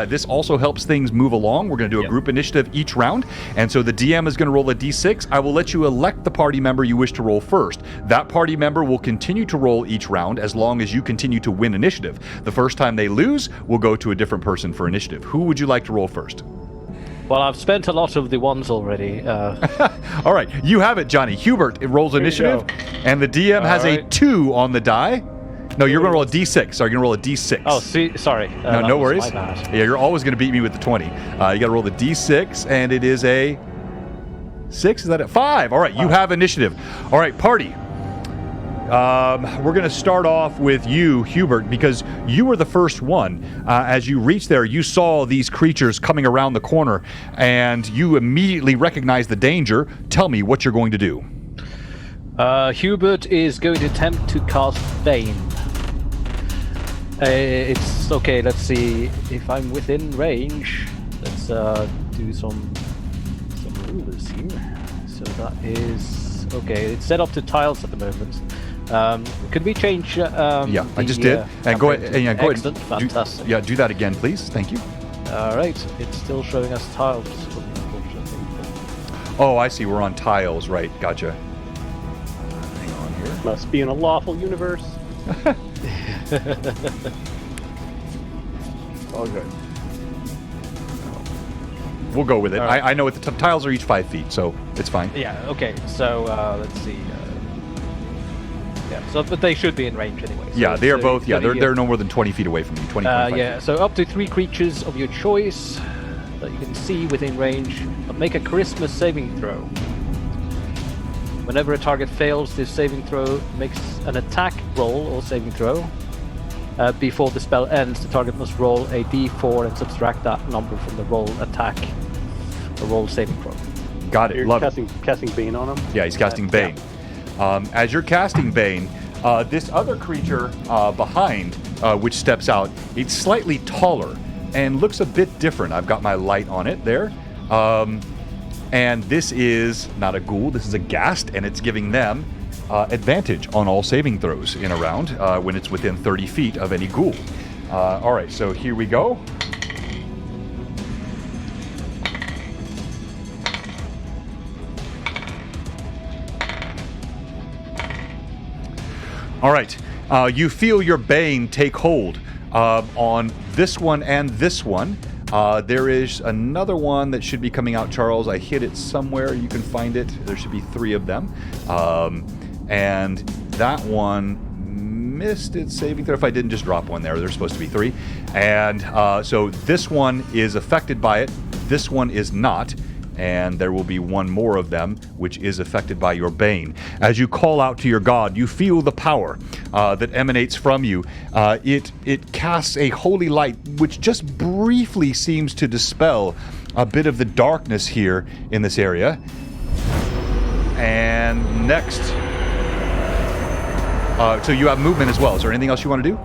This also helps things move along. We're going to do a group initiative each round, and so the DM is going to roll a d6. I will let you elect the party member you wish to roll first. That party member will continue to roll each round as long as you continue to win initiative. The first time they lose, we'll go to a different person for initiative. Who would you like to roll first? Well, I've spent a lot of the ones already. All right, you have it, Johnny. Hubert rolls initiative, and the DM has a 2 on the die. No, you're going to roll a d6. Sorry, you're going to roll a d6. Oh, sorry. No worries. My bad. Yeah, you're always going to beat me with the 20. You got to roll the d6, and it is a 6. Is that a 5? All right, you have initiative. All right, party. We're going to start off with you, Hubert, because you were the first one. As you reached there, you saw these creatures coming around the corner, and you immediately recognized the danger. Tell me what you're going to do. Hubert is going to attempt to cast Bane. It's okay, let's see if I'm within range. Let's do some rulers here. So that is... Okay, it's set up to tiles at the moment. Could we change? Yeah, I just did. And go ahead. And go Excellent, ahead. fantastic. Do that again, please. Thank you. All right, it's still showing us tiles. Unfortunately. Oh, I see. We're on tiles, right? Gotcha. Hang on here. Must be in a lawful universe. All good. We'll go with it. Right. I know the tiles are each 5 feet, so it's fine. Yeah. Okay. So let's see. Yeah. So, but they should be in range anyway. So Yeah, they are both. Yeah, they're no more than 20 feet away from you. 20. 25 Yeah. feet. So up to 3 creatures of your choice that you can see within range. Make a charisma saving throw. Whenever a target fails this saving throw, makes an attack roll or saving throw. Before the spell ends, the target must roll a d4 and subtract that number from the roll attack or roll saving throw. Got it. You're Love casting Bane on him? Yeah, he's casting Bane. As you're casting Bane, this other creature behind, which steps out, it's slightly taller and looks a bit different. I've got my light on it there. And this is not a ghoul, this is a ghast, and it's giving them advantage on all saving throws in a round when it's within 30 feet of any ghoul. All right, so here we go. All right. You feel your bane take hold on this one and this one. There is another one that should be coming out, Charles. I hid it somewhere. You can find it. There should be 3 of them. And that one missed its saving throw. If I didn't just drop one there, there's supposed to be 3. And so this one is affected by it. This one is not. And there will be one more of them, which is affected by your bane. As you call out to your god, you feel the power that emanates from you. It casts a holy light, which just briefly seems to dispel a bit of the darkness here in this area. And next, so you have movement as well. Is there anything else you want to do?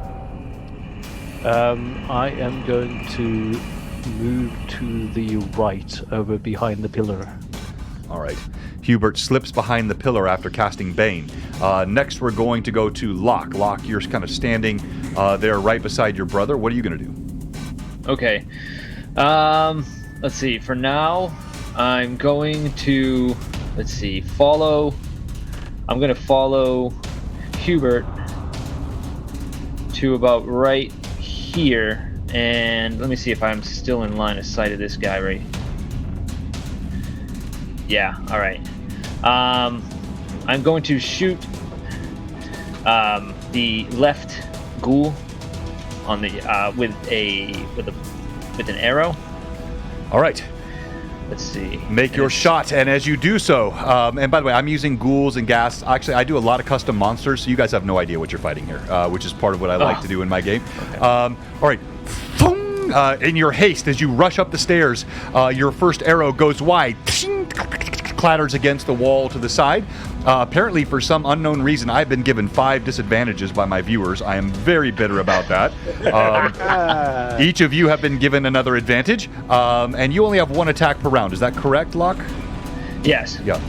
I am going to move to the right, over behind the pillar. All right. Hubert slips behind the pillar after casting Bane. Next, we're going to go to Locke. Locke, you're kind of standing there right beside your brother. What are you going to do? Okay. Let's see. For now, I'm going to, follow. I'm going to follow Hubert to about right here. And let me see if I'm still in line of sight of this guy, right? Yeah, alright. I'm going to shoot the left ghoul on the with an arrow. Alright. Let's see. Make your shot, and as you do so, and by the way, I'm using ghouls and ghasts. Actually, I do a lot of custom monsters, so you guys have no idea what you're fighting here, which is part of what I like to do in my game. Okay. All right. In your haste, as you rush up the stairs, your first arrow goes wide, clatters against the wall to the side. Apparently, for some unknown reason, I've been given 5 disadvantages by my viewers. I am very bitter about that. Each of you have been given another advantage, and you only have 1 attack per round. Is that correct, Locke? Yes. Yeah.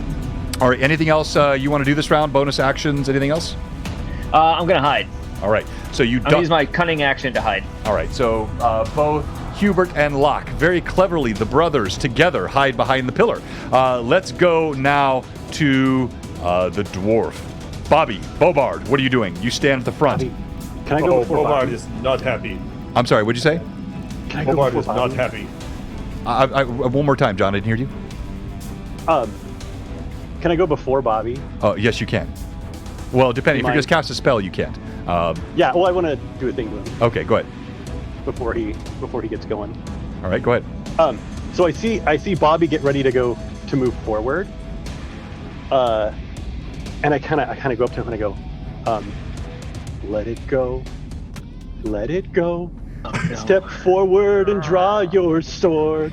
All right. Anything else you want to do this round? Bonus actions? Anything else? I'm gonna hide. All right. So you I'm use my cunning action to hide. All right. So both Hubert and Locke, very cleverly, the brothers together hide behind the pillar. Let's go now to the dwarf. Bobby, Bobard, what are you doing? You stand at the front. Bobby, can I go before Bobard Bobby? is not happy. I'm sorry, what'd you say? Can I go Bobard before is Bobby? not happy. One more time, John. I didn't hear you. Can I go before Bobby? Yes, you can. Well, depending. If you're going to cast a spell, you can't. Yeah, well, I want to do a thing to him Okay, go ahead. before he gets going. All right, go ahead. So I see Bobby get ready to move forward. And I kind of go up to him and I go, let it go. Let it go. Oh, no. Step forward and draw your sword.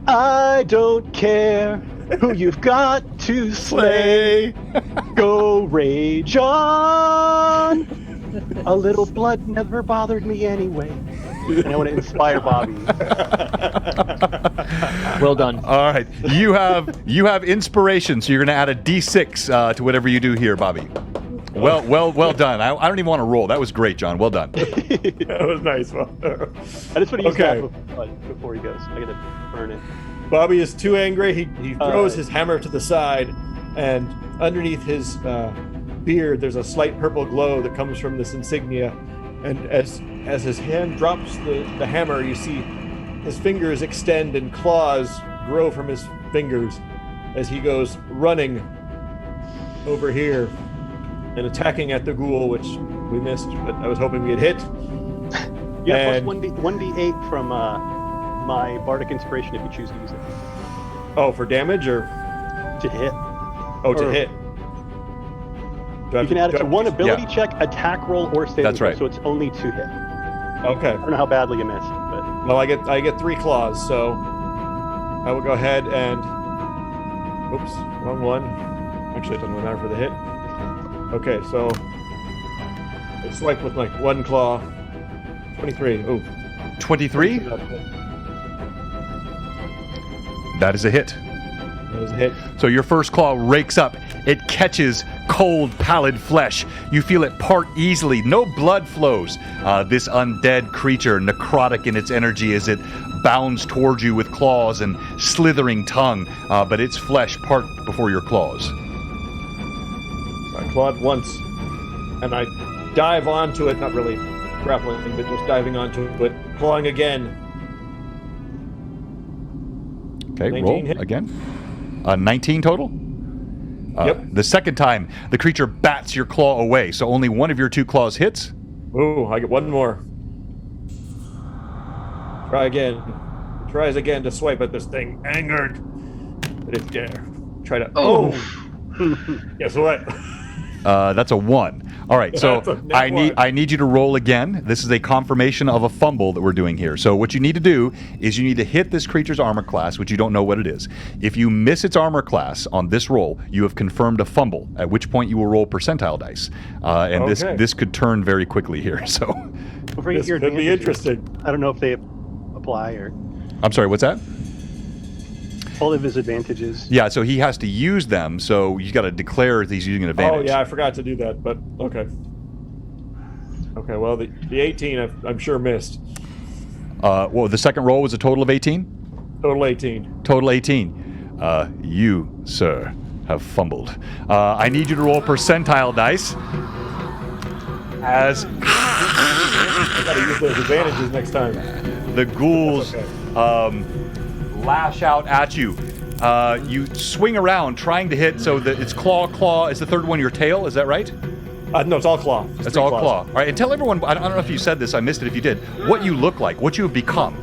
I don't care who you've got to slay. Go rage on. A little blood never bothered me anyway. And I want to inspire Bobby. Well done. All right, you have inspiration, so you're going to add a D6 to whatever you do here, Bobby. Well done. I don't even want to roll. That was great, John. Well done. That was nice. Well, I just want to use that before he goes. I got to burn it. Bobby is too angry. He throws his hammer to the side, and underneath his beard, there's a slight purple glow that comes from this insignia. And as his hand drops the hammer, you see his fingers extend and claws grow from his fingers as he goes running over here and attacking at the ghoul, which we missed, but I was hoping we'd hit. Yeah, plus 1d8 from my bardic inspiration if you choose to use it. Oh, for damage or to hit? Oh, to hit. You can add it to one ability check, attack roll, or saving That's right. throw, so it's only 2 hit. Okay. I don't know how badly you missed, but Well, I get 3 claws, so I will go ahead and. Oops, wrong one. Actually, it doesn't really matter for the hit. Okay, so I swipe with my 1 claw. 23. Ooh. 23? That is a hit. That is a hit. So your first claw rakes up. It catches cold, pallid flesh. You feel it part easily. No blood flows. This undead creature, necrotic in its energy as it bounds towards you with claws and slithering tongue, but its flesh part before your claws. I clawed once, and I dive onto it, not really grappling, but just diving onto it, clawing again. Okay, 19 roll hit. again. 19 total? Yep. The second time, the creature bats your claw away, so only one of your 2 claws hits. Ooh, I get one more. Try again. He tries again to swipe at this thing, angered. But it dare. Try to. Oh! Guess what? That's a 1. All right, so That's a net I need you to roll again. This is a confirmation of a fumble that we're doing here. So what you need to do is you need to hit this creature's armor class, which you don't know what it is. If you miss its armor class on this roll, you have confirmed a fumble. At which point you will roll percentile dice, and Okay. this could turn very quickly here. So This could be interesting. I don't know if they apply or I'm sorry, what's that? all of his advantages. Yeah, so he has to use them. So you got to declare that he's using an advantage. Oh yeah, I forgot to do that, but okay. Okay, well the 18 I'm sure missed. Well, the second roll was a total of 18. Total 18. Total 18. You, sir, have fumbled. I need you to roll percentile dice. As I gotta use those advantages next time. the ghouls lash out at you. You swing around trying to hit, so that it's claw. Is the third one your tail? Is that right? No, it's all claw. It's all claw. All right, and tell everyone, I don't know if you said this, I missed it if you did, what you look like, what you have become.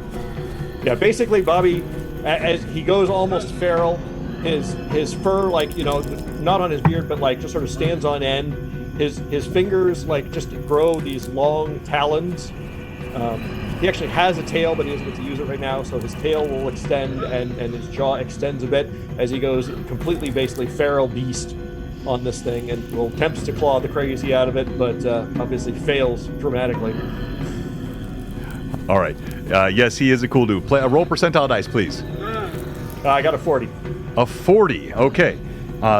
Yeah, basically, Bobby, as he goes almost feral, his fur, like, you know, not on his beard, but like just sort of stands on end. His fingers like just grow these long talons. He actually has a tail, but he doesn't get to use it right now, so his tail will extend and his jaw extends a bit as he goes completely, basically, feral beast on this thing and will attempt to claw the crazy out of it, but obviously fails dramatically. All right. Yes, he is a cool dude. Roll percentile dice, please. I got a 40. A 40. Okay.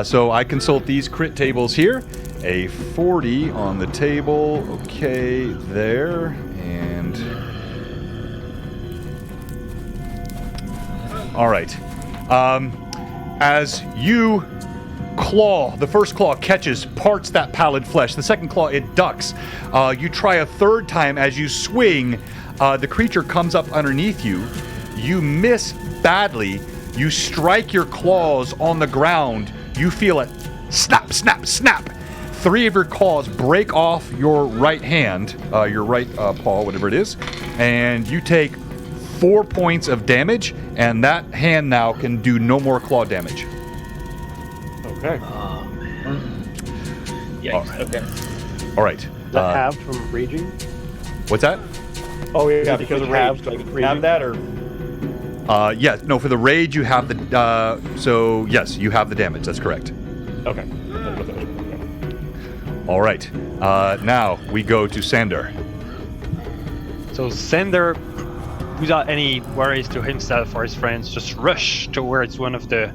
So I consult these crit tables here. A 40 on the table. Okay, there. And... all right. As you claw, the first claw catches, parts that pallid flesh. The second claw, it ducks. You try a third time as you swing. The creature comes up underneath you. You miss badly. You strike your claws on the ground. You feel it snap, snap, snap. 3 of your claws break off your right hand, your right paw, whatever it is, and you take 4 points of damage, and that hand now can do no more claw damage. Okay. Yikes. Okay. All right. Is that halved from raging? What's that? Oh yeah, Is it because of halved, rage. like, Have raging? that or? Yeah, no, for the rage you have the, so yes, you have the damage, that's correct. Okay. All right. Now we go to Sander. So Sander, without any worries to himself or his friends, just rush towards one of the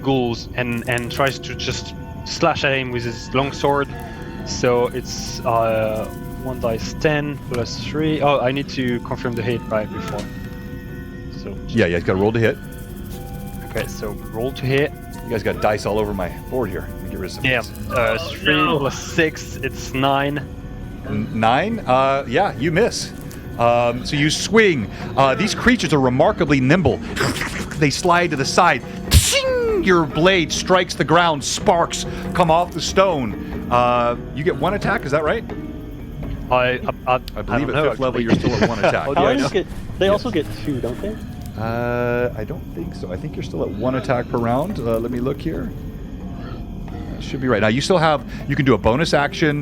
ghouls and tries to just slash at him with his long sword. So it's 1 dice 10 plus 3. Oh, I need to confirm the hit right before. So Yeah, you guys got to roll to hit. okay, so roll to hit. You guys got dice all over my board here. Let me get rid of some. Yeah, 3 plus 6, it's 9. 9? Yeah, you miss. So you swing. These creatures are remarkably nimble. They slide to the side. Your blade strikes the ground. Sparks come off the stone. You get 1 attack, is that right? I believe don't at know, 5th level actually. you're still at 1 attack. They also get 2, don't they? I don't think so. I think you're still at 1 attack per round. Let me look here. That should be right. Now you still have, you can do a bonus action.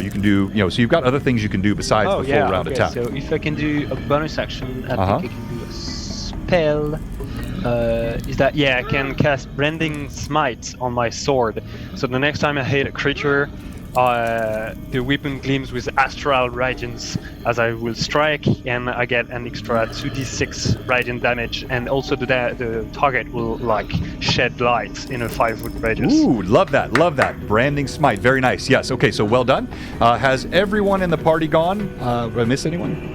You can do, so you've got other things you can do besides the full round attack. So if I can do a bonus action, I think I can do a spell. Is that, I can cast Branding Smite on my sword. So the next time I hit a creature, the weapon gleams with astral radiance as I will strike, and I get an extra 2d6 radiant damage, and also the target will shed light in a 5-foot radius. Ooh, love that, love that. Branding Smite, very nice. Yes, okay, so well done. Has everyone in the party gone? Did I miss anyone?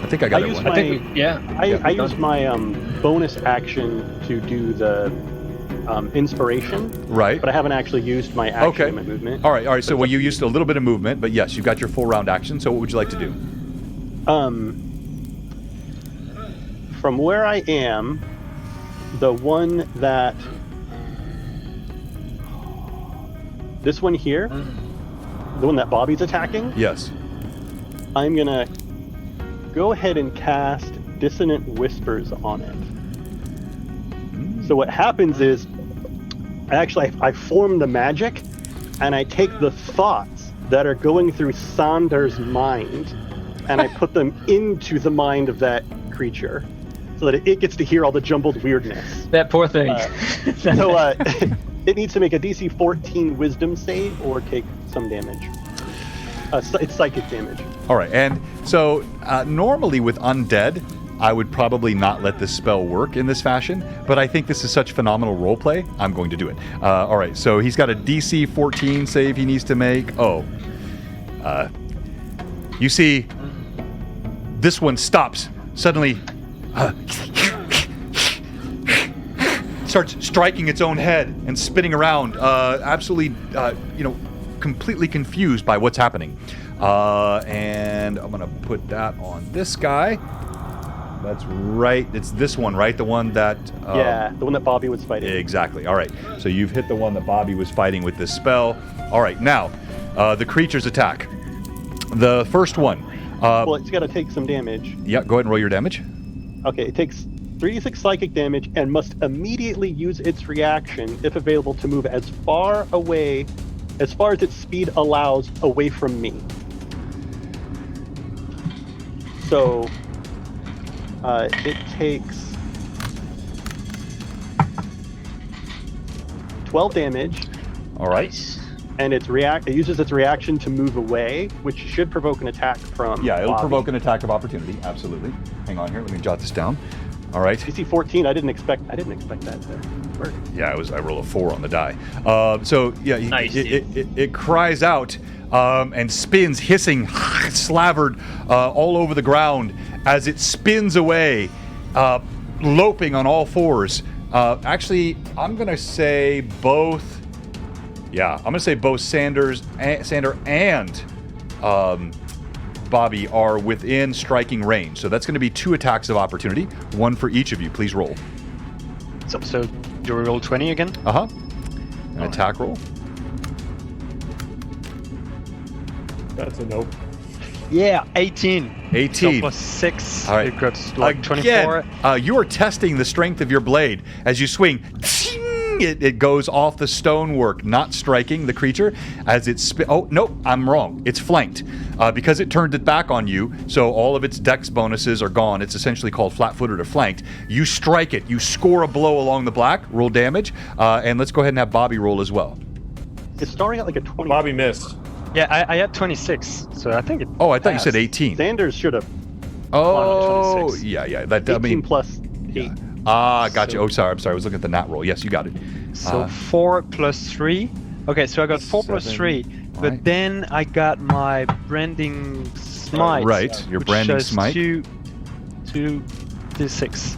I think I got everyone. I used my bonus action to do the inspiration. Right. But I haven't actually used my action in my movement. All right. So, you used a little bit of movement, but yes, you've got your full round action. So, what would you like to do? From where I am, the one that... This one here, the one that Bobby's attacking? Yes. I'm going to go ahead and cast Dissonant Whispers on it. So what happens is, I form the magic, and I take the thoughts that are going through Sander's mind, and I put them into the mind of that creature, so that it gets to hear all the jumbled weirdness. That poor thing. It needs to make a DC 14 Wisdom save or take some damage. It's psychic damage. All right, and so normally with undead, I would probably not let this spell work in this fashion, but I think this is such phenomenal roleplay, I'm going to do it. All right, so he's got a DC 14 save he needs to make. You see, this one stops. Suddenly, starts striking its own head and spinning around, absolutely, completely confused by what's happening. And I'm going to put that on this guy. That's right. It's this one, right? The one that... the one that Bobby was fighting. Exactly. All right. So you've hit the one that Bobby was fighting with this spell. All right. Now, the creature's attack. The first one. Well, it's got to take some damage. Yeah, go ahead and roll your damage. Okay, it takes 3d6 psychic damage and must immediately use its reaction, if available, to move as far as its speed allows, away from me. So... it takes 12 damage. All right. And it uses its reaction to move away, which should provoke an attack from Yeah, it'll Bobby. provoke an attack of opportunity. Absolutely. Hang on here. Let me jot this down. All right. DC 14. I didn't expect that to work. Yeah, I rolled a 4 on the die. Nice, it cries out and spins, hissing, slavered all over the ground as it spins away, loping on all fours. Actually, I'm going to say both. Yeah, I'm going to say both Sander and Bobby are within striking range. So that's going to be 2 attacks of opportunity, 1 for each of you. Please roll. So you roll 20 again? Uh-huh. An attack roll. That's a nope. Yeah, 18. 18. So plus 6. All right. You've got like 24. Again, you are testing the strength of your blade. As you swing, it goes off the stonework, not striking the creature. As it oh, nope, I'm wrong. It's flanked. Because it turned it back on you, so all of its dex bonuses are gone. It's essentially called flat-footed or flanked. You strike it. You score a blow along the black, roll damage, and let's go ahead and have Bobby roll as well. It's starting at like a 20. Bobby missed. Yeah, I had 26, so I think it Oh, I thought passed. you said 18. Sanders should have. Oh, 26. yeah. That, 18 plus 8. Gotcha. So- I'm sorry. I was looking at the nat roll. Yes, you got it. So 4 plus 3. Okay, so I got 4 plus 3, but right. then I got my branding smite. Right, your which branding does smite. 2 d6.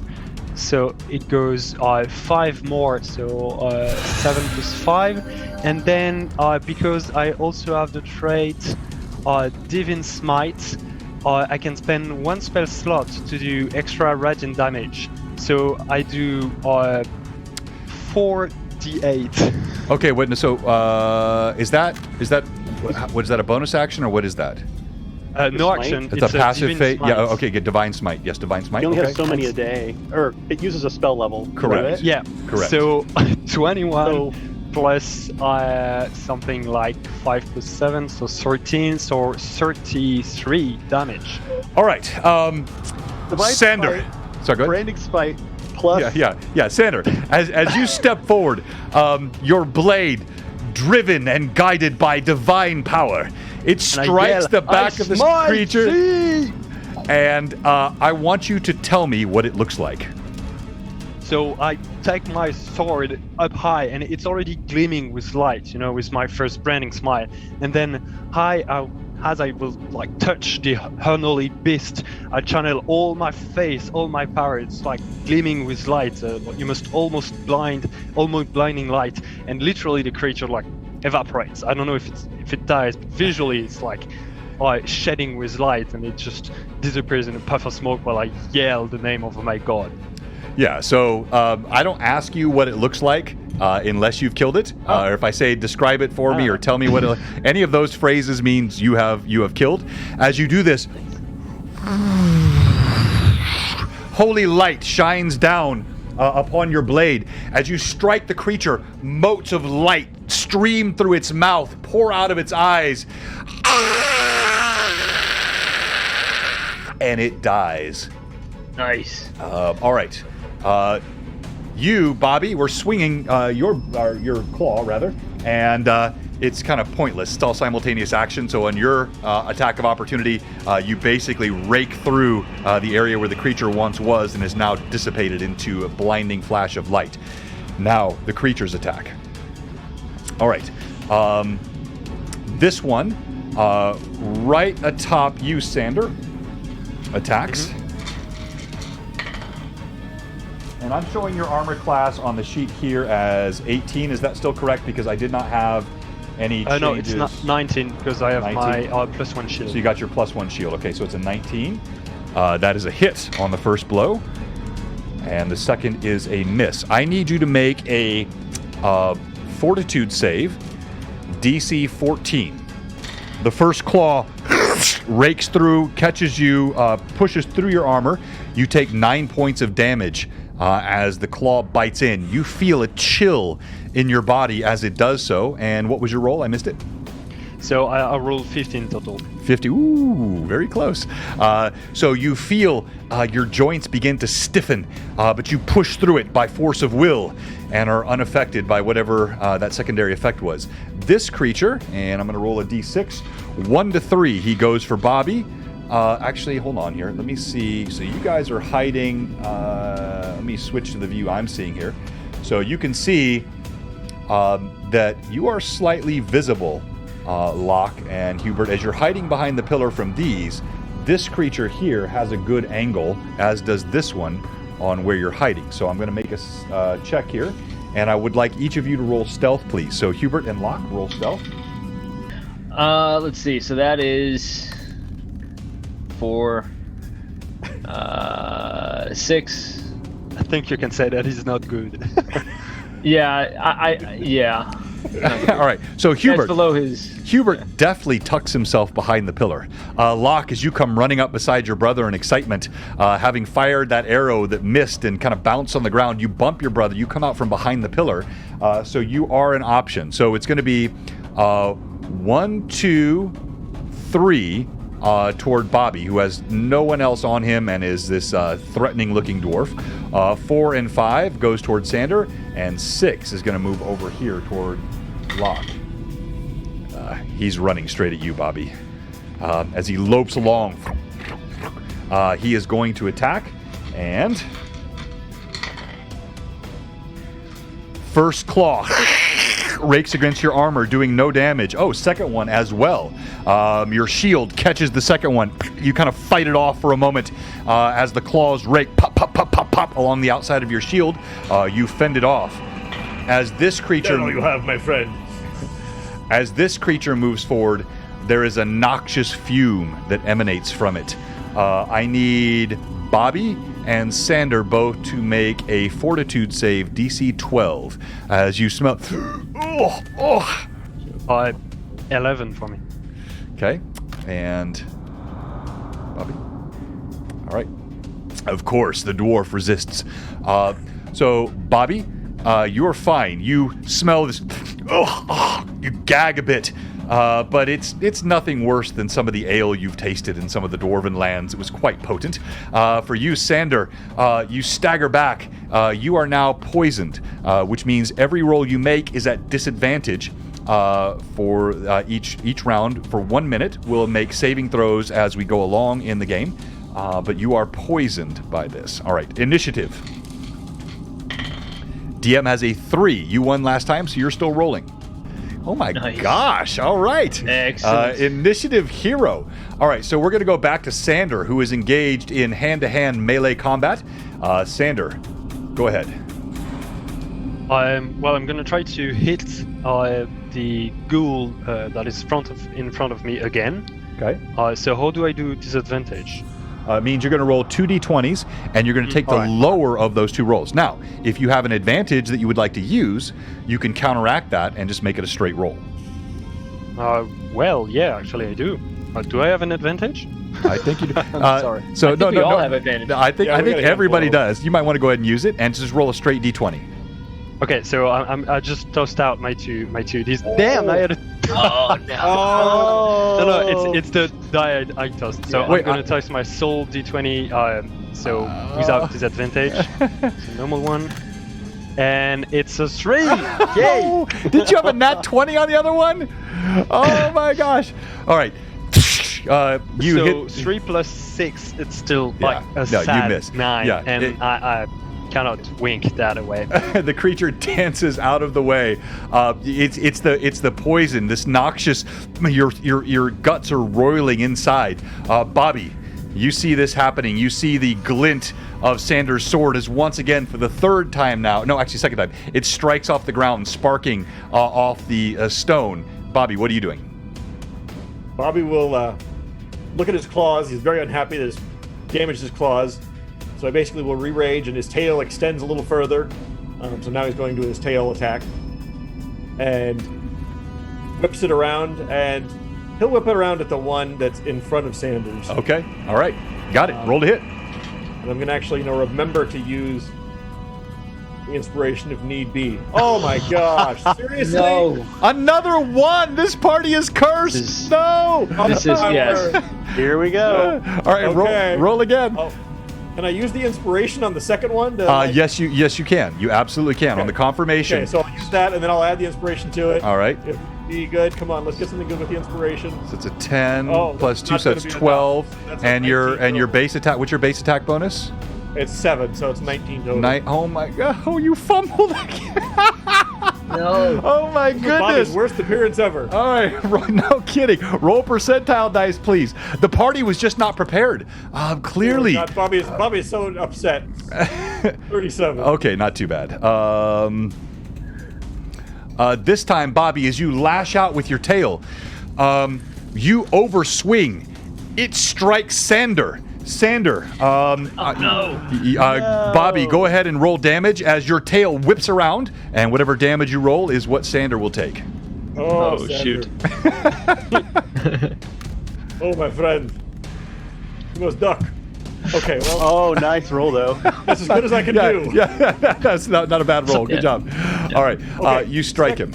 So it goes 5 more, so 7 plus 5. And then because I also have the trait Divine Smite, I can spend 1 spell slot to do extra radiant damage. So I do 4d8. Okay, wait. So is that what is that, a bonus action or what is that? No action. It's a passive Divine fate. Smite. Yeah. Okay. Get Divine Smite. Yes, Divine Smite. You only okay. have so many a day, or it uses a spell level. Correct. Yeah. Correct. So 21 So- plus something like 5 plus 7, so 13, so 33 damage. All right. Divine Sander. Smite, Sorry, go ahead. Branding Spite plus. Yeah. Sander, as you step forward, your blade, driven and guided by divine power, it strikes the back of this creature. And I want you to tell me what it looks like. So I take my sword up high, and it's already gleaming with light, with my first branding smite. And then I as I will like touch the unholy beast, I channel all my face, all my power. It's like gleaming with light. You must almost blinding light, and literally the creature like evaporates. I don't know if it dies, but visually it's like shedding with light, and it just disappears in a puff of smoke while I yell the name of my god. Yeah, so I don't ask you what it looks like unless you've killed it, or if I say describe it for me or tell me what any of those phrases means you have killed. As you do this, holy light shines down upon your blade. As you strike the creature, motes of light stream through its mouth, pour out of its eyes, and it dies. Nice. All right. You, Bobby, were swinging your claw, rather, and it's kind of pointless. It's all simultaneous action, so on your attack of opportunity, you basically rake through the area where the creature once was and is now dissipated into a blinding flash of light. Now, the creature's attack. All right. This one, right atop you, Sander, attacks. Mm-hmm. And I'm showing your armor class on the sheet here as 18. Is that still correct? Because I did not have any changes. No, it's not 19 because I have 19? My +1 shield. So you got your +1 shield. Okay, so it's a 19. That is a hit on the first blow. And the second is a miss. I need you to make a fortitude save, DC 14. The first claw rakes through, catches you, pushes through your armor. You take 9 points of damage. As the claw bites in. You feel a chill in your body as it does so. And what was your roll? I missed it. So I rolled 15 total. 50. Ooh, very close. So you feel your joints begin to stiffen, but you push through it by force of will and are unaffected by whatever that secondary effect was. This creature, and I'm going to roll a d6, 1 to 3, he goes for Bobby. Actually, hold on here. Let me see. So you guys are hiding. Let me switch to the view I'm seeing here. So you can see that you are slightly visible, Locke and Hubert, as you're hiding behind the pillar from these. This creature here has a good angle, as does this one, on where you're hiding. So I'm going to make a check here, and I would like each of you to roll stealth, please. So Hubert and Locke, roll stealth. Let's see. So that is 4, 6. I think you can say that is not good. Yeah. All right. So Hubert, below his. Hubert deftly tucks himself behind the pillar. Locke, as you come running up beside your brother in excitement, having fired that arrow that missed and kind of bounced on the ground, you bump your brother. You come out from behind the pillar, so you are an option. So it's going to be 1, 2, 3. Toward Bobby, who has no one else on him and is this threatening-looking dwarf. 4 and 5 goes toward Sander, and 6 is going to move over here toward Locke. He's running straight at you, Bobby. As he lopes along, he is going to attack, and first claw rakes against your armor, doing no damage. Oh, second one as well. Your shield catches the second one. You kind of fight it off for a moment as the claws rake pop, pop, pop, pop, pop along the outside of your shield. You fend it off. As this creature... There you have, my friend. As this creature moves forward, there is a noxious fume that emanates from it. I need Bobby and Sander both to make a fortitude save, DC 12, as you smell... 11 for me. Okay, and Bobby. All right. Of course, the dwarf resists. So, Bobby, you're fine. You smell this... you gag a bit. But it's nothing worse than some of the ale you've tasted in some of the dwarven lands. It was quite potent. For you, Sander, you stagger back. You are now poisoned, which means every roll you make is at disadvantage for each round for 1 minute. We'll make saving throws as we go along in the game, but you are poisoned by this. All right, initiative. DM has a 3. You won last time, so you're still rolling. Oh my Nice. gosh. All right. Excellent. Initiative hero. All right, so we're going to go back to Sander, who is engaged in hand-to-hand melee combat. Sander, go ahead. Well, I'm gonna try to hit the ghoul that is in front of me again. Okay. So how do I do disadvantage? Means you're going to roll 2d20s, and you're going to take the lower of those two rolls. Now, if you have an advantage that you would like to use, you can counteract that and just make it a straight roll. Well, yeah, actually I do. Do I have an advantage? I think you do. I'm sorry. So I think we all have advantage. I think everybody does. You might want to go ahead and use it, and just roll a straight d20. Okay, so I just tossed out my two Ds. Damn, I had a... Oh no! No, it's the die I tossed. So I'm gonna toss my soul d20. So without disadvantage, it's a normal one, and it's a 3. Yay! Did you have a nat 20 on the other one? Oh my gosh! All right. You hit 3 plus 6. It's still like a no, sad you missed. 9, Yeah, and I cannot wink that away. The creature dances out of the way. It's the poison. This noxious. Your guts are roiling inside. Bobby, you see this happening. You see the glint of Sander's sword as once again, for the third time now. No, actually, second time. It strikes off the ground, sparking off the stone. Bobby, what are you doing? Bobby will look at his claws. He's very unhappy that he's damaged his claws. So I basically will re-rage, and his tail extends a little further. So now he's going to his tail attack. And whips it around, and he'll whip it around at the one that's in front of Sanders. Okay. All right. Got it. Roll to hit. And I'm going to actually remember to use the inspiration if need be. Oh my gosh. Seriously? No. Another one. This party is cursed. No. This is, yes. Here we go. All right. Okay. Roll again. Oh. Can I use the inspiration on the second one? Yes, you can. You absolutely can. Okay. On the confirmation. Okay, so I'll use that, and then I'll add the inspiration to it. All right. If be good. Come on, let's get something good with the inspiration. So it's a 10 plus 2, so it's 12. And your base attack. What's your base attack bonus? It's 7, so it's 19 total. Oh my god! Oh, you fumbled again. No. Oh my goodness! Bobby's worst appearance ever. All right, no kidding. Roll percentile dice, please. The party was just not prepared. Clearly. Oh Bobby's so upset. 37. Okay, not too bad. This time, Bobby, as you lash out with your tail, you overswing. It strikes Sander. Bobby, go ahead and roll damage as your tail whips around, and whatever damage you roll is what Sander will take. Oh shoot. Oh, my friend. You must duck. Okay, well. Oh, nice roll, though. That's as good as I can do. Yeah, that's not a bad roll. Good job. All right, okay. You strike him.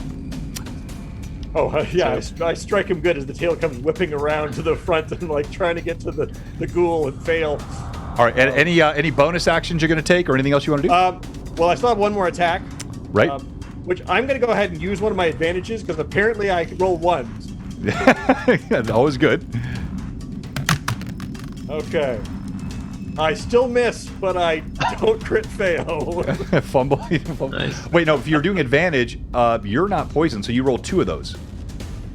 Oh, yeah, I strike him good as the tail comes whipping around to the front and trying to get to the ghoul and fail. All right, and any bonus actions you're going to take or anything else you want to do? Well, I still have one more attack. Right. Which I'm going to go ahead and use one of my advantages because apparently I roll ones. Always good. Okay. I still miss, but I don't crit fail. Fumble. Nice. Wait, no. If you're doing advantage, you're not poisoned, so you roll 2 of those.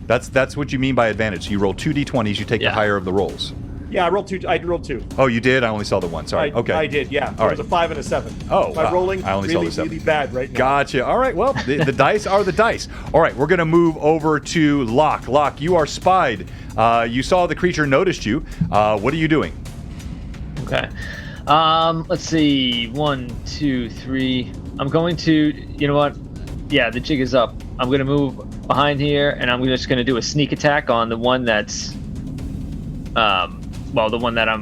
That's what you mean by advantage. So you roll 2 d20s. You take the higher of the rolls. Yeah, I rolled 2. I rolled 2. Oh, you did? I only saw the 1. Sorry. Okay. I did. Yeah. It was a 5 and a 7. Oh, my rolling. I only saw the 7. Really bad right now. Gotcha. All right. Well, the dice are the dice. All right. We're gonna move over to Locke. Locke, you are spied. You saw the creature noticed you. What are you doing? Okay. Let's see. 1, 2, 3. I'm going to. You know what? Yeah, the jig is up. I'm going to move behind here, and I'm just going to do a sneak attack on the one that's. Well, the one that I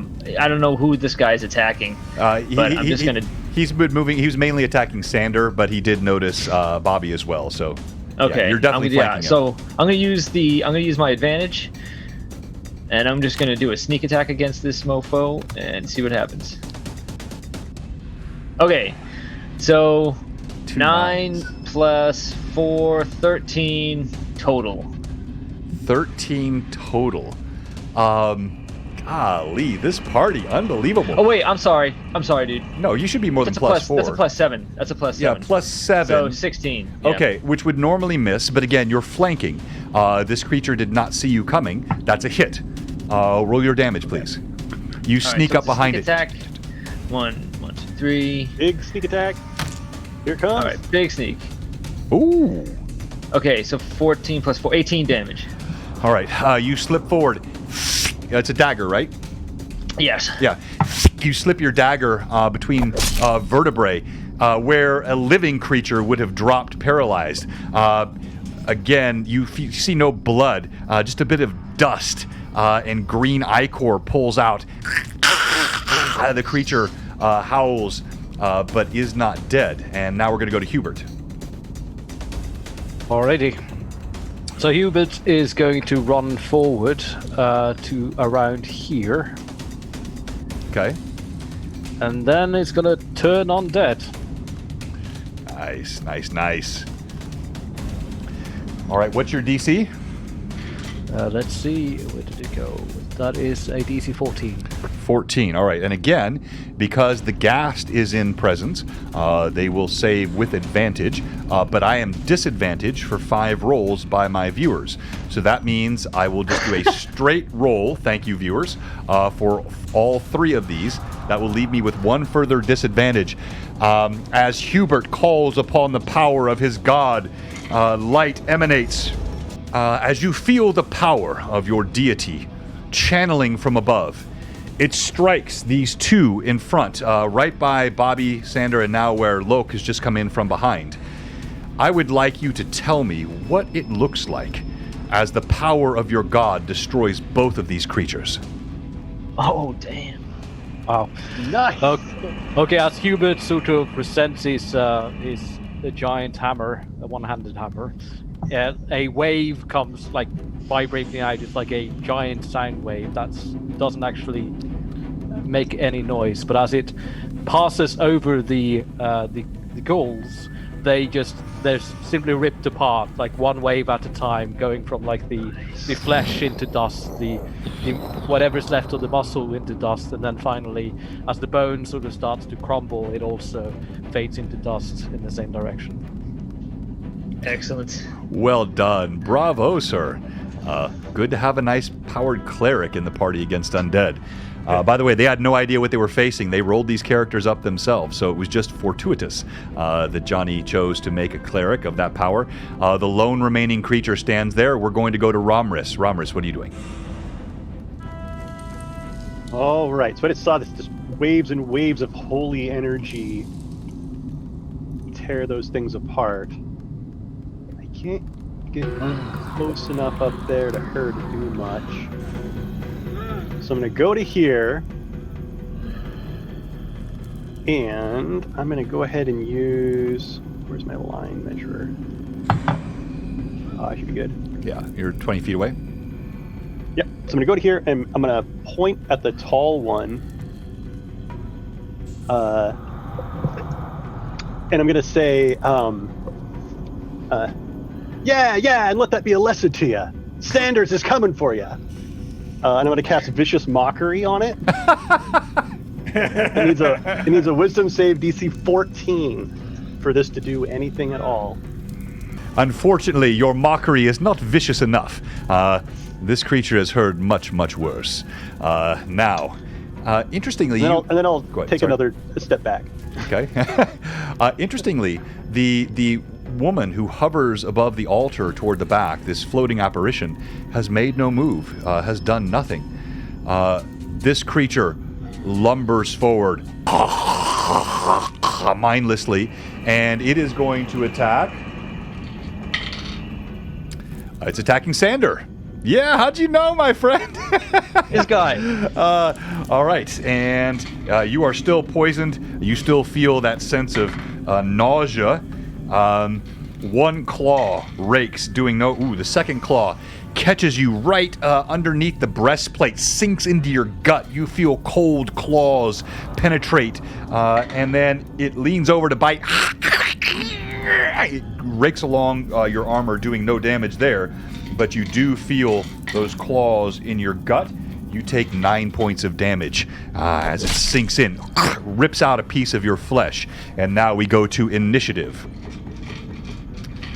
don't know who this guy's attacking. But I'm just going to. He's been moving. He was mainly attacking Sander, but he did notice Bobby as well. So. Okay. Yeah, you're definitely flanking him. So I'm going to use my advantage. And I'm just going to do a sneak attack against this mofo and see what happens. Okay, so 9 plus 4, 13 total. 13 total. Golly, this party, unbelievable. Oh wait, I'm sorry, dude. No, you should be more than plus 4. That's a +7. That's a +7. Yeah, +7. So 16. Yeah. Okay, which would normally miss, but again, you're flanking. This creature did not see you coming. That's a hit. Roll your damage, please. You sneak up behind it. Attack. 1, 2, 3. Big sneak attack. Here it comes. All right, big sneak. Ooh. Okay, so 14 plus 4, 18 damage. All right, you slip forward. It's a dagger, right? Yes. Yeah. You slip your dagger between vertebrae where a living creature would have dropped paralyzed. Again, you see no blood, just a bit of dust, and green ichor pulls out. The creature howls, but is not dead. And now we're going to go to Hubert. Alrighty. So Hubert is going to run forward to around here. Okay. And then it's going to turn undead. Nice. All right, what's your DC? Let's see, where did it go? That is a DC 14. 14, all right. And again, because the ghast is in presence, they will save with advantage, but I am disadvantaged for 5 rolls by my viewers. So that means I will just do a straight roll, thank you viewers, for all 3 of these. That will leave me with 1 further disadvantage. As Hubert calls upon the power of his god, light emanates. As you feel the power of your deity channeling from above, it strikes these 2 in front, right by Bobby, Sander, and now where Loke has just come in from behind. I would like you to tell me what it looks like as the power of your god destroys both of these creatures. Oh, damn. Wow. Nice. Okay, as Hubert sort of presents his giant hammer, a one-handed hammer, a wave comes like vibrating out. It's like a giant sound wave that doesn't actually make any noise, but as it passes over the ghouls, they're simply ripped apart, like one wave at a time, going from like the flesh into dust, the whatever's left of the muscle into dust, and then finally, as the bone sort of starts to crumble, it also fades into dust in the same direction. Excellent. Well done. Bravo, sir. Good to have a nice powered cleric in the party against undead. By the way, they had no idea what they were facing. They rolled these characters up themselves, so it was just fortuitous that Johnny chose to make a cleric of that power. The lone remaining creature stands there. We're going to go to Romris. Romris, what are you doing? All right, so I just saw this just waves and waves of holy energy tear those things apart. I can't get close enough up there to her to do much. So I'm going to go to here, and I'm going to go ahead and use... Where's my line measurer? I should be good. Yeah, you're 20 feet away. Yep, so I'm going to go to here, and I'm going to point at the tall one. And I'm going to say, yeah, and let that be a lesson to you. Sanders is coming for you. And I'm going to cast Vicious Mockery on it. It needs a Wisdom save DC 14 for this to do anything at all. Unfortunately, your mockery is not vicious enough. This creature has heard much, much worse. Interestingly... And then I'll take another step back. Okay. Interestingly, the woman who hovers above the altar toward the back, this floating apparition, has made no move, has done nothing. This creature lumbers forward mindlessly, and it is going to attack. It's attacking Sander. Yeah, how'd you know, my friend? This guy. All right, and you are still poisoned. You still feel that sense of nausea. One claw rakes, doing no... Ooh, the second claw catches you right underneath the breastplate, sinks into your gut. You feel cold claws penetrate, and then it leans over to bite. It rakes along your armor, doing no damage there, but you do feel those claws in your gut. You take 9 points of damage as it sinks in, rips out a piece of your flesh. And now we go to initiative.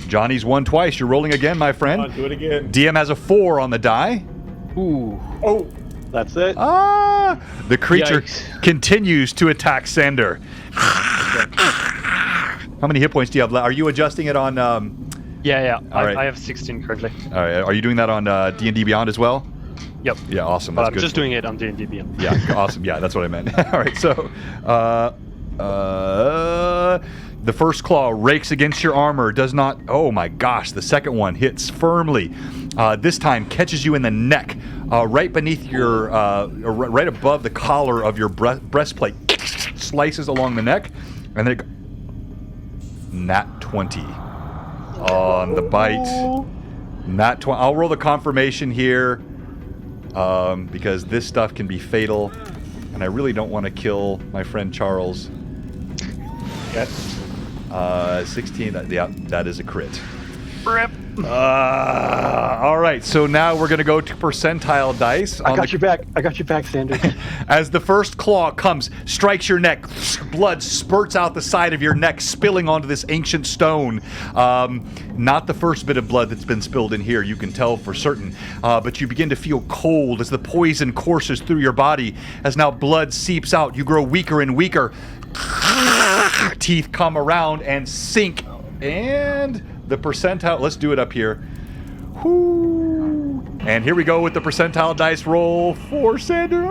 Johnny's won twice. You're rolling again, my friend. Come on, do it again. DM has a 4 on the die. Ooh. Oh. That's it. The creature continues to attack Sander. How many hit points do you have left? Are you adjusting it on... Yeah. All right. I have 16 currently. All right. Are you doing that on D&D Beyond as well? Yep. Yeah, awesome. But That's I'm good. just doing it on D&D Beyond. Yeah, awesome. Yeah, that's what I meant. All right, so the first claw rakes against your armor, does not... Oh my gosh, the second one hits firmly. This time catches you in the neck, right beneath your... right above the collar of your breastplate. Slices along the neck, and then it... Nat 20 on the bite. Nat 20. I'll roll the confirmation here, because this stuff can be fatal, and I really don't want to kill my friend Charles. Yep. 16. That is a crit. Rip. All right, so now we're going to go to percentile dice. I got your back, Sanders. As the first claw comes, strikes your neck, blood spurts out the side of your neck, spilling onto this ancient stone. Not the first bit of blood that's been spilled in here, you can tell for certain. But you begin to feel cold as the poison courses through your body. As now blood seeps out, you grow weaker and weaker. Teeth come around and sink. And the percentile, let's do it up here. Whoo. And here we go with the percentile dice roll for Sander.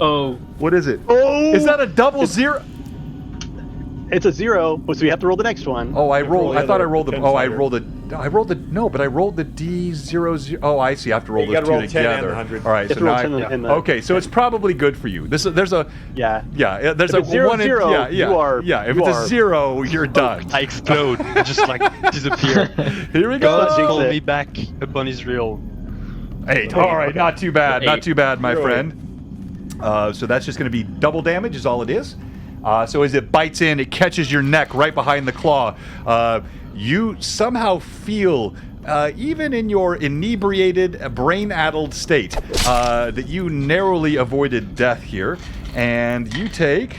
Oh. What is it? Oh. Is that a double zero? It's a 0, so we have to roll the next one. Oh, I rolled. I thought I rolled the. Oh, I sided. rolled it. I rolled the. No, but I rolled the D00. Oh, I see. I have to roll You those gotta two roll 10 and together. 100. All right. You So have to now. roll 10 in the- Okay, so it's probably good for you. There's a. Yeah. Yeah. There's If a it's 0, 1 0, yeah. you are- Yeah. If you it's are- a 0, you're done. I explode. I just like disappear. Here we go. God call me back upon Israel. 8. All right. Not too bad. Not 8. too bad, my Really? friend. So that's just going to be double damage. Is all it is. So as it bites in, it catches your neck right behind the claw. You somehow feel, even in your inebriated, brain-addled state, that you narrowly avoided death here. And you take,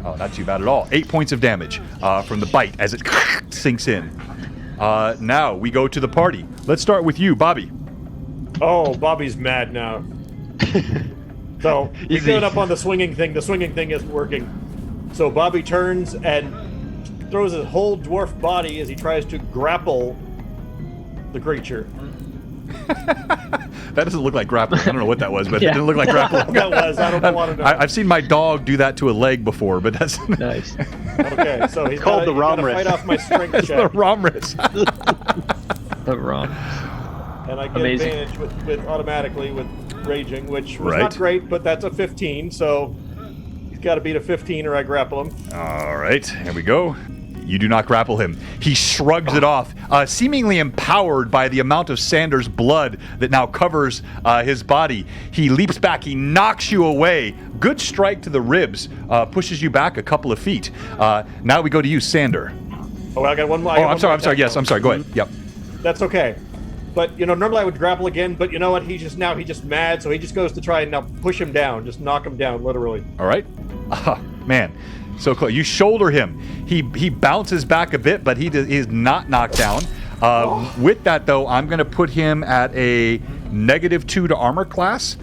oh, not too bad at all, 8 points of damage from the bite as it sinks in. Now we go to the party. Let's start with you, Bobby. Oh, Bobby's mad now. So we Easy. get up on the swinging thing. The swinging thing isn't working. So Bobby turns and throws his whole dwarf body as he tries to grapple the creature. That doesn't look like grappling. I don't know what that was, but Yeah. it didn't look like grappling. That was. I don't want to know. I've seen my dog do that to a leg before, but that's nice. Okay, so he's called the gotta Romris. fight off my strength It's check. the Romris. The wrong. And I get Amazing. advantage with automatically with raging, which was Right. not great, but that's a 15, so he's got to beat a 15 or I grapple him. All right, here we go. You do not grapple him. He shrugs it off, seemingly empowered by the amount of Sanders' blood that now covers his body. He leaps back. He knocks you away. Good strike to the ribs. Pushes you back a couple of feet. Now we go to you, Sander. Oh, I got one more. Oh, I'm sorry. I'm sorry. Yes, I'm sorry. Go ahead. Yep. That's okay. But, normally I would grapple again, but you know what? He's just mad, so he just goes to try and now push him down, just knock him down, literally. All right. Man, so close. You shoulder him. He bounces back a bit, but he is not knocked down. With that, though, I'm going to put him at a -2 to armor class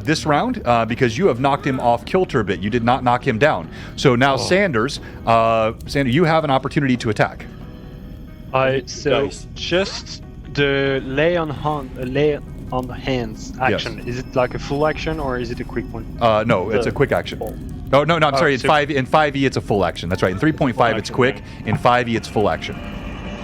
this round because you have knocked him off kilter a bit. You did not knock him down. So now, Sanders, you have an opportunity to attack. So just the lay on hands action. Yes. Is it like a full action or is it a quick one? No, it's a quick action. Oh, no, I'm sorry. In 5e, it's a full action. That's right. In 3.5, it's quick. In 5e, it's full action.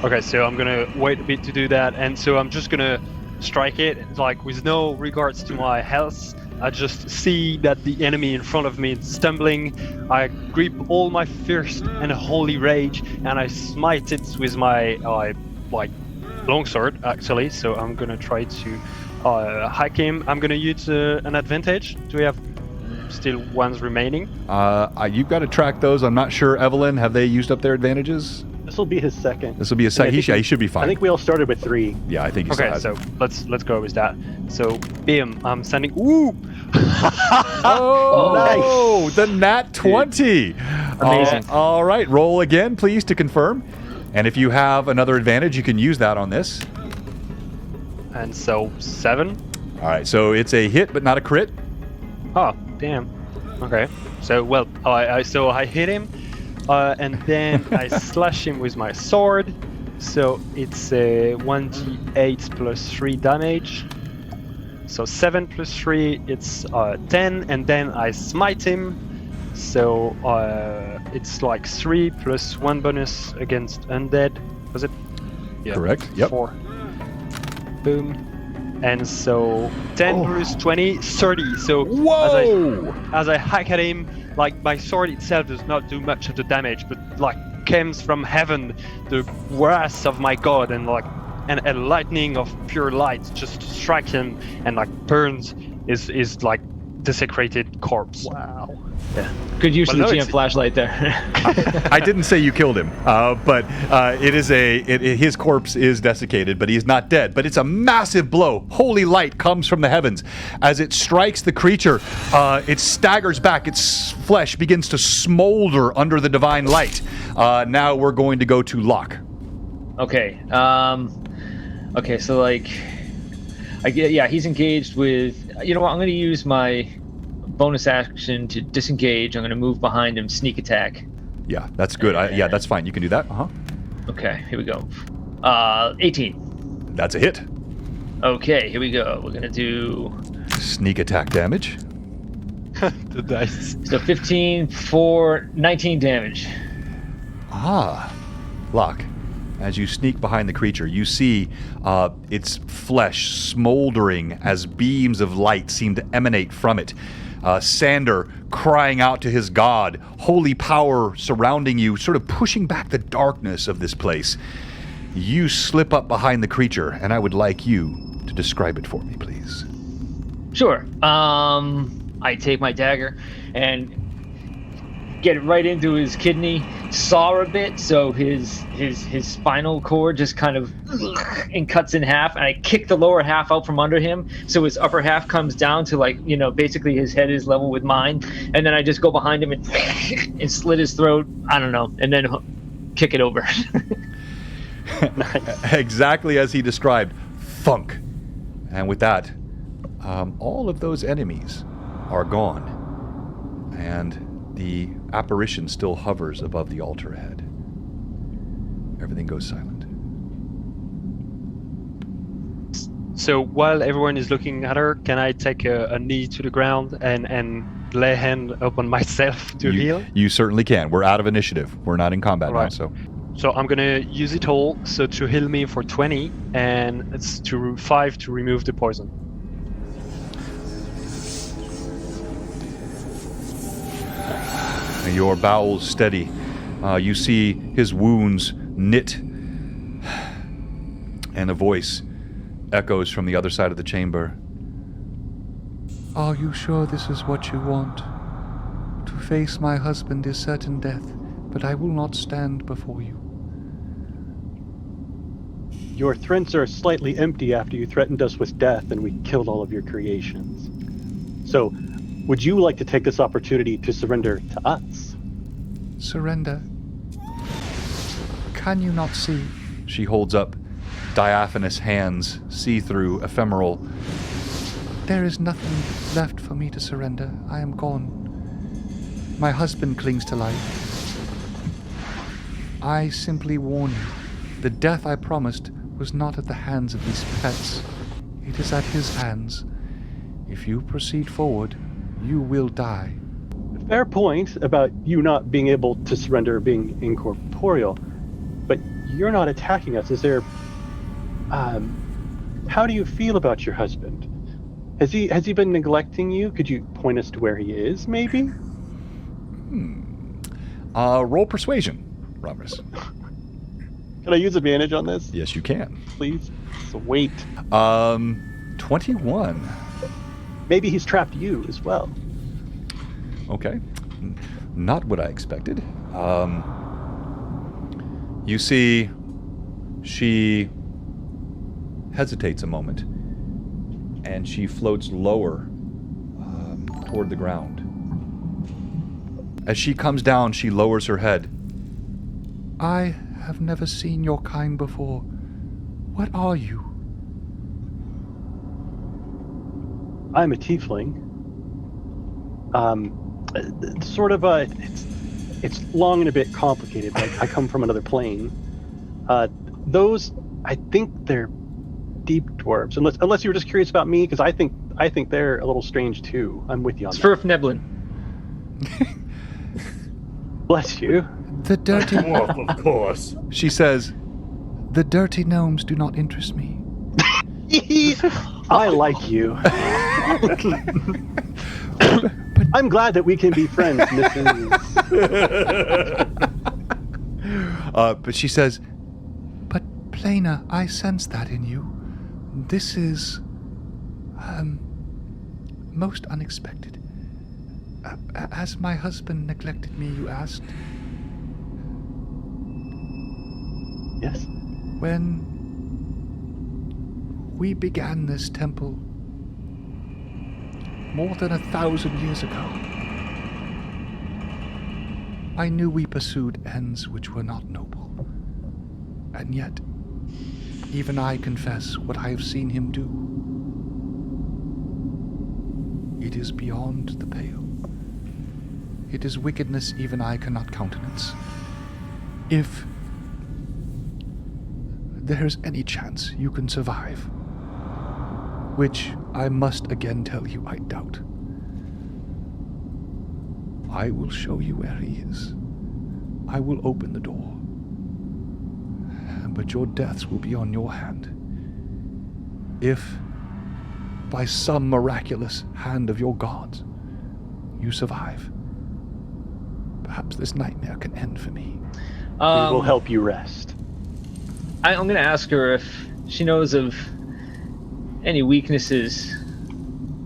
Okay, so I'm gonna wait a bit to do that, and so I'm just gonna strike it, like with no regards to my health. I just see that the enemy in front of me is stumbling. I grip all my fierce and holy rage, and I smite it with my longsword, actually. So I'm gonna try to hack him. I'm gonna use an advantage. Do we have still ones remaining? You've got to track those. I'm not sure. Evelyn, have they used up their advantages? This will be his second. This will be his second. He should be fine. I think we all started with 3. Yeah, I think he Okay, still so has. let's go with that. So, bam, I'm sending. Ooh! Oh, nice. The nat 20. Amazing. All right, roll again, please, to confirm. And if you have another advantage, you can use that on this. And so 7. All right, so it's a hit, but not a crit. Oh, damn. Okay. So, well, I hit him, and then I slash him with my sword. So it's a 1d8 plus 3 damage. So 7 plus 3, it's 10, and then I smite him. So it's like 3 plus 1 bonus against undead. Was it? Yeah. Correct. Yep. 4. Boom. And so 10 plus 20, 30. So as I hack at him, like my sword itself does not do much of the damage, but like comes from heaven the wrath of my god, and like a lightning of pure light just strike him and like burns is like desecrated corpse. Wow. Yeah. Good use of the GM flashlight there. I didn't say you killed him, but it is his corpse is desiccated, but he is not dead. But it's a massive blow. Holy light comes from the heavens. As it strikes the creature, it staggers back. Its flesh begins to smolder under the divine light. Now we're going to go to Locke. Okay. Okay, so like, he's engaged with. You know what? I'm going to use my bonus action to disengage. I'm going to move behind him, sneak attack. Yeah, that's good. Yeah, that's fine. You can do that. Okay, here we go. 18. That's a hit. Okay, here we go. We're going to do sneak attack damage. The dice. So 15 for 19 damage. Locke. As you sneak behind the creature, you see its flesh smoldering as beams of light seem to emanate from it. Sander crying out to his god, holy power surrounding you, sort of pushing back the darkness of this place. You slip up behind the creature, and I would like you to describe it for me, please. Sure. I take my dagger and get it right into his kidney, saw a bit, so his spinal cord just kind of and cuts in half, and I kick the lower half out from under him, so his upper half comes down to basically his head is level with mine, and then I just go behind him and slit his throat, I don't know, and then kick it over. Nice. Exactly as he described. Thunk. And with that, all of those enemies are gone, and the apparition still hovers above the altar ahead. Everything goes silent. So while everyone is looking at her, can I take a knee to the ground and lay hand upon myself to heal? You certainly can. We're out of initiative. We're not in combat now, so. So I'm gonna use it all. So to heal me for 20, and it's 5 to remove the poison. Your bowels steady. You see his wounds knit, and a voice echoes from the other side of the chamber. Are you sure this is what you want? To face my husband is certain death, but I will not stand before you. Your threats are slightly empty after you threatened us with death and we killed all of your creations. So, would you like to take this opportunity to surrender to us? Surrender? Can you not see? She holds up diaphanous hands, see-through, ephemeral. There is nothing left for me to surrender. I am gone. My husband clings to life. I simply warn you, the death I promised was not at the hands of these pets. It is at his hands. If you proceed forward, you will die. Fair point about you not being able to surrender, being incorporeal, but you're not attacking us. Is there... how do you feel about your husband? Has he been neglecting you? Could you point us to where he is, maybe? Roll persuasion, Romulus. Can I use advantage on this? Yes, you can. Please? Sweet. 21. Maybe he's trapped you as well. Okay. Not what I expected. You see, she hesitates a moment, and she floats lower toward the ground. As she comes down, she lowers her head. I have never seen your kind before. What are you? I'm a tiefling. Sort of it's long and a bit complicated. I come from another plane. Those, I think they're deep dwarves. Unless you were just curious about me, because I think they're a little strange too. I'm with you on that. Sverfneblin. Bless you. The dirty... Of course. She says, The dirty gnomes do not interest me. I like you. I'm glad that we can be friends, Mrs. But she says, But Plana, I sense that in you. This is most unexpected. Has my husband neglected me, you asked? Yes. When we began this temple more than 1,000 years ago, I knew we pursued ends which were not noble. And yet, even I confess what I have seen him do. It is beyond the pale. It is wickedness even I cannot countenance. If there's any chance you can survive, which I must again tell you I doubt, I will show you where he is. I will open the door. But your deaths will be on your hand. If, by some miraculous hand of your gods, you survive, perhaps this nightmare can end for me. We will help you rest. I'm going to ask her if she knows of any weaknesses.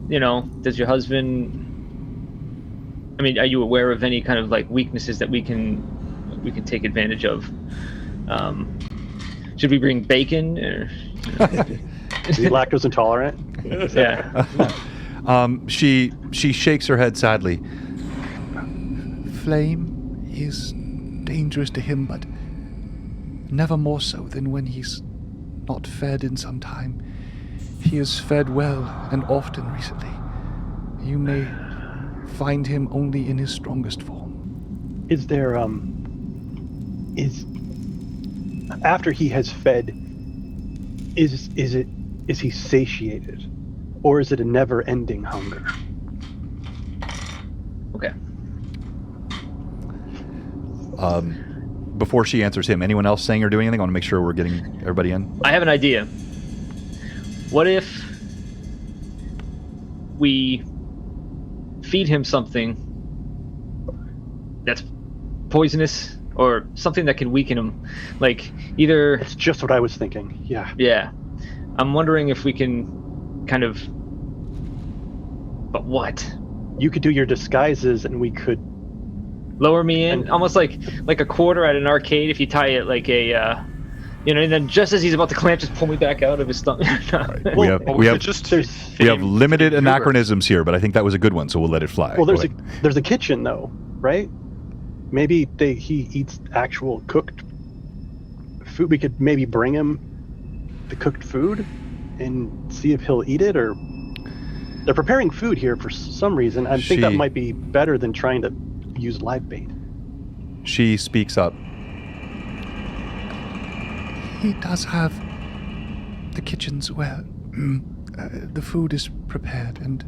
You know, does your husband... I mean, are you aware of any kind of like weaknesses that we can take advantage of? Should we bring bacon? Or, Is he lactose intolerant? Yeah. She shakes her head sadly. Flame is dangerous to him, but never more so than when he's not fed in some time. He is fed well and often recently. You may find him only in his strongest form. Is there, after he has fed, is he satiated? Or is it a never-ending hunger? Okay. Before she answers him, anyone else saying or doing anything? I want to make sure we're getting everybody in. I have an idea. What if we feed him something that's poisonous or something that can weaken him? Like either... That's just what I was thinking, yeah. Yeah. I'm wondering if we can kind of... But what? You could do your disguises and we could... Lower me in? Almost like a quarter at an arcade if you tie it like a... and then just as he's about to clamp, just pull me back out of his stomach. Right. We have limited anachronisms here, but I think that was a good one, so we'll let it fly. Well, there's a kitchen though, right? Maybe he eats actual cooked food. We could maybe bring him the cooked food and see if he'll eat it. Or they're preparing food here for some reason. I think that might be better than trying to use live bait. She speaks up. He does have the kitchens where the food is prepared, and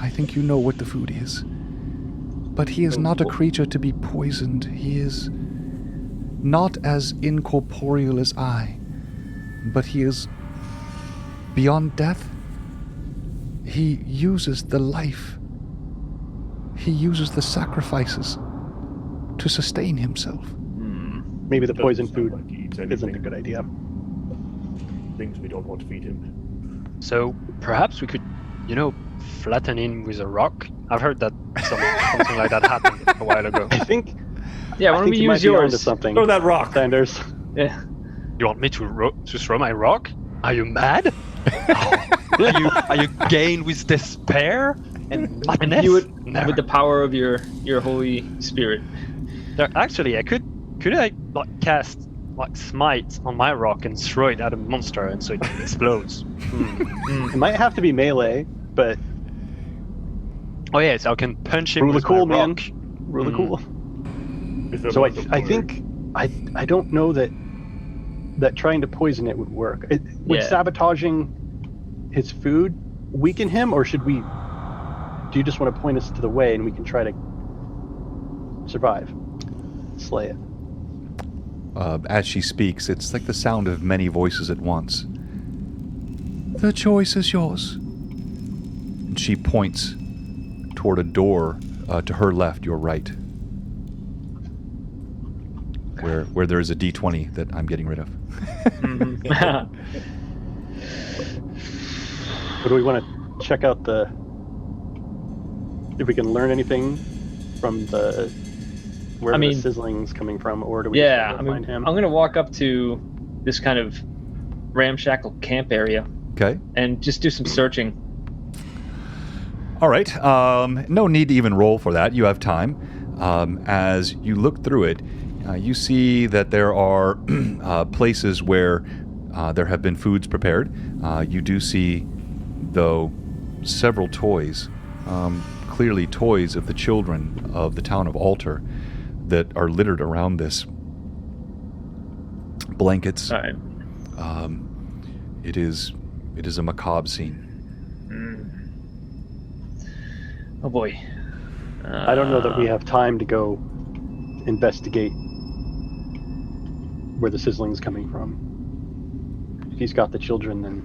I think you know what the food is. But he is not a creature to be poisoned. He is not as incorporeal as I, but he is beyond death. He uses the life. He uses the sacrifices to sustain himself. Maybe the poison food isn't a good idea. Things we don't want to feed him. So perhaps we could, flatten him with a rock. I've heard that something like that happened a while ago. I think Yeah, why I don't think we you might use be onto yours? something. Throw that rock. Sanders. Yeah. You want me to throw my rock? Are you mad? Are you gained with despair and madness? You would Never. with the power of your Holy Spirit. Actually, could I like cast like smite on my rock and throw it at a monster and so it explodes? It might have to be melee, but Oh yes, I can punch him rule with of cool, my man. rock. Rule of cool. Is that So what the I word- think I don't know that trying to poison it would work. Would Yeah. sabotaging his food weaken him, or should we? Do you just want to point us to the way and we can try to survive, slay it? As she speaks, it's like the sound of many voices at once. The choice is yours. And she points toward a door to her left, your right, where there is a D20 that I'm getting rid of. Or do we want to check out if we can learn anything from where the sizzling's coming from, or do we just Yeah, go find him? I'm gonna walk up to this kind of ramshackle camp area. Okay. And just do some searching. All right. No need to even roll for that. You have time. As you look through it, you see that there are places where there have been foods prepared. You do see, though, several toys, clearly toys of the children of the town of Alter, that are littered around this. Blankets. All right. It is a macabre scene. Oh boy. I don't know that we have time to go investigate where the sizzling's coming from. If he's got the children, then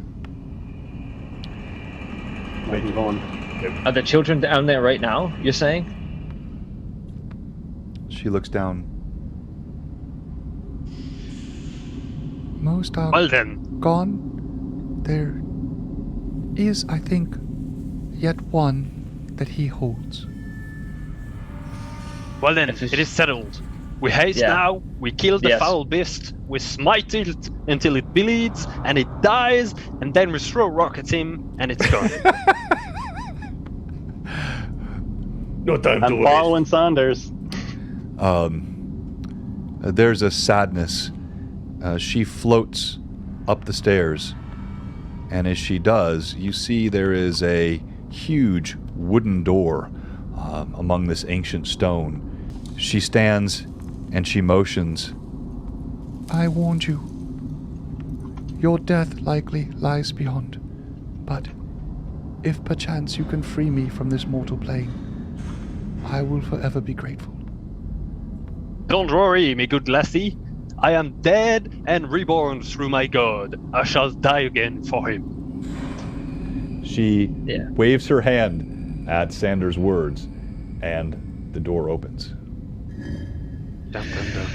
might move on. Are the children down there right now, you're saying? She looks down. Most are Well then. gone. There is, I think, yet one that he holds. Well then, it is settled. We haste now, we kill the foul beast, we smite it until it bleeds, and it dies, and then we throw a rock at him, and it's gone. No time I'm to following Saunders. There's a sadness. She floats up the stairs, and as she does, you see there is a huge wooden door among this ancient stone. She stands and she motions. I warned you. Your death likely lies beyond, but if perchance you can free me from this mortal plane, I will forever be grateful. Don't worry, me good lassie. I am dead and reborn through my god. I shall die again for him. She waves her hand at Sanders' words, and the door opens. Dun, dun, dun.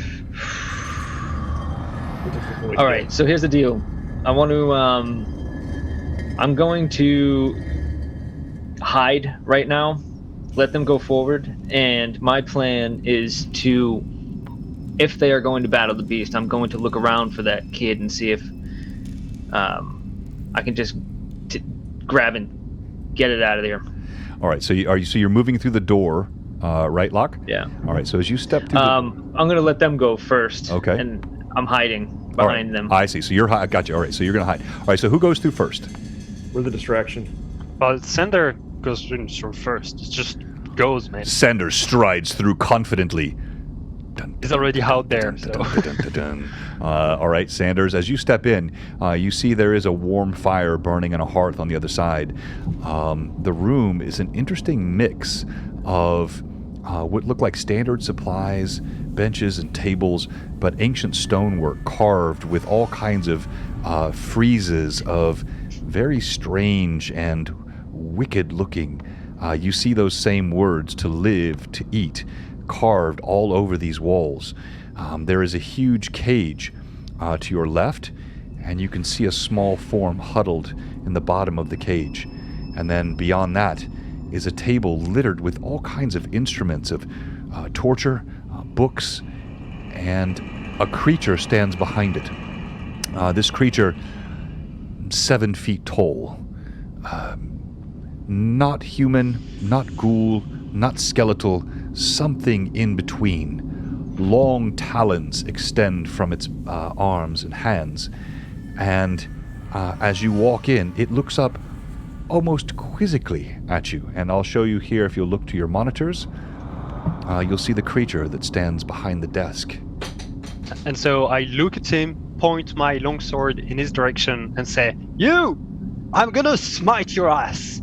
All right, so here's the deal. I'm going to hide right now, let them go forward, and my plan is to, if they are going to battle the beast, I'm going to look around for that kid and see if I can just grab and get it out of there. All right, so you're moving through the door, right, Locke? Yeah. All right, so as you step through I'm going to let them go first. Okay. And I'm hiding behind them. I see. So you're I got you. All right, so you're going to hide. All right, so who goes through first? We're the distraction. Well, Sender goes through first. It just goes, man. Sanders strides through confidently. He's already out there. All right, Sanders, as you step in, you see there is a warm fire burning on a hearth on the other side. The room is an interesting mix of what look like standard supplies, benches and tables, but ancient stonework carved with all kinds of friezes of very strange and wicked looking. You see those same words, to live, to eat, carved all over these walls. There is a huge cage to your left, and you can see a small form huddled in the bottom of the cage. And then beyond that is a table littered with all kinds of instruments of torture, books, and a creature stands behind it. This creature, 7 feet tall. Not human, not ghoul, not skeletal, something in between. Long talons extend from its arms and hands, and as you walk in, it looks up almost quizzically at you. And I'll show you here, if you'll look to your monitors, you'll see the creature that stands behind the desk. And so I look at him, point my longsword in his direction, and say, "You! I'm gonna smite your ass!"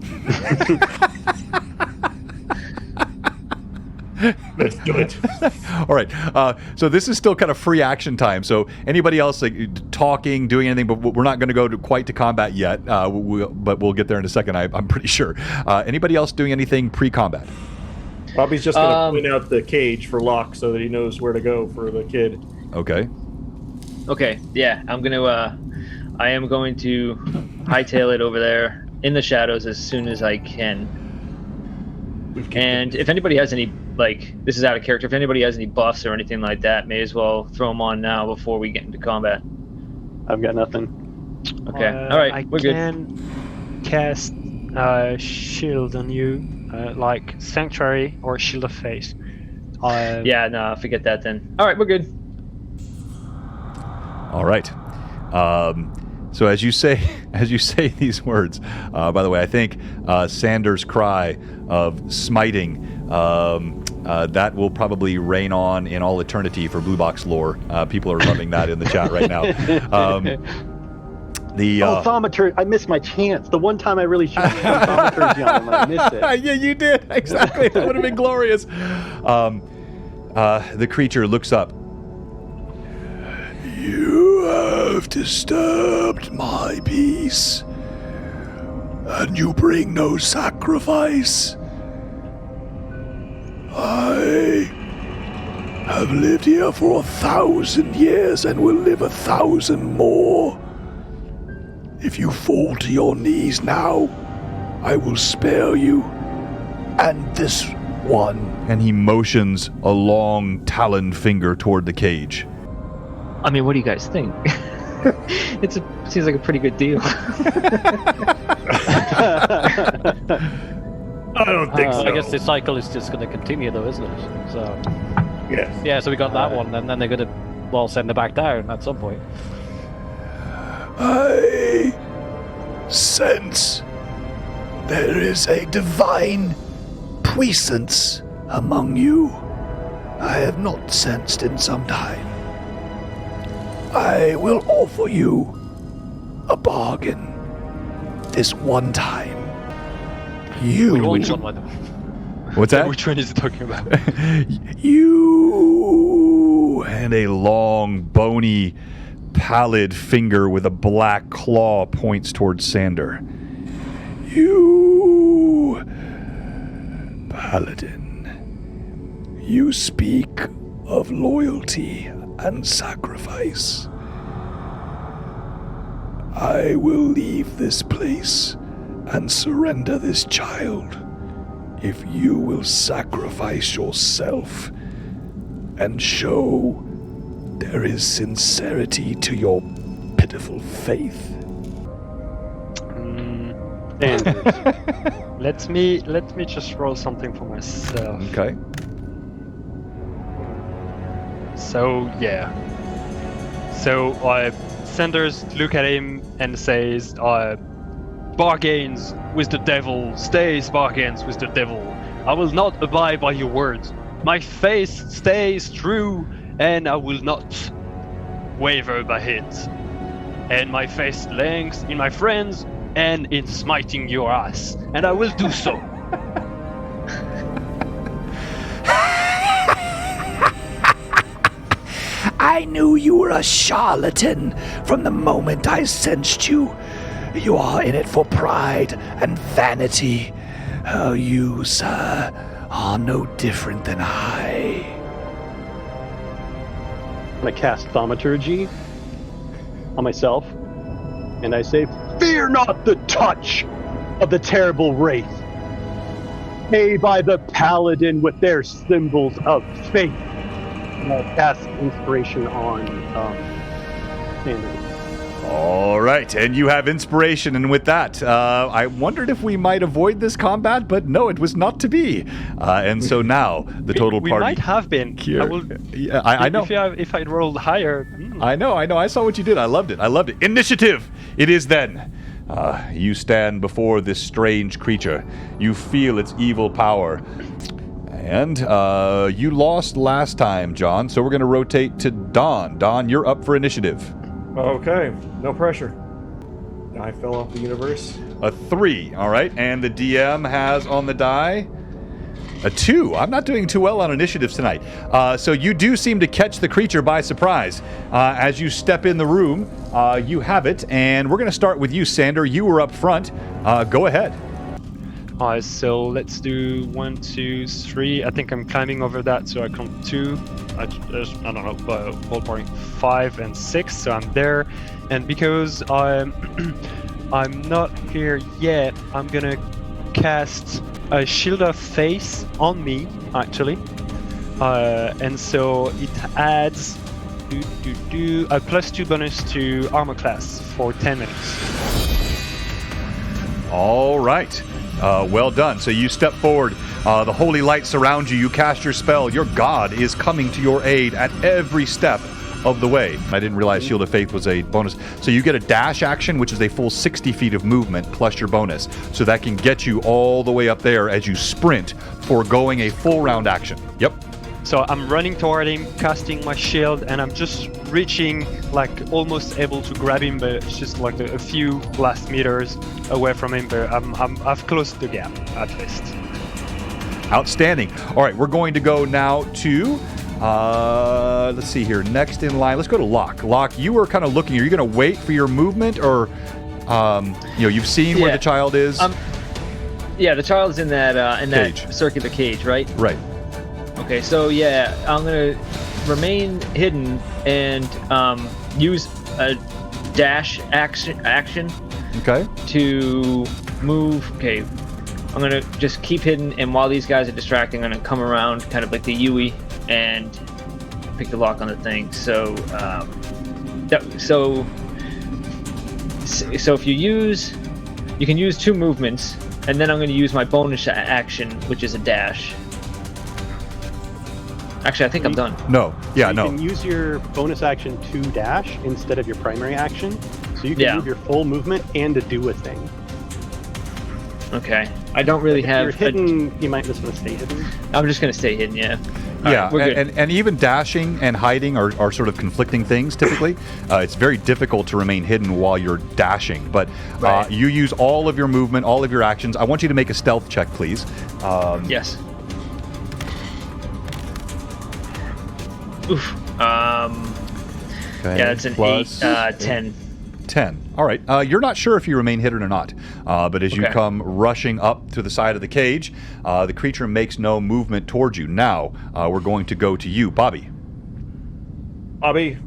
Let's do it. All right. So this is still kind of free action time. So anybody else talking, doing anything, but we're not going to go quite to combat yet. But we'll get there in a second. I'm pretty sure. Anybody else doing anything pre-combat? Bobby's just going to point out the cage for Locke so that he knows where to go for the kid. Okay. Okay. Yeah, I am going to hightail it over there in the shadows as soon as I can. And if anybody has any, this is out of character, if anybody has any buffs or anything like that, may as well throw them on now before we get into combat. I've got nothing. Okay, alright, we're good. I can cast shield on you, like Sanctuary or Shield of Faith. Yeah, no, forget that then. Alright, we're good. All right. So as you say these words, by the way, I think Sanders' cry of smiting, that will probably reign on in all eternity for Blue Box lore. People are loving that in the chat right now. Thaumaturgy, I missed my chance. The one time I really should have Thaumaturgy on him, I missed it. Yeah, you did. Exactly. That would have been glorious. The creature looks up. You have disturbed my peace, and you bring no sacrifice. I have lived here for 1,000 years and will live 1,000 more. If you fall to your knees now, I will spare you, and this one. And he motions a long taloned finger toward the cage. I mean, what do you guys think? Seems like a pretty good deal. I don't think so. I guess the cycle is just going to continue, though, isn't it? So. Yes. Yeah, so we got that one, and then they're going to, send it back down at some point. I sense there is a divine puissance among you I have not sensed in some time. I will offer you a bargain this one time. What's that? Which one is he talking about? You and a long, bony, pallid finger with a black claw points towards Sander. You, Paladin, you speak of loyalty and sacrifice. I will leave this place and surrender this child if you will sacrifice yourself and show there is sincerity to your pitiful faith. Let me just roll something for myself. Okay. So yeah. So Sanders look at him and says, "Bargains with the devil stays bargains with the devil. I will not abide by your words. My faith stays true, and I will not waver by it. And my faith lengths in my friends and in smiting your ass, and I will do so." I knew you were a charlatan from the moment I sensed you. You are in it for pride and vanity. Oh, you, sir, are no different than I. I'm going to cast Thaumaturgy on myself, and I say, "Fear not the touch of the terrible wraith. Pay by the paladin with their symbols of faith. cast inspiration on Sandy. All right, and you have inspiration, and with that, I wondered if we might avoid this combat, but no, it was not to be. And so now the total we party. might have been. Cure. I will. Yeah, I know. If I rolled higher. I know. I saw what you did. I loved it. Initiative. It is then. You stand before this strange creature. You feel its evil power. And you lost last time, John, so we're going to rotate to Don. Don, you're up for initiative. Okay, no pressure. I fell off the universe. A 3, all right. And the DM has on the die a 2. I'm not doing too well on initiatives tonight. So you do seem to catch the creature by surprise. As you step in the room, you have it. And we're going to start with you, Sander. You were up front. Go ahead. Alright, so let's do 1, 2, 3. I think I'm climbing over that, so I count 2. I don't know, ballparking 5 and 6, so I'm there. And because I'm not here yet, I'm gonna cast a Shield of Faith on me, actually. And so it adds a +2 bonus to armor class for 10 minutes. All right. Well done. So you step forward. The holy light surrounds you. You cast your spell. Your god is coming to your aid at every step of the way. I didn't realize Shield of Faith was a bonus. So you get a dash action, which is a full 60 feet of movement plus your bonus. So that can get you all the way up there as you sprint, foregoing a full round action. Yep. So I'm running toward him, casting my shield, and I'm just reaching, like almost able to grab him, but it's just like a few last meters away from him. But I've closed the gap at least. Outstanding. All right, we're going to go now to, let's see here, next in line. Let's go to Locke. Locke, you were kind of looking. Are you going to wait for your movement, or you've seen where the child is? Yeah, the child's in that Cage. that circular cage, right? Right. Okay, so yeah, I'm gonna remain hidden and use a dash action. Okay. To move. Okay, I'm gonna just keep hidden, and while these guys are distracting, I'm gonna come around, kind of like the Yui, and pick the lock on the thing. So, so if you can use 2 movements, and then I'm gonna use my bonus action, which is a dash. Actually, I think I'm done. No. Yeah, you no. You can use your bonus action to dash instead of your primary action. So you can move your full movement and to do a thing. Okay. I don't really have... If you're hidden, you might just want to stay hidden. I'm just going to stay hidden, yeah. Yeah, right, we're good. And even dashing and hiding are sort of conflicting things typically. It's very difficult to remain hidden while you're dashing. But you use all of your movement, all of your actions. I want you to make a stealth check, please. Yes. Oof. Okay, yeah, it's an plus 8, 10. 10. All right. You're not sure if you remain hidden or not, but as you come rushing up to the side of the cage, the creature makes no movement towards you. Now, we're going to go to you, Bobby. Bobby,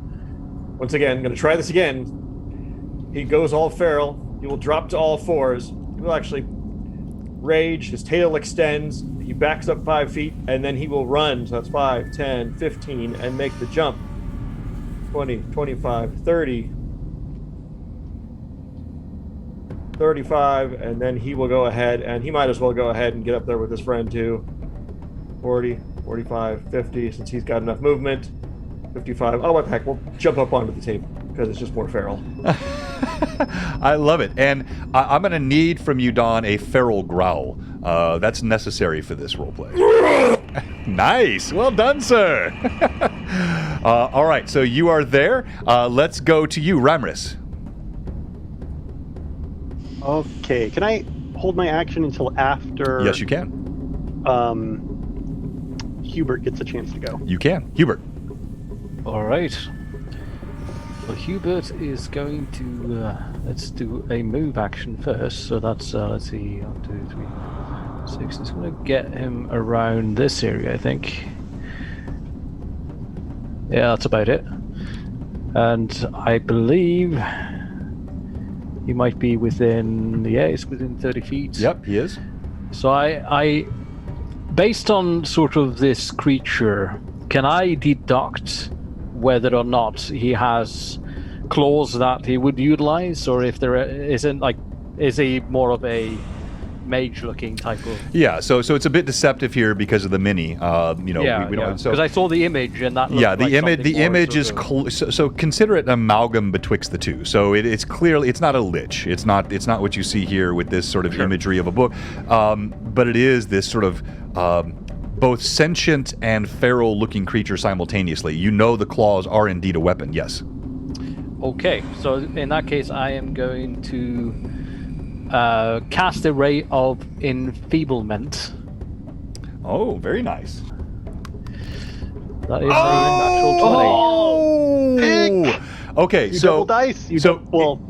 once again, going to try this again. He goes all feral. He will drop to all fours. He will actually rage. His tail extends. He backs up 5 feet, and then he will run. So that's 5, 10, 15, and make the jump. 20, 25, 30, 35, and then he will go ahead, and he might as well go ahead and get up there with his friend too. 40, 45, 50, since he's got enough movement. 55. Oh, what the heck? We'll jump up onto the table because it's just more feral. I love it. And I'm going to need from you, Don, a feral growl. That's necessary for this roleplay. Nice. Well done, sir. All right. So you are there. Let's go to you, Ramris. Okay. Can I hold my action until after... Yes, you can. Hubert gets a chance to go. You can. Hubert. All right. Well, Hubert is going to let's do a move action first. So that's let's see, 1, 2, 3, 6. It's going to get him around this area, I think. Yeah, that's about it. And I believe he might be within. Yeah, he's within 30 feet. Yep, he is. So I based on sort of this creature can I deduct whether or not he has claws that he would utilize, or if there isn't, like, is he more of a mage-looking type of? Yeah, so it's a bit deceptive here because of the mini. We don't. Because I saw the image and that. Looked The like image is so consider it an amalgam betwixt the two. So it's clearly it's not a lich. It's not what you see here with this sort of imagery of a book, but it is this sort of both sentient and feral looking creature simultaneously. You know the claws are indeed a weapon. Yes. Okay, so in that case, I am going to cast a ray of enfeeblement. Oh, very nice. That is a natural 20. Okay, You double dice.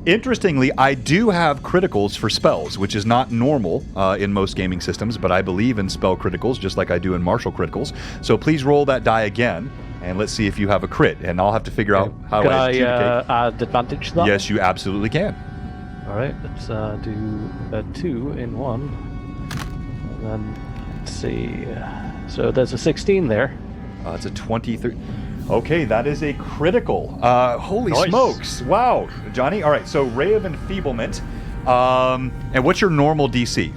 Interestingly, I do have criticals for spells, which is not normal in most gaming systems, but I believe in spell criticals, just like I do in martial criticals. So please roll that die again, and let's see if you have a crit, and I'll have to figure out how Can to I add advantage to that? Yes, you absolutely can. All right, let's do a 2 in 1. And then, let's see. So there's a 16 there. It's a 23. Okay, that is a critical. Holy Nice. smokes. Wow. Johnny, all right, so Ray of Enfeeblement. And what's your normal DC?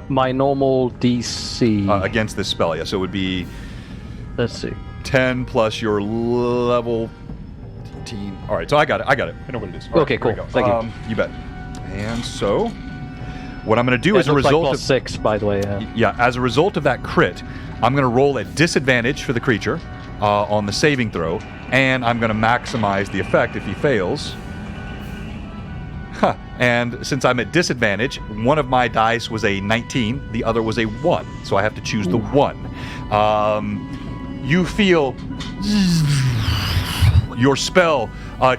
My normal DC. Against this spell, yeah, so it would be... Let's see. 10 plus your level 15. All right, so I got it. I know what it is. All right, Okay, here we cool. go. Thank you. You bet. And so, what I'm going to do as a looks like result plus of 6, by the way. yeah, as a result of that crit, I'm going to roll at disadvantage for the creature on the saving throw, and I'm going to maximize the effect if he fails. Huh. And since I'm at disadvantage, one of my dice was a 19, the other was a 1, so I have to choose the 1. You feel your spell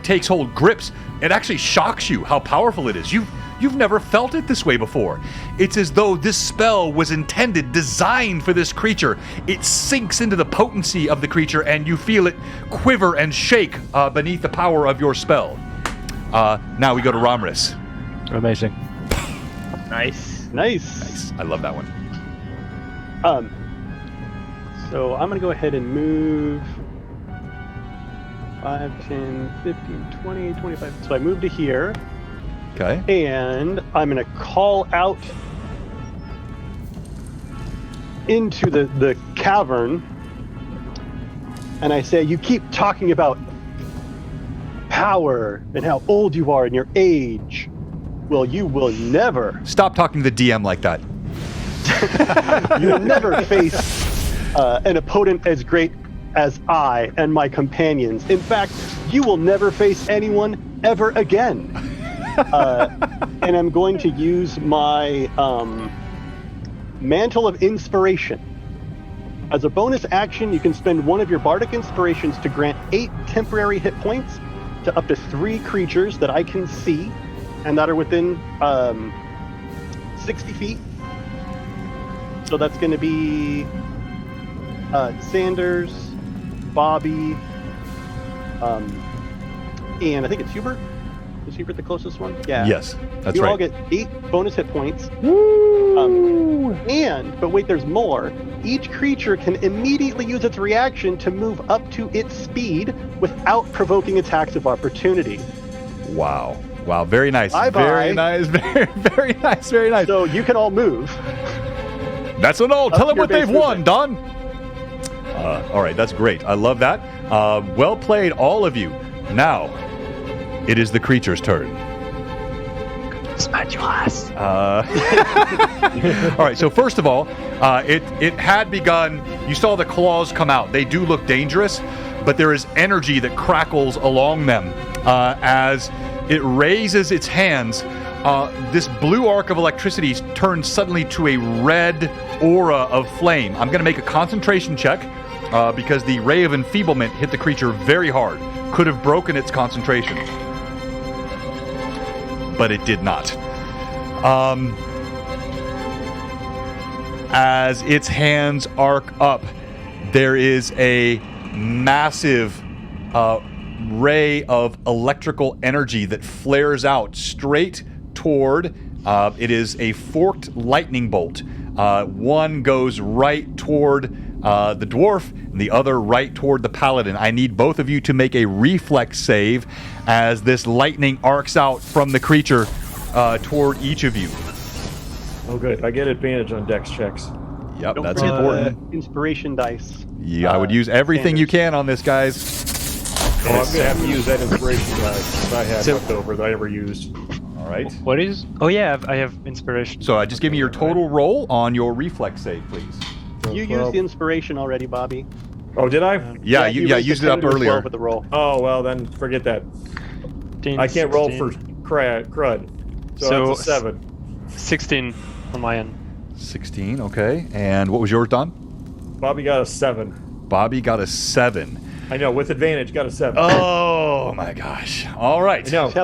takes hold, grips. It actually shocks you how powerful it is. You've never felt it this way before. It's as though this spell was intended, designed for this creature. It sinks into the potency of the creature, and you feel it quiver and shake beneath the power of your spell. Now we go to Ramris. Amazing. Nice. I love that one. So I'm going to go ahead and move 5, 10, 15, 20, 25. So I move to here. Okay. And I'm going to call out into the cavern. And I say, you keep talking about power and how old you are and your age. Well, you will never... Stop talking to the DM like that. You will never face an opponent as great as I and my companions. In fact, you will never face anyone ever again. And I'm going to use my Mantle of Inspiration. As a bonus action, you can spend one of your Bardic Inspirations to grant 8 temporary hit points to up to 3 creatures that I can see and that are within 60 feet. So that's going to be Sanders, Bobby, and I think it's Hubert. Is Hubert the closest one? Yeah. Yes, that's you right. all get 8 bonus hit points. Woo! But wait, there's more. Each creature can immediately use its reaction to move up to its speed without provoking attacks of opportunity. Wow. Wow, very nice. Bye-bye. Very nice. Very nice. Very nice. So you can all move. That's an all. Tell them your what they've base won, Don. All right, that's great. I love that. Well played, all of you. Now, it is the creature's turn. Smash your ass. All right, so first of all, it had begun. You saw the claws come out. They do look dangerous, but there is energy that crackles along them as it raises its hands. This blue arc of electricity turns suddenly to a red aura of flame. I'm going to make a concentration check because the ray of enfeeblement hit the creature very hard. Could have broken its concentration, but it did not. As its hands arc up, there is a massive ray of electrical energy that flares out straight toward, it is a forked lightning bolt. One goes right toward the dwarf and the other right toward the paladin. I need both of you to make a reflex save as this lightning arcs out from the creature toward each of you. Oh, good. I get advantage on dex checks. Yep, Don't that's forget important. Inspiration dice. Yeah, I would use everything you can on this, guys. Oh, I'm going to have to use that inspiration dice I had left over that I never used. All right. What is? Oh yeah, I have inspiration. So just give me your total roll on your reflex save, please. You used the inspiration already, Bobby. Oh, did I? Yeah, you used it up earlier. With the roll. Oh, well, then forget that. 15, I can't roll 16. for crud. So that's a 7. 16 on my end. 16, okay. And what was yours, Don? Bobby got a 7. Bobby got a 7. I know, with advantage, got a 7. Oh my gosh! All right. No, You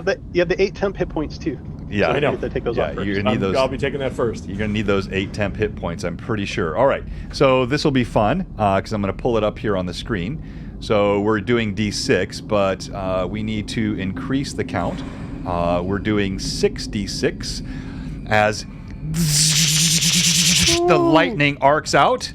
have the 8 temp hit points too. Yeah, So I know. You have to take those off first. you're gonna need those. I'll be taking that first. You're gonna need those 8 temp hit points. I'm pretty sure. All right. So this will be fun because I'm gonna pull it up here on the screen. So we're doing D6, but we need to increase the count. We're doing 6d6 as the lightning arcs out.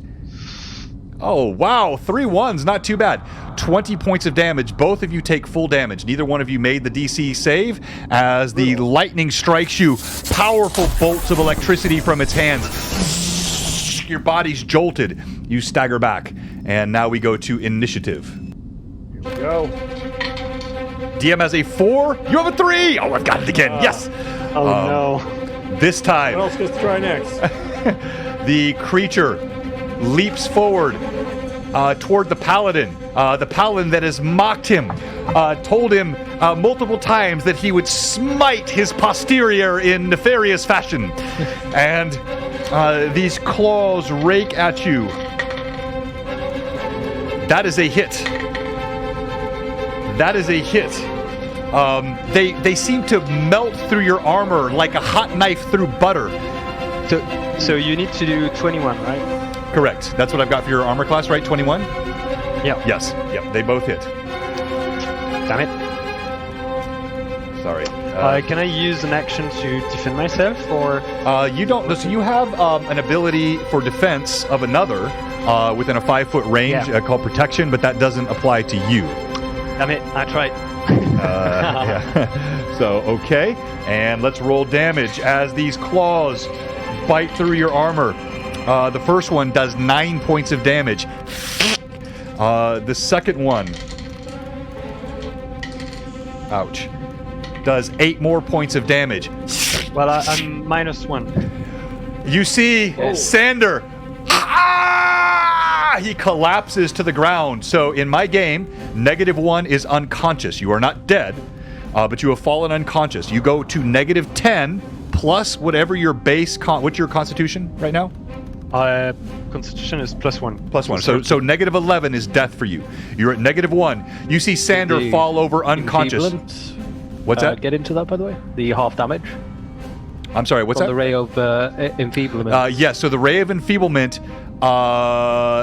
Oh, wow. 3 1s. Not too bad. 20 points of damage. Both of you take full damage. Neither one of you made the DC save as the lightning strikes you. Powerful bolts of electricity from its hands. Your body's jolted. You stagger back. And now we go to initiative. Here we go. DM has a 4. You have a 3. Oh, I've got it again. Yes. Oh, no. This time. What else gets to try next? The creature leaps forward toward the paladin. The paladin that has mocked him, told him multiple times that he would smite his posterior in nefarious fashion. And these claws rake at you. That is a hit. That is a hit. They seem to melt through your armor like a hot knife through butter. So you need to do 21, right? Correct. That's what I've got for your armor class, right? 21? Yeah. Yes. Yep. They both hit. Damn it. Sorry. Can I use an action to defend myself, or? You don't. So you have an ability for defense of another within a 5-foot range called protection, but that doesn't apply to you. Damn it! I tried. Yeah. So okay, and let's roll damage as these claws bite through your armor. The first one does 9 points of damage. The second one, ouch, does 8 more points of damage. Well, I'm -1. You see Sander. He collapses to the ground. So in my game, -1 is unconscious. You are not dead, but you have fallen unconscious. You go to -10 plus whatever your base what's your constitution right now? Constitution is +1. +1. So -11 is death for you. You're at -1. You see Sander fall over unconscious. What's that? Get into that, by the way. The half damage. I'm sorry. What's that? The ray of enfeeblement. Yes. So the ray of enfeeblement.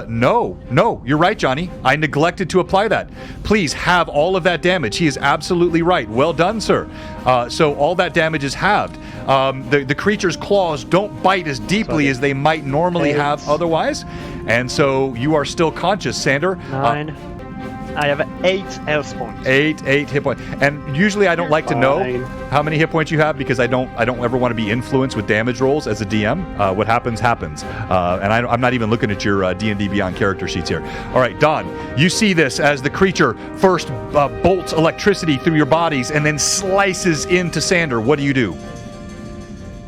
No, you're right, Johnny. I neglected to apply that. Please have all of that damage. He is absolutely right. Well done, sir. So all that damage is halved. The creature's claws don't bite as deeply as they might normally have otherwise, and so you are still conscious, Sander. 9. I have 8 health points. 8 hit points. And usually I don't like to know how many hit points you have because I don't ever want to be influenced with damage rolls as a DM. What happens. And I'm not even looking at your D&D Beyond character sheets here. All right, Don, you see this as the creature first bolts electricity through your bodies and then slices into Sander. What do you do?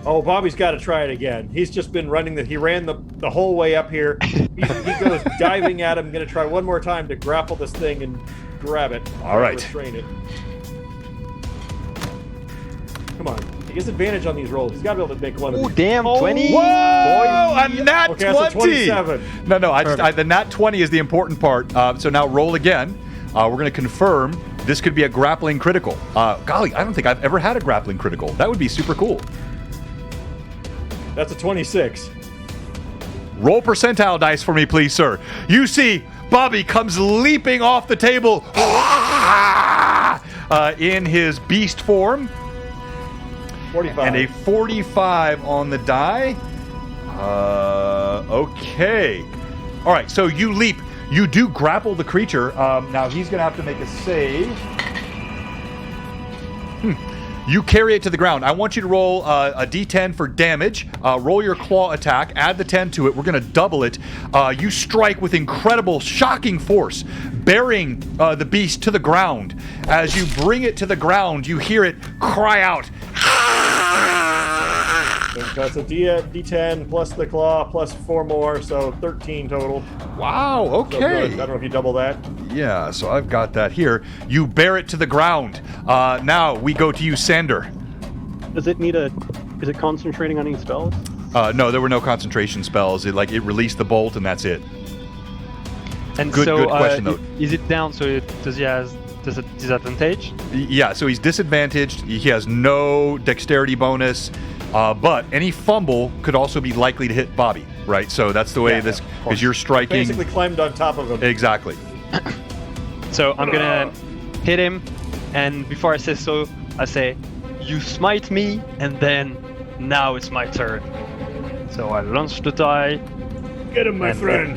Oh, Bobby's got to try it again. He's just been running he ran the whole way up here. He goes diving at him. Going to try one more time to grapple this thing and grab it. All right. Restrain it. Come on. He gets advantage on these rolls. He's got to be able to make one of these. Damn, 20. Whoa! A nat 20! Okay, that's a 27. No, the nat 20 is the important part. So now roll again. We're going to confirm this could be a grappling critical. Golly, I don't think I've ever had a grappling critical. That would be super cool. That's a 26. Roll percentile dice for me, please, sir. You see Bobby comes leaping off the table in his beast form. 45. And a 45 on the die. Okay. All right, so you leap. You do grapple the creature. Now he's going to have to make a save. You carry it to the ground. I want you to roll a d10 for damage. Roll your claw attack. Add the 10 to it. We're going to double it. You strike with incredible, shocking force, bearing the beast to the ground. As you bring it to the ground, you hear it cry out. So that's a D10 plus the claw plus 4 more, so 13 total. Wow, okay. So I don't know if you double that. Yeah, so I've got that here. You bear it to the ground. Now we go to you, Sander. Does it need is it concentrating on any spells? No, there were no concentration spells. It released the bolt and that's it. And good question though. Is it down? So does he has a disadvantage? Yeah, so he's disadvantaged. He has no dexterity bonus. But any fumble could also be likely to hit Bobby, right? So that's the way this, because you're striking. Basically climbed on top of him. Exactly. So I'm gonna hit him, and before I say so, I say, "You smite me," and then now it's my turn. So I launch the die. Get him, my friend.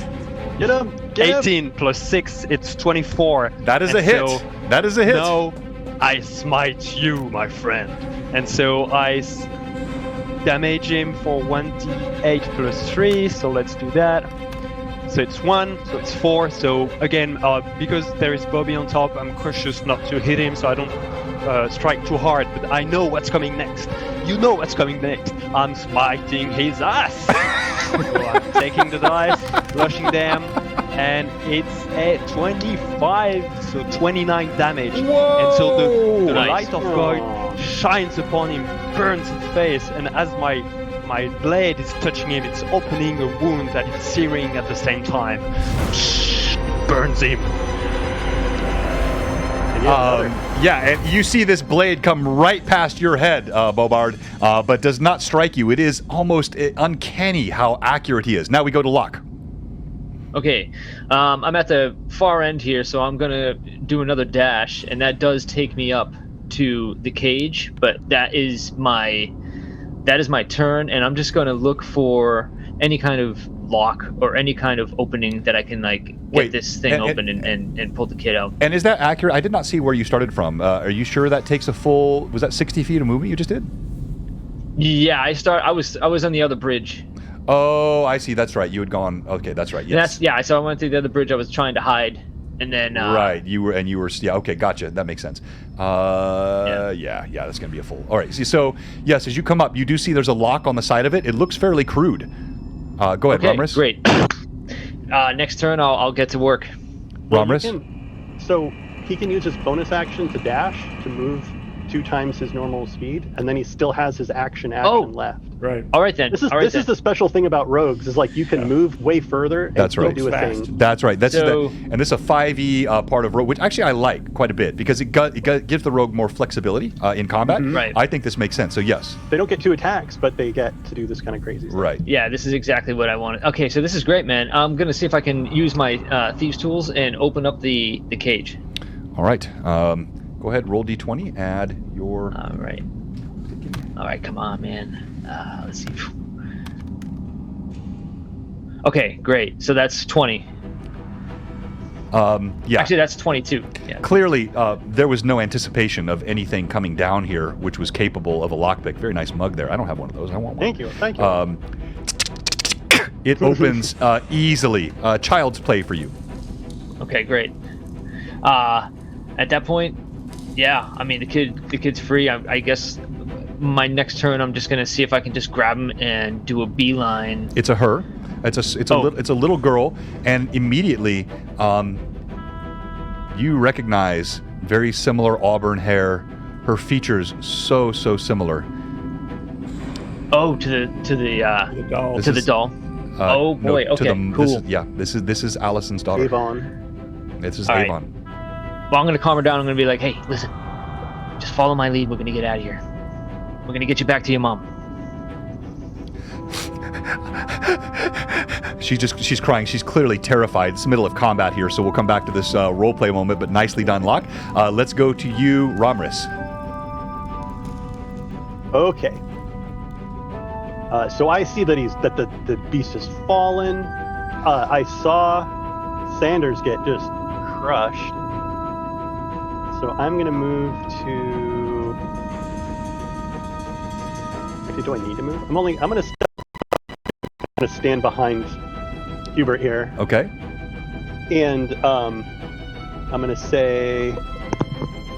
Get him. 18 plus 6, it's 24. That is a hit. That is a hit. No, I smite you, my friend. And so I damage him for 1d8 plus 3, so let's do that. So it's 1, so it's 4. So again, because there is Bobby on top, I'm cautious not to hit him so I don't strike too hard, but I know what's coming next. You know what's coming next. I'm smiting his ass. So I'm taking the dice, flushing them, and it's a 25, so 29 damage. Whoa! And so the Nice. light of God shines upon him, burns his face, and as my blade is touching him, it's opening a wound that is searing at the same time. Burns him. And you see this blade come right past your head, Bobard, but does not strike you. It is almost uncanny how accurate he is. Now we go to Locke. Okay, I'm at the far end here, so I'm gonna do another dash, and that does take me up to the cage, but that is my turn, and I'm just gonna look for any kind of lock or any kind of opening that I can get this thing open and pull the kid out. And is that accurate? I did not see where you started from. Are you sure that takes a full? Was that 60 feet of movement you just did? Yeah, I was on the other bridge. Oh, I see. That's right. You had gone. Okay, that's right. Yes. So I went through the other bridge. I was trying to hide, and then right. You were. Yeah. Okay. Gotcha. That makes sense. Yeah. That's gonna be a full. All right. So yes, as you come up, you do see there's a lock on the side of it. It looks fairly crude. Go ahead, okay, Romris. Great. Next turn, I'll get to work. Romris. So he can use his bonus action to dash to move 2 times his normal speed, and then he still has his action left. Right. All right then. This is the special thing about rogues is you can move way further and still do a thing. That's right. And this is a 5e part of rogue, which actually I like quite a bit because it gives the rogue more flexibility in combat. Mm-hmm. Right. I think this makes sense. So yes. They don't get 2 attacks, but they get to do this kind of crazy stuff. Right. Yeah, this is exactly what I wanted. Okay, so this is great, man. I'm gonna see if I can use my thieves' tools and open up the cage. All right. Go ahead. Roll d20. Add your. All right. Come on, man. Let's see. Okay, great. So that's 20. Yeah. Actually, that's 22. Yeah. Clearly, there was no anticipation of anything coming down here, which was capable of a lockpick. Very nice mug there. I don't have one of those. I want one. Thank you. It opens easily. Child's play for you. Okay, great. At that point, yeah. I mean, the kid's free. I guess my next turn, I'm just gonna see if I can just grab him and do a beeline. It's a her. It's a little girl, and immediately, you recognize very similar auburn hair. Her features so similar. Oh, to the doll. To the doll. Oh boy. No, okay. Cool. This is Allison's daughter. Avon. This is All Avon. Right. Well, I'm gonna calm her down. I'm gonna be like, hey, listen, just follow my lead. We're gonna get out of here. We're gonna get you back to your mom. She's crying. She's clearly terrified. It's the middle of combat here, so we'll come back to this roleplay moment, but nicely done, Locke. Let's go to you, Romris. Okay. So I see that the beast has fallen. I saw Sanders get just crushed. So I'm gonna move to. Actually, do I need to move? I'm gonna stand behind Hubert here. Okay. And I'm gonna say,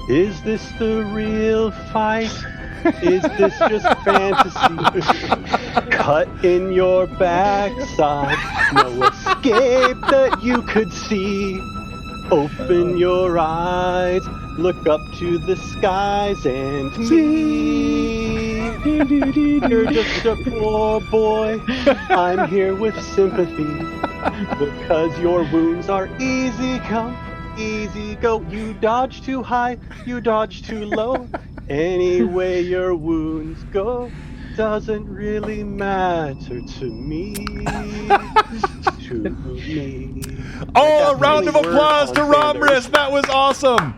is this the real fight? Is this just fantasy? Cut in your backside, no escape that you could see. Open your eyes, look up to the skies and me. You're just a poor boy, I'm here with sympathy. Because your wounds are easy come, easy go. You dodge too high, you dodge too low. Anyway your wounds go doesn't really matter to me. To me. Oh, a round of applause to Romris. That was awesome.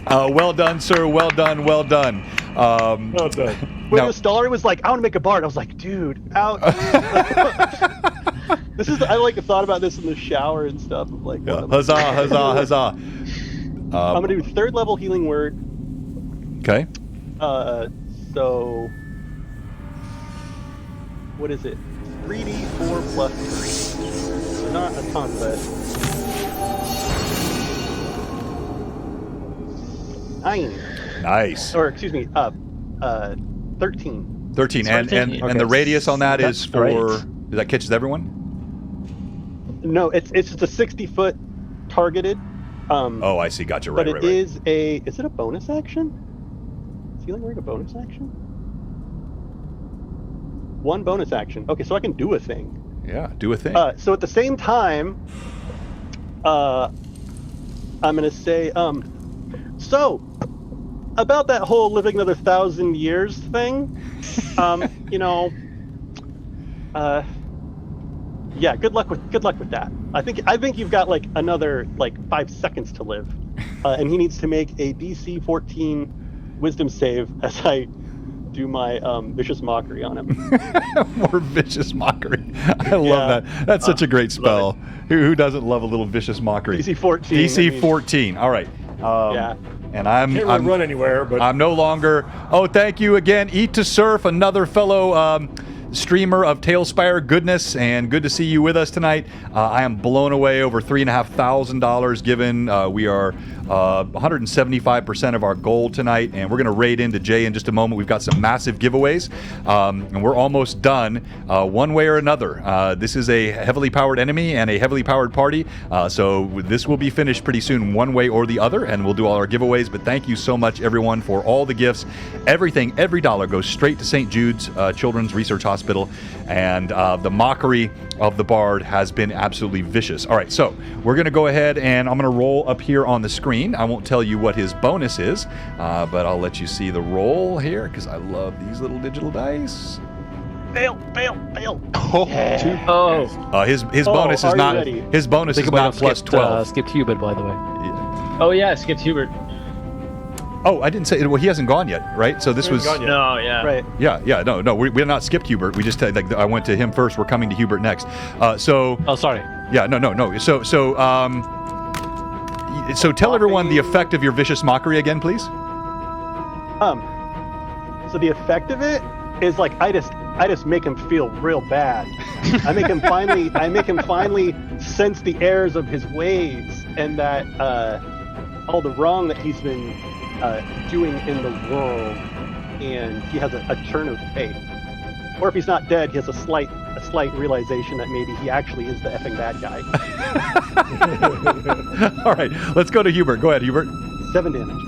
Well done, sir. Well done. Well done. Well done. When Istallri was like, I want to make a bard, I was like, dude, out. I like thought about this in the shower and stuff. I'm like, huzzah, huzzah, huzzah. I'm gonna do 3rd level healing word. Okay. So what is it? 3d4 plus 3. So not a ton, but 9. Nice. Or excuse me, 13. 13. And the radius on that is for that catches everyone? No, it's just a 60-foot targeted. Oh, I see. Gotcha. Right. But it is it a bonus action? Is healing word a bonus action? 1 bonus action. Okay, so I can do a thing. Yeah, do a thing. So at the same time, I'm gonna say, so about that whole living another 1,000 years thing, yeah, good luck with that. I think you've got like another 5 seconds to live, and he needs to make a DC 14 Wisdom save as I do my vicious mockery on him. More vicious mockery. I love that. That's such a great spell. Who doesn't love a little vicious mockery? DC 14. DC 14. All right. Yeah. And I'm Can't really run anywhere, but I'm no longer. Oh, thank you again, Eat to Surf, another fellow streamer of TaleSpire goodness, and good to see you with us tonight. I am blown away over $3,500 given. We are 175% of our goal tonight, and we're going to raid into Jay in just a moment. We've got some massive giveaways, and we're almost done one way or another. This is a heavily powered enemy and a heavily powered party, so this will be finished pretty soon one way or the other, and we'll do all our giveaways. But thank you so much, everyone, for all the gifts. Everything, every dollar goes straight to St. Jude's Children's Research Hospital, and the mockery of the Bard has been absolutely vicious. All right, so we're going to go ahead and I'm going to roll up here on the screen. I won't tell you what his bonus is, but I'll let you see the roll here because I love these little digital dice. Fail. His bonus is not ready? his bonus is not plus 12. Skipped Hubert, by the way. Oh yeah, skipped Hubert. Oh, I didn't say. Well, he hasn't gone yet, right? So this was. No, yeah. Right. Yeah. No. We're not skipped Hubert. We just I went to him first. We're coming to Hubert next. So. Oh, sorry. Yeah. No. So tell everyone the effect of your vicious mockery again, please. So the effect of it is like I just make him feel real bad. I make him finally sense the errors of his ways and that all the wrong that he's been doing in the world, and he has a turn of faith. Or if he's not dead, he has a slight realization that maybe he actually is the effing bad guy. All right, let's go to Hubert. Go ahead, Hubert. 7 damage.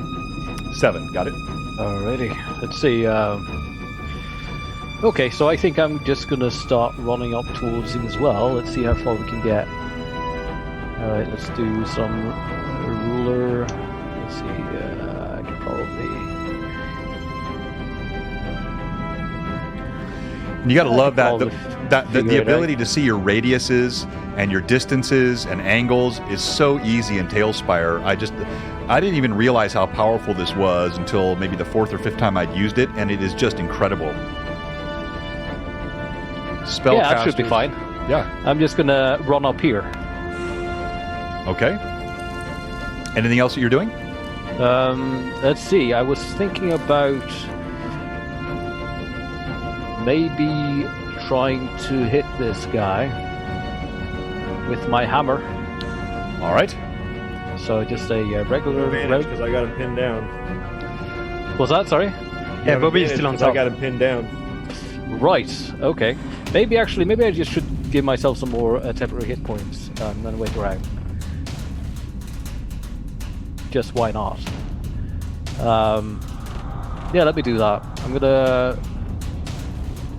7, got it. Alrighty, let's see. Okay, so I think I'm just gonna start running up towards him as well. Let's see how far we can get. Alright, let's do some ruler. Let's see, I can probably... You got to love the ability to see your radiuses and your distances and angles is so easy in TaleSpire. I didn't even realize how powerful this was until maybe the 4th or 5th time I'd used it, and it is just incredible. Yeah, that should be fine. Yeah. I'm just gonna run up here. Okay. Anything else that you're doing? Let's see. I was thinking about maybe trying to hit this guy with my hammer. All right. So just a regular. Because I got him pinned down. Was that sorry? Yeah, Bobby is still on top. I got him pinned down. Right. Okay. Maybe I just should give myself some more temporary hit points and then wait around. Just why not? Yeah, let me do that. I'm gonna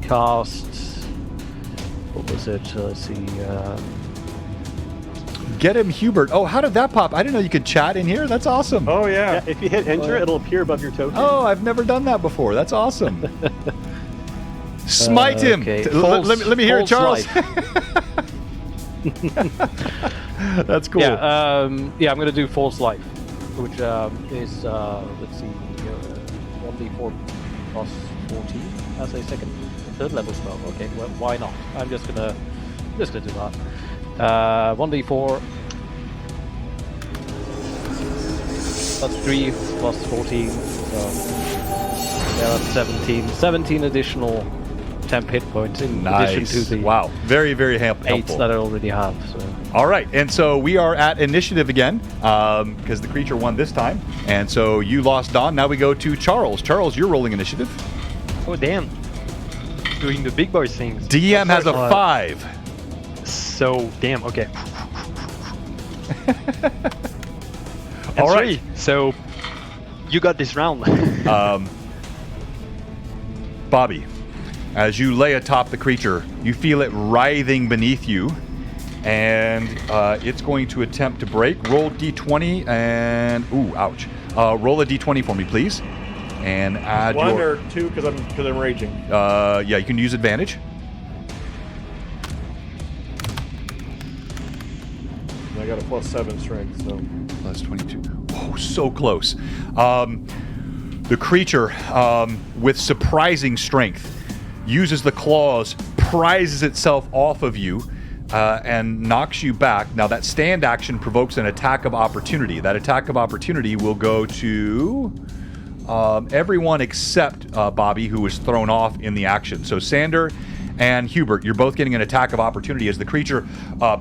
cast. What was it? Let's see. Get him, Hubert. Oh, how did that pop? I didn't know you could chat in here. That's awesome. Oh, yeah. If you hit enter, it'll appear above your token. Oh, I've never done that before. That's awesome. Smite him. Okay. Let me hear it, Charles. That's cool. Yeah, I'm going to do False Life, which is, let's see, 1d4 plus 14 as a third level spell. Okay, well, why not? I'm just gonna do that. 1d4 plus 3 plus 14. So yeah, that's 17. 17 additional temp hit points in addition to the very, very helpful 8 that I already have. So. All right, and so we are at initiative again because the creature won this time, and so you lost Dawn. Now we go to Charles. Charles, you're rolling initiative. Oh damn! Doing the big boy things. DM has a 5. So damn. Okay. All right. 3. So you got this round. Bobby, as you lay atop the creature, you feel it writhing beneath you, and it's going to attempt to break. Roll d20 and ooh, ouch! Roll a d20 for me, please, and add 1 or 2 because I'm raging. Yeah, you can use advantage. I got a +7 strength, so plus 22. Oh, so close. The creature, with surprising strength, uses the claws, prizes itself off of you, and knocks you back. Now, that stand action provokes an attack of opportunity. That attack of opportunity will go to everyone except Bobby, who was thrown off in the action. So, Sander and Hubert, you're both getting an attack of opportunity as the creature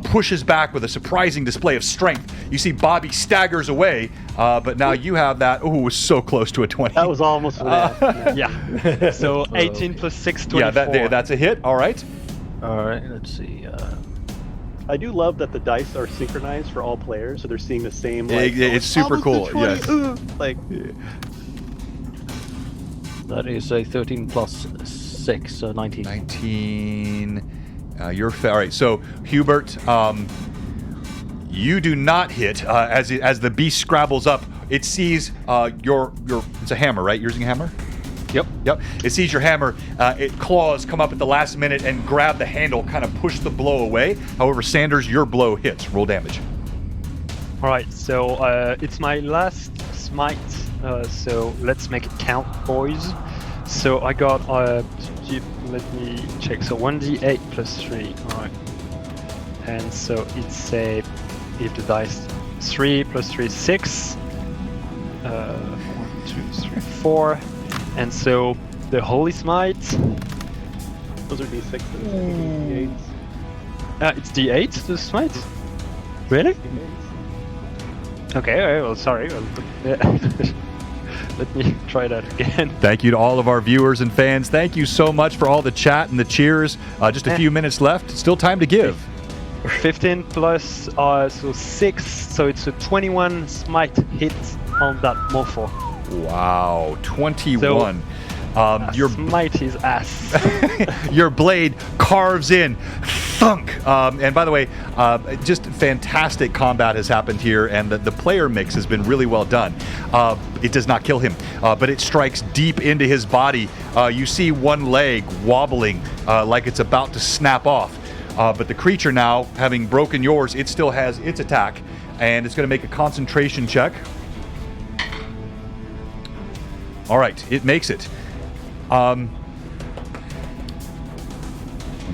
pushes back with a surprising display of strength. You see Bobby staggers away, but now you have that. Oh, it was so close to a 20. That was almost yeah. So 18 plus 6, 24. Yeah, that's a hit. All right. All right, let's see. I do love that the dice are synchronized for all players, so they're seeing the same. Like, it's super cool. Yes. Like that is a 13 plus 6, so 19. 19. You're all right. So Hubert, you do not hit as the beast scrabbles up. It sees your. It's a hammer, right? You're using a hammer. Yep. It sees your hammer. It claws come up at the last minute and grab the handle, kind of push the blow away. However, Sanders, your blow hits. Roll damage. All right. So it's my last smite. So let's make it count, boys. So I got. Let me check. So 1d8 plus 3. All right. And so it's a. If the dice 3 plus 3 is 6. 1, 2, 3, 4. And so the Holy Smite. Those are d6s. D8s. It's d8 the smite. Really? Okay. Well, sorry. Let me try that again. Thank you to all of our viewers and fans. Thank you so much for all the chat and the cheers. Just a few minutes left. Still time to give. 15 plus so 6. So it's a 21 smite hit on that mofo. Wow, 21. Your smite his ass. Your blade carves in, thunk. And by the way, just fantastic combat has happened here, and the player mix has been really well done. It does not kill him, but it strikes deep into his body. You see one leg wobbling like it's about to snap off. But the creature now, having broken yours, it still has its attack, and it's going to make a concentration check. All right, it makes it. 1,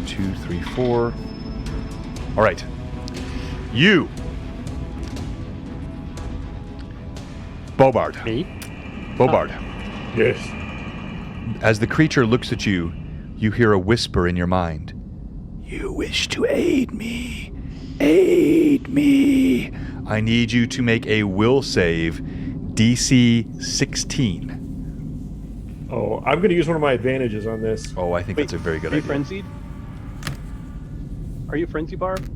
2, 3, 4. All right. You. Bobard. Me? Bobard. Yes. As the creature looks at you, you hear a whisper in your mind. You wish to aid me. Aid me. I need you to make a will save, DC 16. Oh, I'm going to use one of my advantages on this. Oh, I think that's a very good Are you idea. frenzied? Are you frenzy, Barb?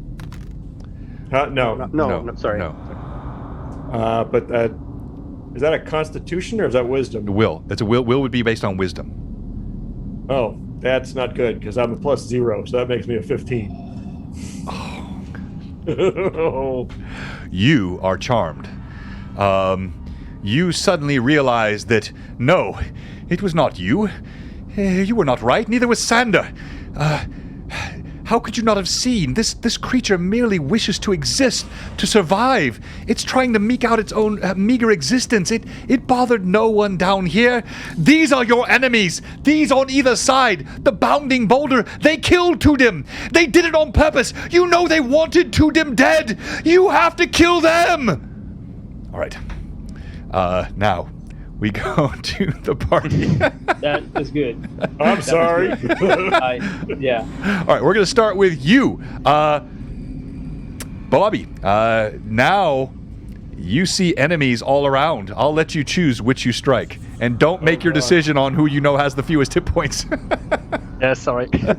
No. No, sorry. No. But is that a constitution or is that wisdom? Will. That's a will. Will would be based on wisdom. Oh, that's not good because I'm a +0, so that makes me a 15. Oh. You are charmed. You suddenly realize that, no, it was not you. You were not right, neither was Sander. How could you not have seen? This creature merely wishes to exist, to survive. It's trying to meek out its own meager existence. It bothered no one down here. These are your enemies. These on either side. The bounding boulder. They killed Tudim. They did it on purpose. You know they wanted Tudim dead. You have to kill them. All right. Now, we go to the party. That is good. I'm sorry. Yeah. All right, we're going to start with you. Bobby, now you see enemies all around. I'll let you choose which you strike. And don't make your decision on who you know has the fewest hit points. Yeah, sorry. You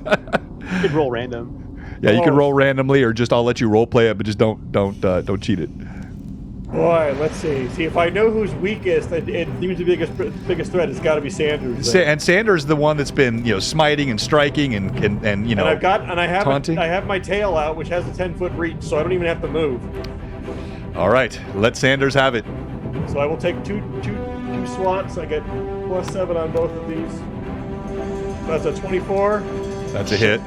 could roll random. Yeah, you can roll randomly, or just I'll let you role play it, but just don't cheat it. Boy, let's see. See, if I know who's weakest, it seems the biggest threat has got to be Sanders. And Sanders is the one that's been, smiting and striking and you know. I have taunting. I have my tail out, which has a 10-foot reach, so I don't even have to move. All right, let Sanders have it. So I will take two swats. I get +7 on both of these. That's a 24. That's a hit.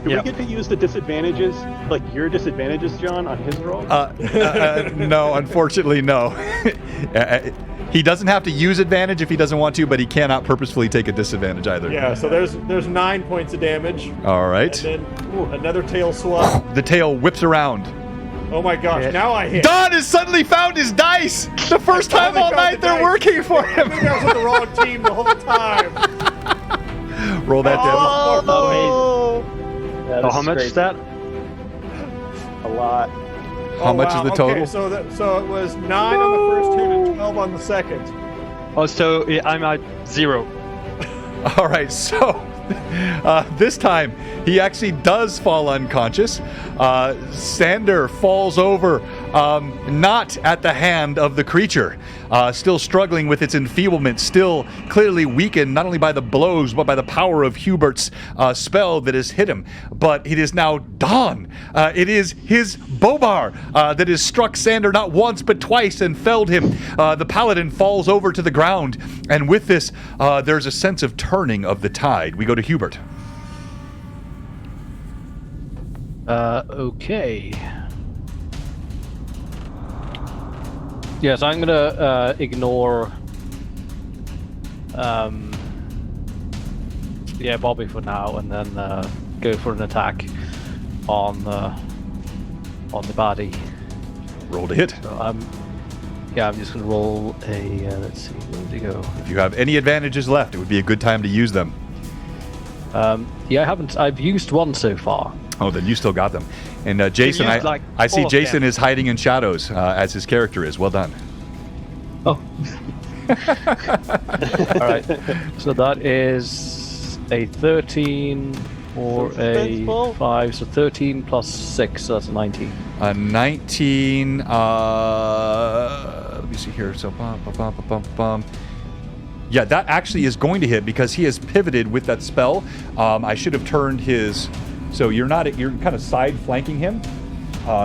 Do we get to use the disadvantages, like your disadvantages, John, on his roll? No, unfortunately, no. He doesn't have to use advantage if he doesn't want to, but he cannot purposefully take a disadvantage either. Yeah, so there's 9 points of damage. All right. And then another tail swat. The tail whips around. Oh my gosh, now I hit. Don has suddenly found his dice! The first time all night they're working for him! I think I was with the wrong team the whole time. Roll that down. That how much is that? A lot. How much is the total? Okay, so it was 9 on the first hit and 12 on the second. Oh, so I'm at 0. All right, so this time he actually does fall unconscious. Sander falls over, not at the hand of the creature, still struggling with its enfeeblement, still clearly weakened not only by the blows but by the power of Hubert's spell that has hit him. But it is now Don. It is his Bobar that has struck Sander not once but twice and felled him. The paladin falls over to the ground, and with this, there's a sense of turning of the tide. We go to Hubert. Okay. Yes, I'm gonna ignore Bobby for now, and then go for an attack on the body. Roll to hit. So I'm just gonna roll a. Let's see, where did he go? If you have any advantages left, it would be a good time to use them. I've used one so far. Oh, then you still got them. And Jason, I see Jason is hiding in shadows as his character is. Well done. Oh. All right. So that is a 13 or a 5. So 13 plus 6. So that's a 19. 19. Let me see here. So yeah, that actually is going to hit because he has pivoted with that spell. I should have turned his. So you're kind of side flanking him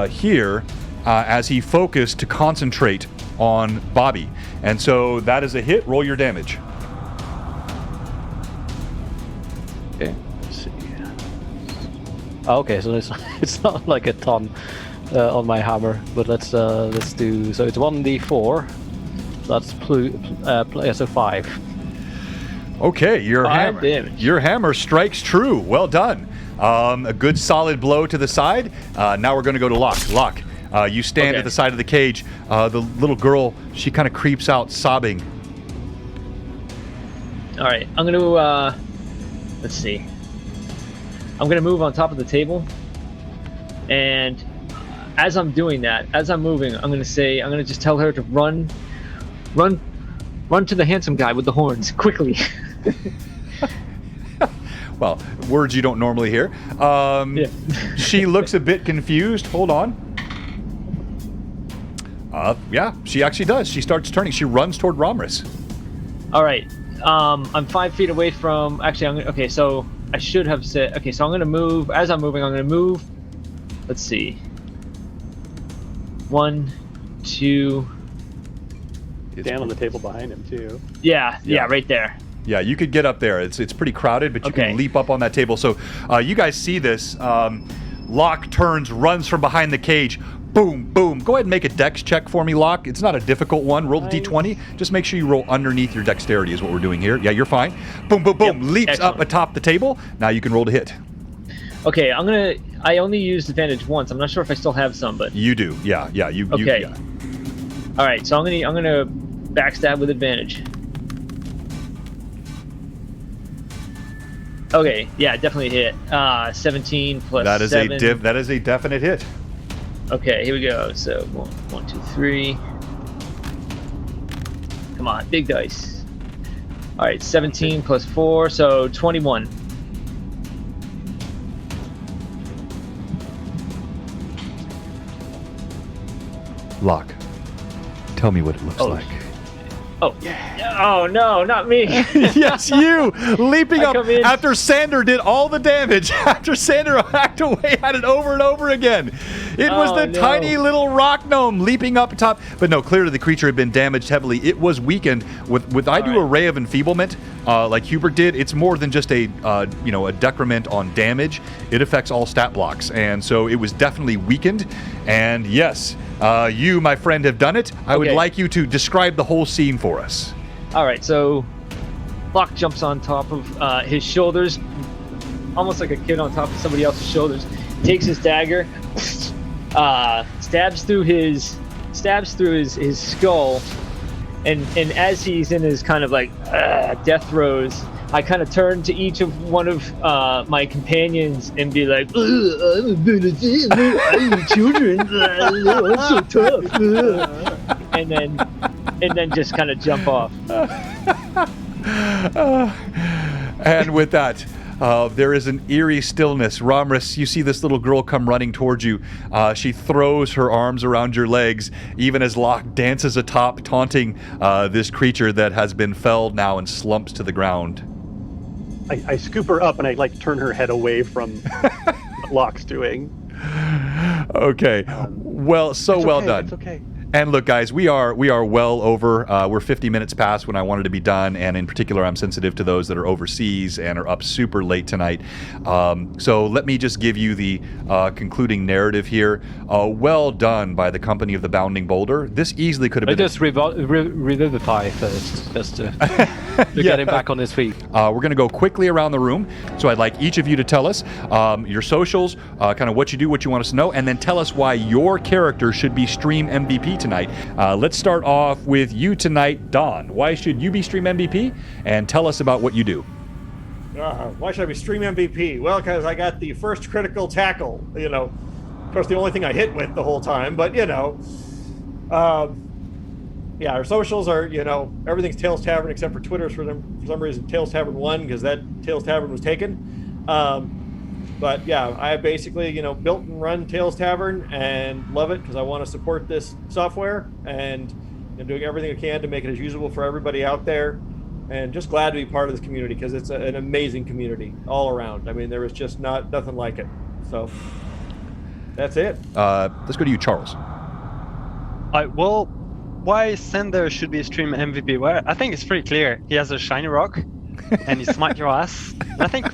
here as he focused to concentrate on Bobby. And so that is a hit. Roll your damage. Okay, let's see. Okay, so it's not like a ton on my hammer, but let's do. So it's 1d4. That's so 5. Okay, your hammer strikes true. Well done. A good solid blow to the side. Now we're going to go to Locke. Locke, you stand at the side of the cage. The little girl, she kind of creeps out sobbing. All right, I'm going to, let's see. I'm going to move on top of the table. And as I'm doing that, as I'm moving, I'm going to just tell her to run to the handsome guy with the horns, quickly. Well, words you don't normally hear. She looks a bit confused. Hold on. Yeah, she actually does. She starts turning. She runs toward Romris. All right. I'm 5 feet away from. Actually, okay. So I should have said. Okay, so I'm gonna move. As I'm moving, I'm gonna move. Let's see. 1, 2. Stand on the table behind him too. Yeah, right there. Yeah, you could get up there. It's pretty crowded, but you can leap up on that table. So you guys see this. Locke turns, runs from behind the cage. Boom, boom. Go ahead and make a dex check for me, Locke. It's not a difficult one. Roll the d20. Just make sure you roll underneath your dexterity is what we're doing here. Yeah, you're fine. Boom, boom, boom. Yep. Leaps up atop the table. Now you can roll to hit. Okay, I only used advantage once. I'm not sure if I still have some, but you do. Yeah. Okay. All right, so I'm gonna backstab with advantage. Okay, yeah, definitely hit. 17 plus that is 7. That is a definite hit. Okay, here we go. So 1, 2, 3. Come on, big dice. All right, 17 plus 4, so 21. Locke, tell me what it looks like. Oh, yeah. Oh, no, not me. Yes, you leaping up after Sander did all the damage. After Sander hacked away at it over and over again. It was the tiny little rock gnome leaping up top. But no, clearly the creature had been damaged heavily. It was weakened. With I do a ray of enfeeblement, like Hubert did, it's more than just a decrement on damage. It affects all stat blocks. And so it was definitely weakened. And yes, you, my friend, have done it. I would like you to describe the whole scene for us. All right, so Locke jumps on top of his shoulders, almost like a kid on top of somebody else's shoulders. Takes his dagger, stabs through his skull, and as he's in his kind of like death throes, I kind of turn to each of one of my companions and be like, "I'm a bit of I'm children. I'm so tough." And then just kind of jump off. And with that, there is an eerie stillness. Romris, you see this little girl come running towards you. She throws her arms around your legs, even as Locke dances atop, taunting this creature that has been felled now and slumps to the ground. I scoop her up and I turn her head away from what Locke's doing. Okay. Well, well done. It's okay. And look, guys, we are well over. We're 50 minutes past when I wanted to be done, and in particular, I'm sensitive to those that are overseas and are up super late tonight. So let me just give you the concluding narrative here. Well done by the company of the Bounding Boulder. This easily could have been. Just revivify first, just to get him back on his feet. We're going to go quickly around the room. So I'd like each of you to tell us your socials, kind of what you do, what you want us to know, and then tell us why your character should be Stream MVP tonight. Let's start off with you tonight, Don. Why should you be Stream MVP? And tell us about what you do. Why should I be Stream MVP? Well, because I got the first critical tackle. Of course, the only thing I hit with the whole time, but our socials are, everything's Tales Tavern except for Twitter's for some reason Tales Tavern 1 because that Tales Tavern was taken. But yeah, I basically, built and run Tales Tavern and love it because I want to support this software and doing everything I can to make it as usable for everybody out there. And just glad to be part of this community because it's an amazing community all around. I mean, there was just nothing like it. So that's it. Let's go to you, Charles. Well, why Sander should be a Stream MVP? Well, I think it's pretty clear. He has a shiny rock and he smite your ass. And I think,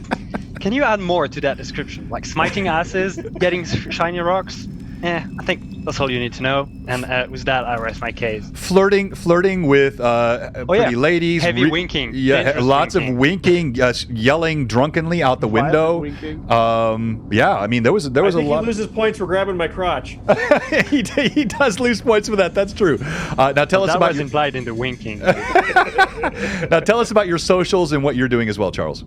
can you add more to that description? Like smiting asses, getting shiny rocks? I think that's all you need to know. And with that, I rest my case. Flirting with pretty ladies. Heavy winking. Yeah, Dangerous lots winking. of winking, yelling drunkenly out the window. Yeah, I mean there was I a think lot. he loses points for grabbing my crotch. he does lose points for that. That's true. Now tell us that about was implied in the winking. Now tell us about your socials and what you're doing as well, Charles.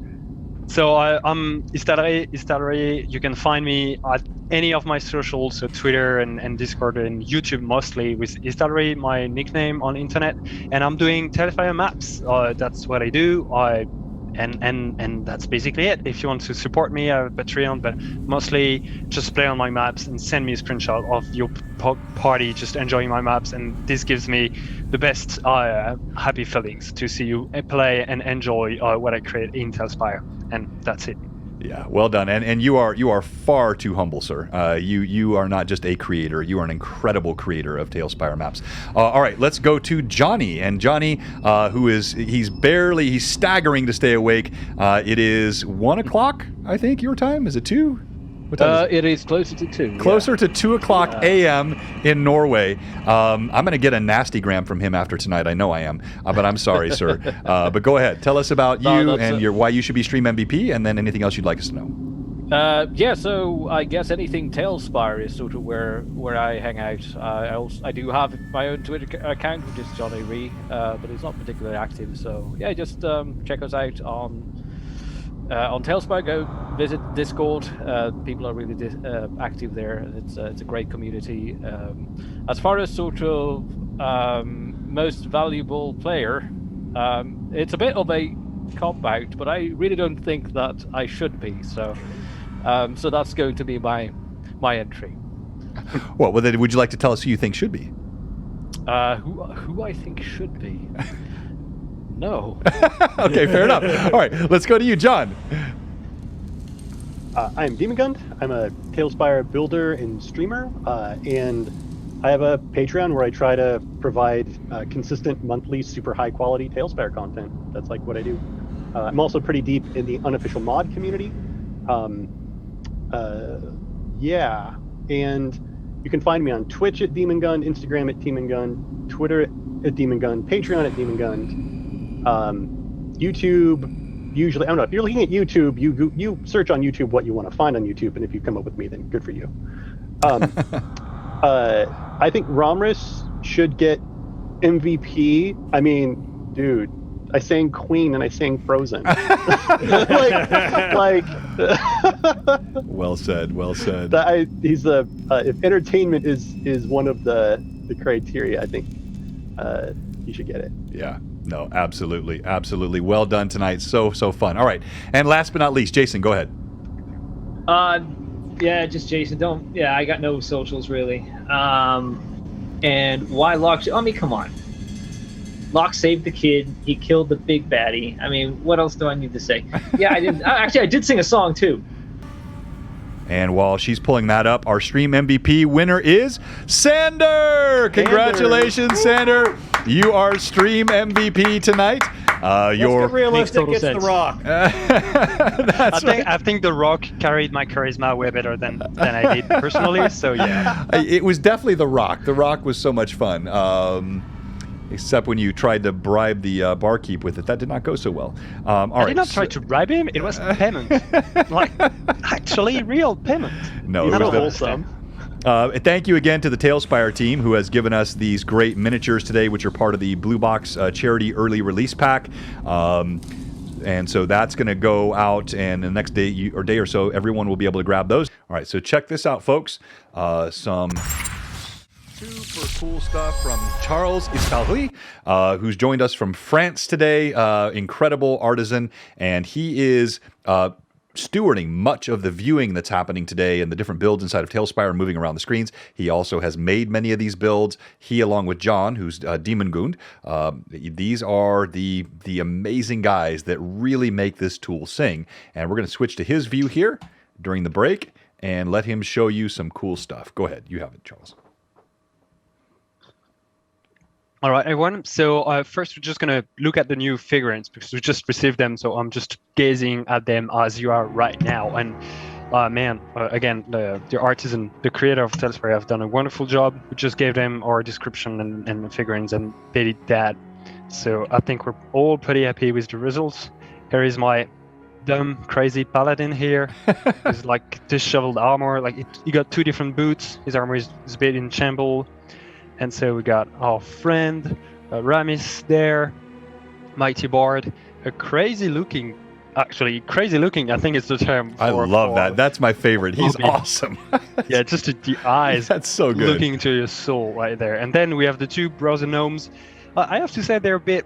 So I'm Istallri. You can find me at any of my socials, so Twitter and Discord and YouTube mostly with Istallri, my nickname on internet. And I'm doing TaleSpire maps. That's what I do. And that's basically it. If you want to support me, I have a Patreon, but mostly just play on my maps and send me a screenshot of your party just enjoying my maps, and this gives me the best happy feelings to see you play and enjoy what I create in TaleSpire, and that's it. Yeah, well done, and you are far too humble, sir. You are not just a creator; you are an incredible creator of TaleSpire maps. All right, let's go to Johnny, and Johnny, he's staggering to stay awake. It is 1 o'clock, I think. Your time is it 2? What time is it? It is closer to 2. Closer to 2 o'clock a.m. in Norway. I'm going to get a nasty gram from him after tonight. I know I am, but I'm sorry, sir. But go ahead. Tell us about you and why you should be Stream MVP, and then anything else you'd like us to know. Yeah, so I guess anything TaleSpire is sort of where I hang out. I do have my own Twitter account, which is Johnny Ree, but it's not particularly active. So yeah, just check us out on TaleSpire. Go visit Discord. People are really active there. It's a great community. As far as sort of most valuable player, it's a bit of a cop-out, but I really don't think that I should be. So that's going to be my entry. Well, then would you like to tell us who you think should be? Who I think should be? No. Okay, fair enough. All right, let's go to you, John. I'm Demon. I'm a TaleSpire builder and streamer, and I have a Patreon where I try to provide consistent monthly, super high quality TaleSpire content. That's like what I do. I'm also pretty deep in the unofficial mod community. Yeah, and you can find me on Twitch at Demon Gun, Instagram at Demon Gun, Twitter at Demon Gun, Patreon at Demon Gun. YouTube, usually, I don't know, if you're looking at YouTube, you search on YouTube what you want to find on YouTube, and if you come up with me, then good for you. I think Romris should get MVP. I mean, dude, I sang Queen and I sang Frozen. Well said. He's if entertainment is one of the criteria, I think he should get it. Yeah. No, absolutely. Well done tonight. So fun. All right. And last but not least, Jason, go ahead. Yeah, just Jason. I got no socials really. And why Locke? I mean, come on. Locke saved the kid. He killed the big baddie. I mean, what else do I need to say? Yeah, I did. Actually, I did sing a song too. And while she's pulling that up, our Stream MVP winner is Sander! Congratulations, Sander! You are Stream MVP tonight. Let's get realistic, it's The Rock. I think The Rock carried my charisma way better than I did personally, so yeah. It was definitely The Rock. The Rock was so much fun. Except when you tried to bribe the barkeep with it. That did not go so well. I did not try to bribe him. It was payment. Like, actually, real payment. No, it was wholesome. Thank you again to the TaleSpire team who has given us these great miniatures today, which are part of the Blue Box Charity Early Release Pack. And so that's going to go out, and the next day or so, everyone will be able to grab those. All right, so check this out, folks. Some super cool stuff from Charles Istallri, who's joined us from France today. Incredible artisan, and he is stewarding much of the viewing that's happening today and the different builds inside of TaleSpire moving around the screens. He also has made many of these builds. He, along with John, who's Demon Gund, these are the amazing guys that really make this tool sing. And we're going to switch to his view here during the break and let him show you some cool stuff. Go ahead. You have it, Charles. All right, everyone. So first, we're just going to look at the new figurines because we just received them. So I'm just gazing at them as you are right now. And Again, the artisan, the creator of TaleSpire have done a wonderful job. We just gave them our description and figurines, and they did that. So I think we're all pretty happy with the results. Here is my dumb, crazy paladin here. He's like disheveled armor. Like he got 2 different boots. His armor is a bit in shambles. And so we got our friend Ramis there, Mighty Bard, a crazy looking, I think it's the term. I love that. That's my favorite. He's awesome. Yeah, just the eyes. That's so good. Looking into your soul right there. And then we have the 2 brother gnomes. I have to say they're a bit.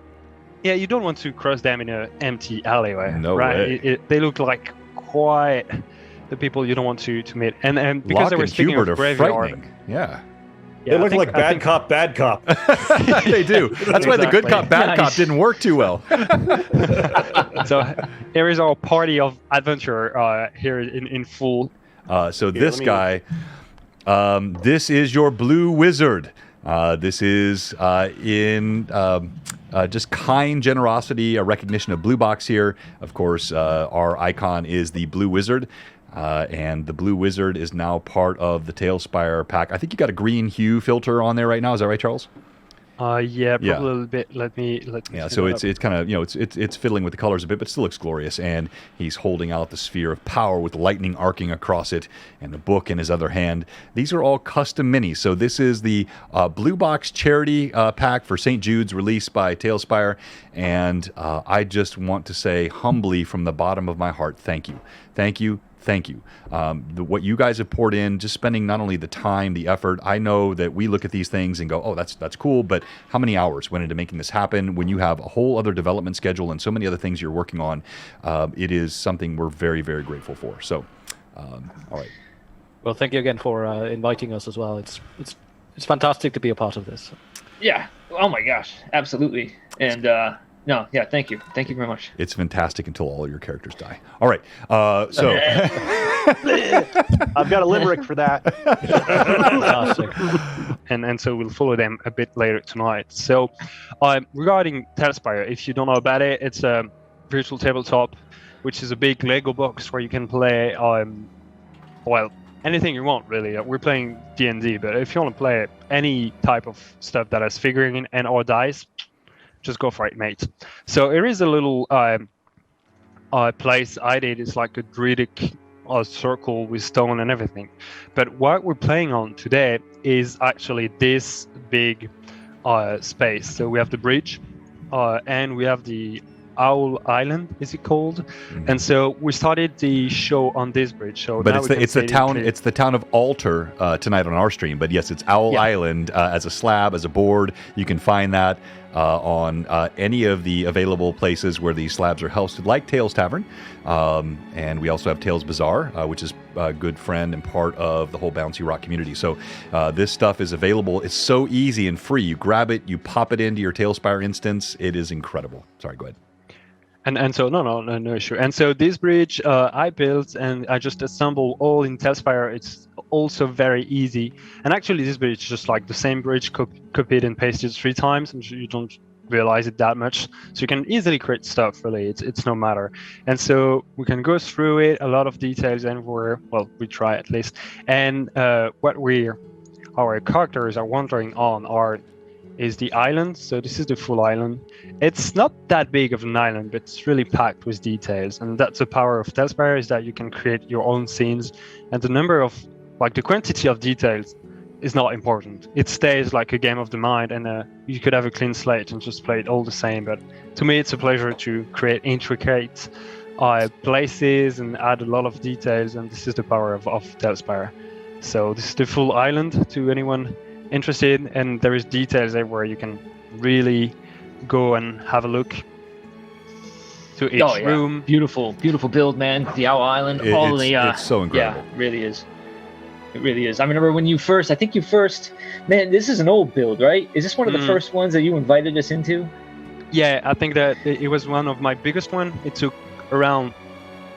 Yeah, you don't want to cross them in an empty alleyway. No right? way. They look like quite the people you don't want to meet. And because Locke they were and speaking Hubert of are graveyard. frightening. Yeah. They look like bad cop, bad cop. They do. That's why the good cop, bad cop Nice. didn't work too well. So here is our party of adventure here in full. So this guy, this is your blue wizard. This is in just kind generosity, a recognition of Blue Box here. Of course, our icon is the blue wizard. And the blue wizard is now part of the TaleSpire pack. I think you got a green hue filter on there right now. Is that right, Charles? Yeah, probably a little bit. Let me. Yeah, so it's kind of it's fiddling with the colors a bit, but it still looks glorious. And he's holding out the sphere of power with lightning arcing across it, and the book in his other hand. These are all custom minis. So this is the Blue Box charity pack for St. Jude's, released by TaleSpire. And I just want to say humbly from the bottom of my heart, thank you, thank you. Thank you. What you guys have poured in, just spending not only the time, the effort. I know that we look at these things and go, oh, that's cool, but how many hours went into making this happen? When you have a whole other development schedule and so many other things you're working on, it is something we're very, very grateful for. So, all right. Well, thank you again for inviting us as well. It's fantastic to be a part of this. Yeah. Oh my gosh. Absolutely. And no, yeah, thank you. Thank you very much. It's fantastic until all your characters die. All right. So I've got a limerick for that. and so we'll follow them a bit later tonight. So regarding TaleSpire, if you don't know about it, it's a virtual tabletop, which is a big Lego box where you can play anything you want, really. We're playing D&D, but if you want to play any type of stuff that has figuring and or dice, just go for it, mate. So here is a little place I did. It's like a druidic circle with stone and everything. But what we're playing on today is actually this big space. So we have the bridge, and we have the Owl Island, is it called? And so we started the show on this bridge. So but now it's the town of Alter tonight on our stream. But yes, it's Owl Island as a slab, as a board. You can find that on any of the available places where these slabs are hosted, like Tales Tavern. And we also have Tales Bazaar, which is a good friend and part of the whole Bouncy Rock community. So this stuff is available. It's so easy and free. You grab it, you pop it into your TaleSpire instance. It is incredible. Sorry, go ahead. And so no issue. And so this bridge I built and I just assembled all in TaleSpire. It's also very easy. And actually this bridge is just like the same bridge copied and pasted 3 times, and you don't realize it that much. So you can easily create stuff, really. It's no matter. And so we can go through it, a lot of details, and we try at least. And what our characters are wandering on is the island. So this is the full island. It's not that big of an island, but it's really packed with details. And that's the power of TaleSpire, is that you can create your own scenes. And the quantity of details is not important. It stays like a game of the mind, and you could have a clean slate and just play it all the same. But to me, it's a pleasure to create intricate places and add a lot of details. And this is the power of TaleSpire. So this is the full island to anyone interested, and there is details everywhere. You can really go and have a look to each room. Beautiful build, man. The Owl Island, it's so incredible. Yeah, it really is. It really is. I remember when man, this is an old build, right? Is this one of the first ones that you invited us into? Yeah, I think that it was one of my biggest one. It took around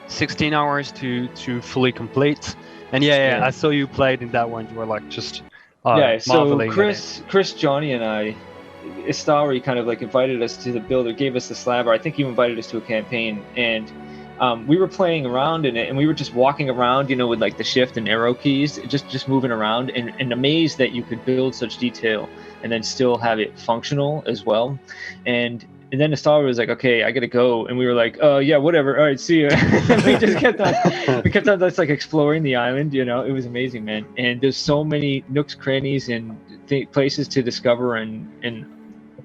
16 hours to fully complete. And I saw you played in that one. You were like just so Chris, Johnny, and I, Istallri kind of like invited us to the build, or gave us the slab, or I think you invited us to a campaign, and we were playing around in it, and we were just walking around, with like the shift and arrow keys, just moving around, and amazed that you could build such detail and then still have it functional as well. And then Istallri was like, okay, I gotta go. And we were like, oh yeah, whatever. All right, see you. And we just kept on just like exploring the island, It was amazing, man. And there's so many nooks, crannies, and places to discover, and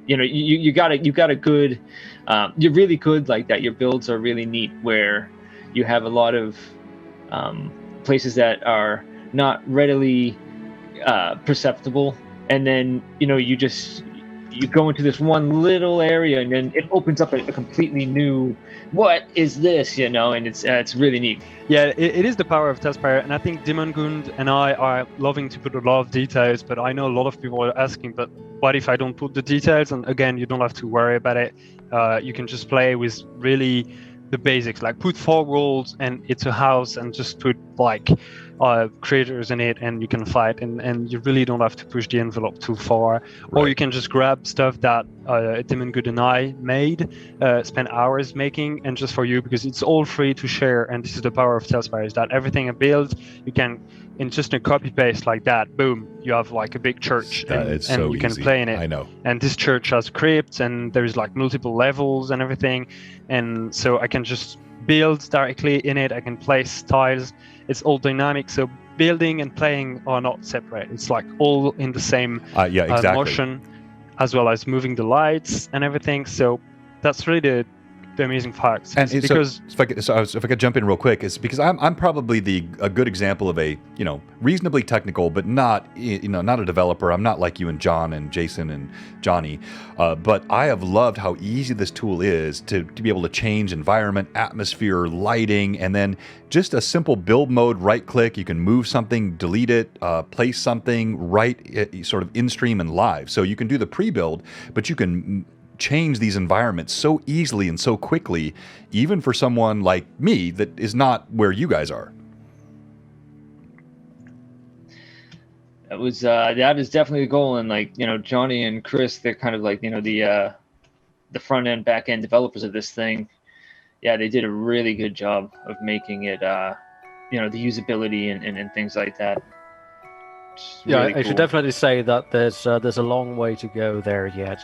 you got a good, you're really good like that. Your builds are really neat, where you have a lot of places that are not readily perceptible, and then you go into this one little area, and then it opens up a completely new, what is this, and it's really neat. Yeah, it is the power of TaleSpire, and I think Demongund and I are loving to put a lot of details, but I know a lot of people are asking, but what if I don't put the details? And again, you don't have to worry about it. You can just play with really the basics, like put 4 walls and it's a house, and just put like creatures in it, and you can fight, and you really don't have to push the envelope too far. Right. Or you can just grab stuff that Demongund and I made, spend hours making, and just for you, because it's all free to share. And this is the power of TaleSpire, is that everything I build, you can, in just a copy paste like that, boom, you have like a big church, and you can play in it. I know. And this church has crypts, and there's like multiple levels and everything, and so I can just build directly in it. I can place tiles. It's all dynamic, so building and playing are not separate. It's like all in the same exactly. motion, as well as moving the lights and everything. So that's really the amazing facts. And because if I could jump in real quick, is because I'm probably a good example of a reasonably technical, but not not a developer. I'm not like you and John and Jason and Johnny, but I have loved how easy this tool is to be able to change environment, atmosphere, lighting, and then just a simple build mode. Right click, you can move something, delete it, place something sort of in stream and live. So you can do the pre-build, but you can change these environments so easily and so quickly, even for someone like me that is not where you guys are. That is definitely the goal. And like, Johnny and Chris, they're kind of like, the front end, back end developers of this thing. Yeah, they did a really good job of making it, the usability and things like that. Yeah, Really I should definitely say that there's a long way to go there yet,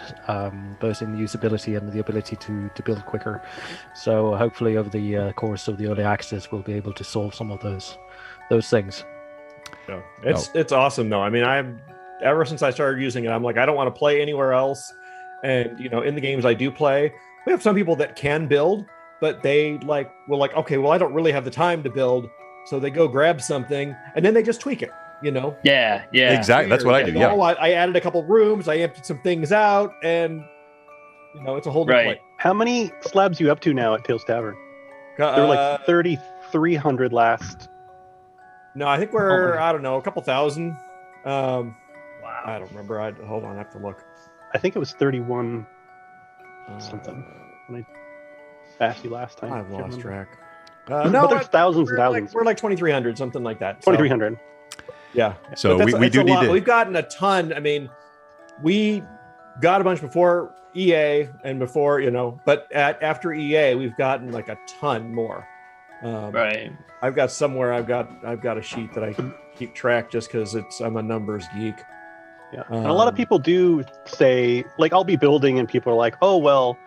both in the usability and the ability to build quicker. So hopefully over the course of the early access, we'll be able to solve some of those things. Yeah. It's awesome though. I mean, ever since I started using it, I'm like, I don't want to play anywhere else. And in the games I do play, we have some people that can build, but they okay, well, I don't really have the time to build, so they go grab something and then they just tweak it. Yeah, exactly. That's what I do. Yeah, I added a couple rooms, I emptied some things out, and it's a whole new play. How many slabs you up to now at Tales Tavern? There were like 3,300 last. No, I think we're I don't know, a couple thousand. Wow, I don't remember. Hold on, I have to look. I think it was 31 something when I asked you last time. I've lost track. No, but there's thousands and thousands. We're like 2,300, something like that. 2,300. Yeah. So we do need to. We've gotten a ton. I mean, we got a bunch before EA and before, but after EA, we've gotten like a ton more. Right. I've got a sheet that I keep track just because I'm a numbers geek. Yeah. And a lot of people do say, like, I'll be building and people are like, oh, well,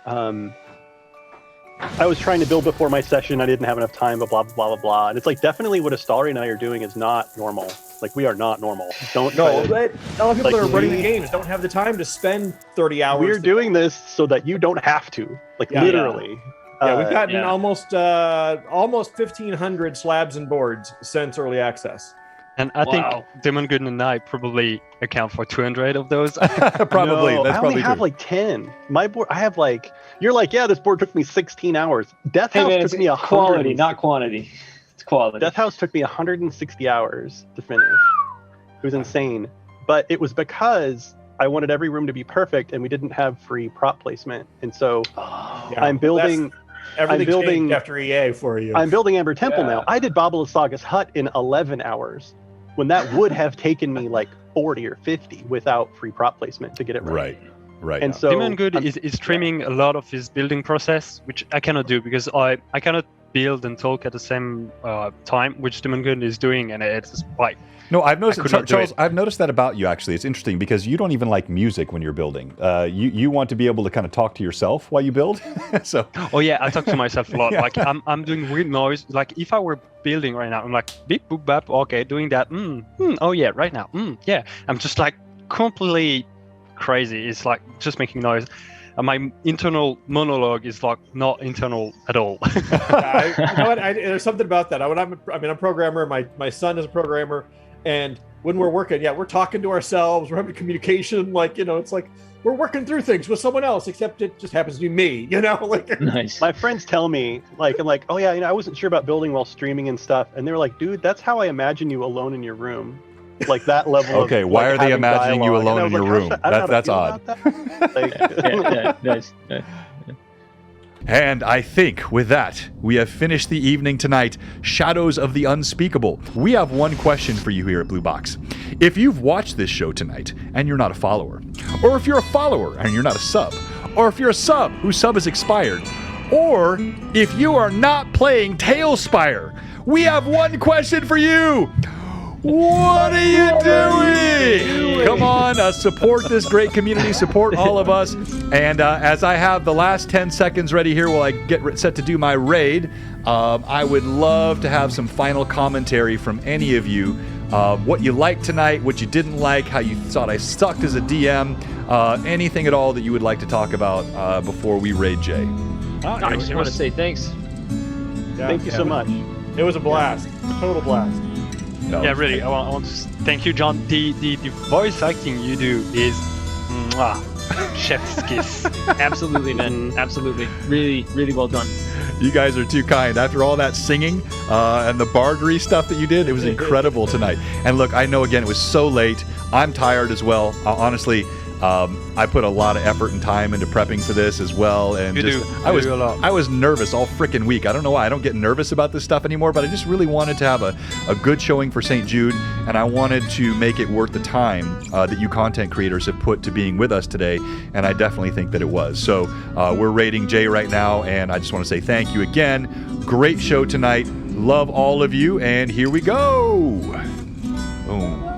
I was trying to build before my session. I didn't have enough time, blah, blah, blah, blah, blah. And it's like, definitely what Istallri and I are doing is not normal. Like, we are not normal. But a lot of people that are running the games don't have the time to spend 30 hours. We're doing this so that you don't have to. Like, literally. Yeah, we've gotten almost 1,500 slabs and boards since early access. And I think Demongund and I probably account for 200 of those. Probably. No, that's I probably only have like 10. My board, I have like, you're like, yeah, this board took me 16 hours. Death House took me 100. Quality, not quantity. It's quality. Death House took me 160 hours to finish. It was insane. But it was because I wanted every room to be perfect and we didn't have free prop placement. And so I'm building... Everything changed after EA for you. I'm building Amber Temple now. I did Baba Saga's hut in 11 hours when that would have taken me like 40 or 50 without free prop placement to get it right. Right. And so Demon Good is streaming a lot of his building process, which I cannot do because I cannot build and talk at the same time, which Demon Good is doing, and it's like. No, I've noticed, Charles. it. I've noticed that about you. Actually, it's interesting because you don't even like music when you're building. You want to be able to kind of talk to yourself while you build. So. Oh yeah, I talk to myself a lot. Yeah. Like I'm doing weird noise. Like if I were building right now, I'm like beep boop bap. Okay, doing that. Oh yeah, right now. Yeah. I'm just like completely crazy. It's like just making noise. And my internal monologue is like not internal at all. You know what? There's something about that. I'm a programmer. My son is a programmer, and when we're working, we're talking to ourselves. We're having communication. Like, it's like we're working through things with someone else, except it just happens to be me. Like Nice. my friends tell me, like, I'm like, oh yeah, I wasn't sure about building while streaming and stuff, and they're like, dude, that's how I imagine you alone in your room. Like that level of, Okay, why like, are they having imagining you dialogue. alone And I in was your like, room? I don't know how to That's feel odd. about that. Like, Nice. And I think with that, we have finished the evening tonight. Shadows of the Unspeakable. We have one question for you here at Blue Box. If you've watched this show tonight and you're not a follower, or if you're a follower and you're not a sub, or if you're a sub whose sub is expired, or if you are not playing TaleSpire, we have one question for you. What are you doing? Come on, support this great community, support all of us. And as I have the last 10 seconds ready here while I get set to do my raid, I would love to have some final commentary from any of you. What you liked tonight, what you didn't like, how you thought I sucked as a DM, anything at all that you would like to talk about before we raid Jay. I just want to say thanks. Thank you so much. It was a blast. Total blast. Yeah, really. I want to thank you, John. The voice acting you do is chef's kiss. Absolutely, man. Absolutely. Really, really well done. You guys are too kind. After all that singing and the bardery stuff that you did, it was incredible tonight. And look, I know, again, it was so late. I'm tired as well. Honestly, I put a lot of effort and time into prepping for this as well. And I was nervous all freaking week. I don't know why. I don't get nervous about this stuff anymore, but I just really wanted to have a good showing for St. Jude, and I wanted to make it worth the time that you content creators have put to being with us today, and I definitely think that it was. So we're rating Jay right now, and I just want to say thank you again. Great show tonight. Love all of you, and here we go. Boom.